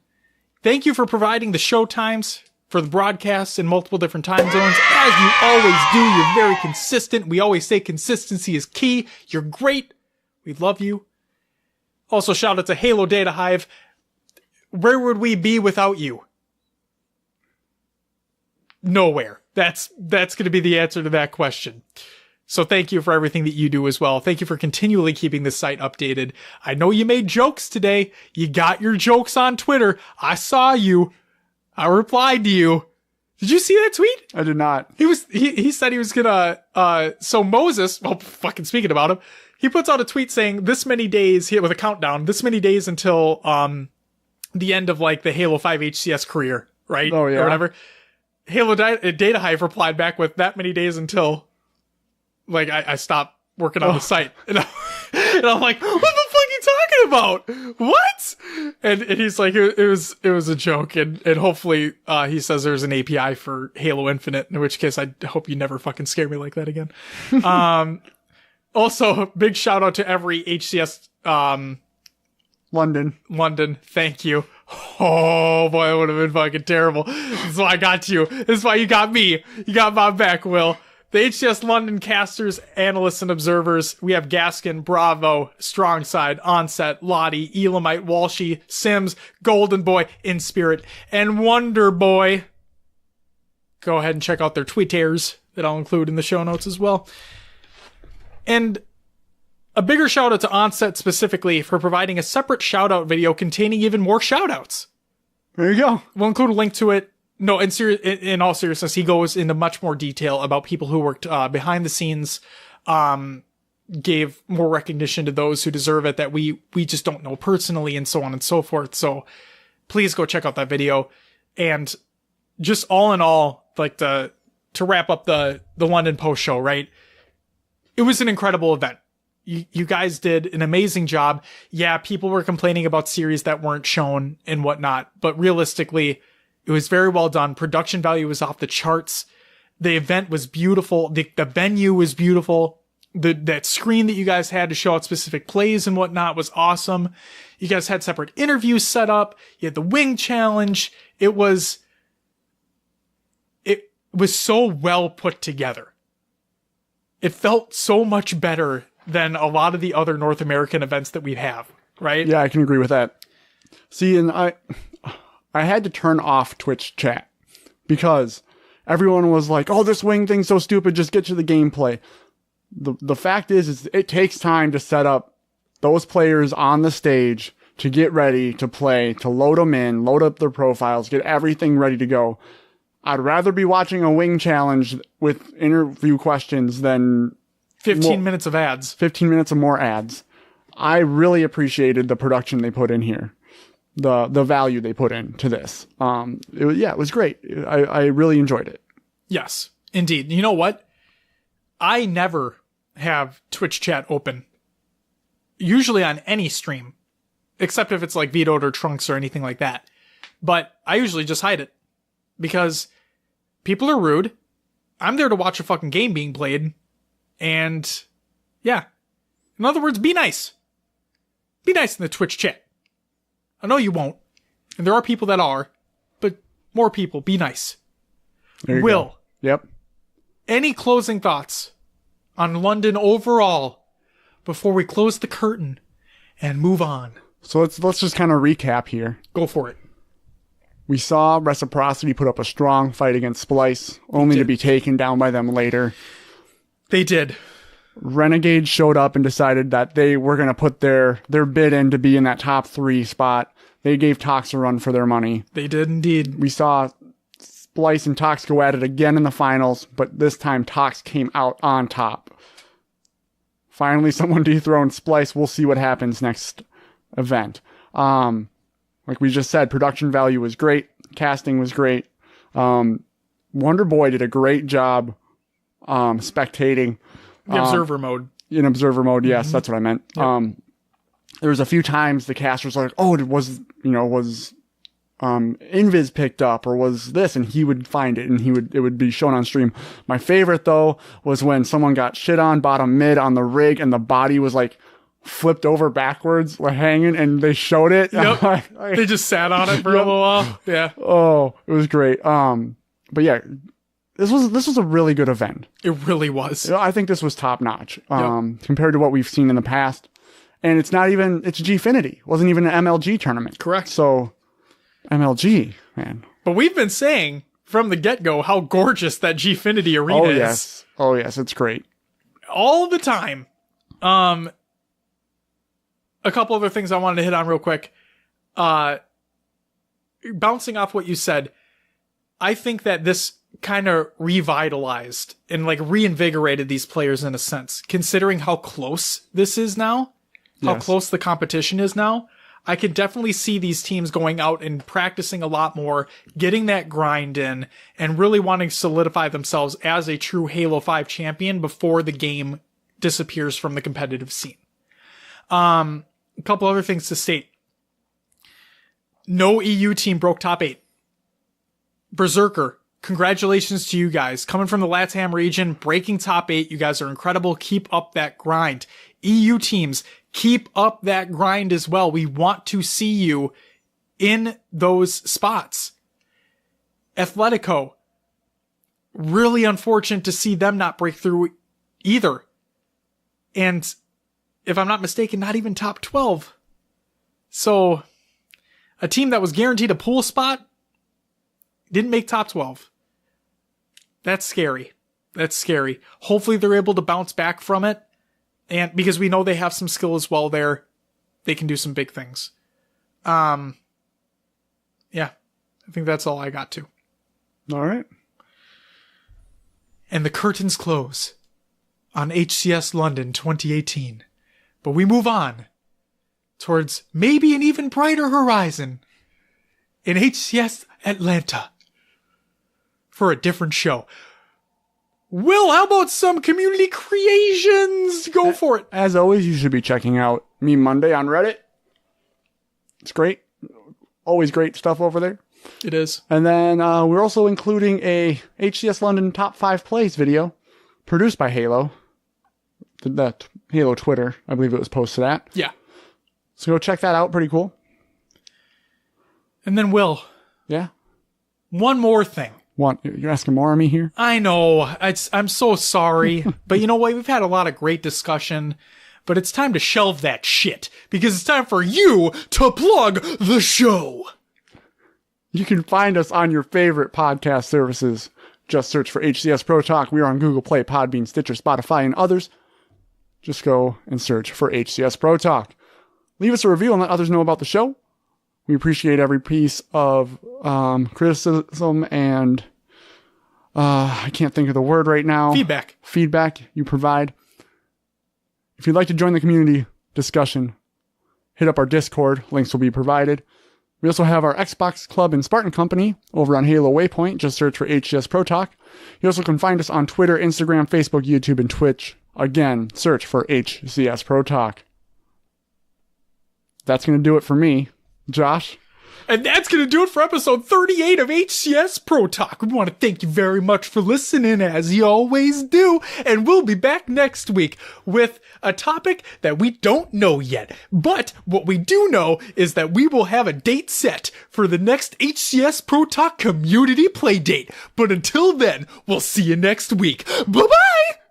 Thank you for providing the show times for the broadcasts in multiple different time zones. As you always do, you're very consistent. We always say consistency is key. You're great. We love you. Also, shout out to Halo Data Hive. Where would we be without you? Nowhere. That's going to be the answer to that question. So thank you for everything that you do as well. Thank you for continually keeping the site updated. I know you made jokes today. You got your jokes on Twitter. I saw you. I replied to you. Did you see that tweet? I did not. He said he was gonna, so Moses, well, fucking speaking about him, he puts out a tweet saying this many days, with a countdown, this many days until, the end of like the Halo 5 HCS career, right? Oh, yeah. Or whatever. Halo Data Hive replied back with that many days until, like, I stopped working on the site. And I'm like, what the fuck are you talking about? What? And he's like, it was a joke. And hopefully, he says there's an API for Halo Infinite, in which case I hope you never fucking scare me like that again. Also, big shout out to every HCS, London. Thank you. Oh boy, it would have been fucking terrible. This is why I got you. This is why you got me. You got my back, Will. The HCS London casters, analysts, and observers. We have Gaskin, Bravo, Strongside, Onset, Lottie, Elamite, Walshy, Sims, Golden Boy, In Spirit, and Wonder Boy. Go ahead and check out their Twitters that I'll include in the show notes as well. And a bigger shout out to Onset specifically for providing a separate shout out video containing even more shout outs. There you go. We'll include a link to it. No, in all seriousness, he goes into much more detail about people who worked behind the scenes, gave more recognition to those who deserve it that we just don't know personally, and so on and so forth. So please go check out that video. And just all in all, like to wrap up the London post show, right? It was an incredible event. You guys did an amazing job. Yeah, people were complaining about series that weren't shown and whatnot, but realistically, it was very well done. Production value was off the charts. The event was beautiful. The venue was beautiful. that screen that you guys had to show out specific plays and whatnot was awesome. You guys had separate interviews set up. You had the wing challenge. It was so well put together. It felt so much better than a lot of the other North American events that we have, right? Yeah, I can agree with that. See, and I had to turn off Twitch chat because everyone was like, "Oh, this wing thing's so stupid. Just get to the gameplay." The fact is it takes time to set up those players on the stage to get ready to play, to load them in, load up their profiles, get everything ready to go. I'd rather be watching a wing challenge with interview questions than 15 minutes of ads. 15 minutes of more ads. I really appreciated the production they put in here. The value they put into this. It was great. I really enjoyed it. Yes, indeed. You know what? I never have Twitch chat open. Usually on any stream. Except if it's like vetoed or trunks or anything like that. But I usually just hide it. Because people are rude. I'm there to watch a fucking game being played. And yeah. In other words, be nice. Be nice in the Twitch chat. I know you won't. And there are people that are. But more people, be nice. Will. Go. Yep. Any closing thoughts on London overall before we close the curtain and move on? So let's just kind of recap here. Go for it. We saw Reciprocity put up a strong fight against Splice, only to be taken down by them later. They did. Renegade showed up and decided that they were going to put their bid in to be in that top 3 spot. They gave Tox a run for their money. They did indeed. We saw Splice and Tox go at it again in the finals, but this time Tox came out on top. Finally, someone dethroned Splice. We'll see what happens next event. Like we just said, production value was great. Casting was great. Wonder Boy did a great job spectating. The observer mode. In observer mode, yes, that's what I meant. Yep. There was a few times the casters were like, "Oh, was Invis picked up or was this?" And he would find it and it would be shown on stream. My favorite though was when someone got shit on bottom mid on the rig and the body was like flipped over backwards, like hanging, and they showed it. Yep. They just sat on it for a little while. Yeah. Oh, it was great. But yeah, this was a really good event. It really was. I think this was top notch compared to what we've seen in the past. And it's Gfinity. It wasn't even an MLG tournament. Correct. So MLG, man. But we've been saying from the get-go how gorgeous that Gfinity arena is. Oh yes, it's great. All the time. A couple other things I wanted to hit on real quick. Bouncing off what you said, I think that this kind of revitalized and like reinvigorated these players in a sense, considering how close this is now, how close the competition is now. I could definitely see these teams going out and practicing a lot more, getting that grind in, and really wanting to solidify themselves as a true Halo 5 champion before the game disappears from the competitive scene. A couple other things to state. No EU team broke top 8. Berserker, congratulations to you guys. Coming from the LATAM region, breaking top 8. You guys are incredible. Keep up that grind. EU teams, keep up that grind as well. We want to see you in those spots. Atletico, really unfortunate to see them not break through either. And if I'm not mistaken, not even top 12. So, a team that was guaranteed a pool spot didn't make top 12. That's scary. That's scary. Hopefully they're able to bounce back from it. And because we know they have some skill as well there, they can do some big things. Yeah, I think that's all I got to. All right. And the curtains close on HCS London 2018. But we move on towards maybe an even brighter horizon in HCS Atlanta for a different show. Will, how about some community creations? Go for it. As always, you should be checking out Meme Monday on Reddit. It's great. Always great stuff over there. It is. And then we're also including a HCS London top 5 plays video produced by Halo. that Halo Twitter. I believe it was posted at. Yeah. So go check that out. Pretty cool. And then, Will. Yeah. One more thing. You're asking more of me here? I know. I'm so sorry. But you know what? We've had a lot of great discussion. But it's time to shelve that shit. Because it's time for you to plug the show. You can find us on your favorite podcast services. Just search for HCS Pro Talk. We are on Google Play, Podbean, Stitcher, Spotify, and others. Just go and search for HCS Pro Talk. Leave us a review and let others know about the show. We appreciate every piece of criticism and I can't think of the word right now. Feedback you provide. If you'd like to join the community discussion, hit up our Discord. Links will be provided. We also have our Xbox Club and Spartan Company over on Halo Waypoint. Just search for HCS Pro Talk. You also can find us on Twitter, Instagram, Facebook, YouTube, and Twitch. Again, search for HCS Pro Talk. That's going to do it for me. Josh? And that's going to do it for episode 38 of HCS Pro Talk. We want to thank you very much for listening, as you always do. And we'll be back next week with a topic that we don't know yet. But what we do know is that we will have a date set for the next HCS Pro Talk community play date. But until then, we'll see you next week. Bye-bye!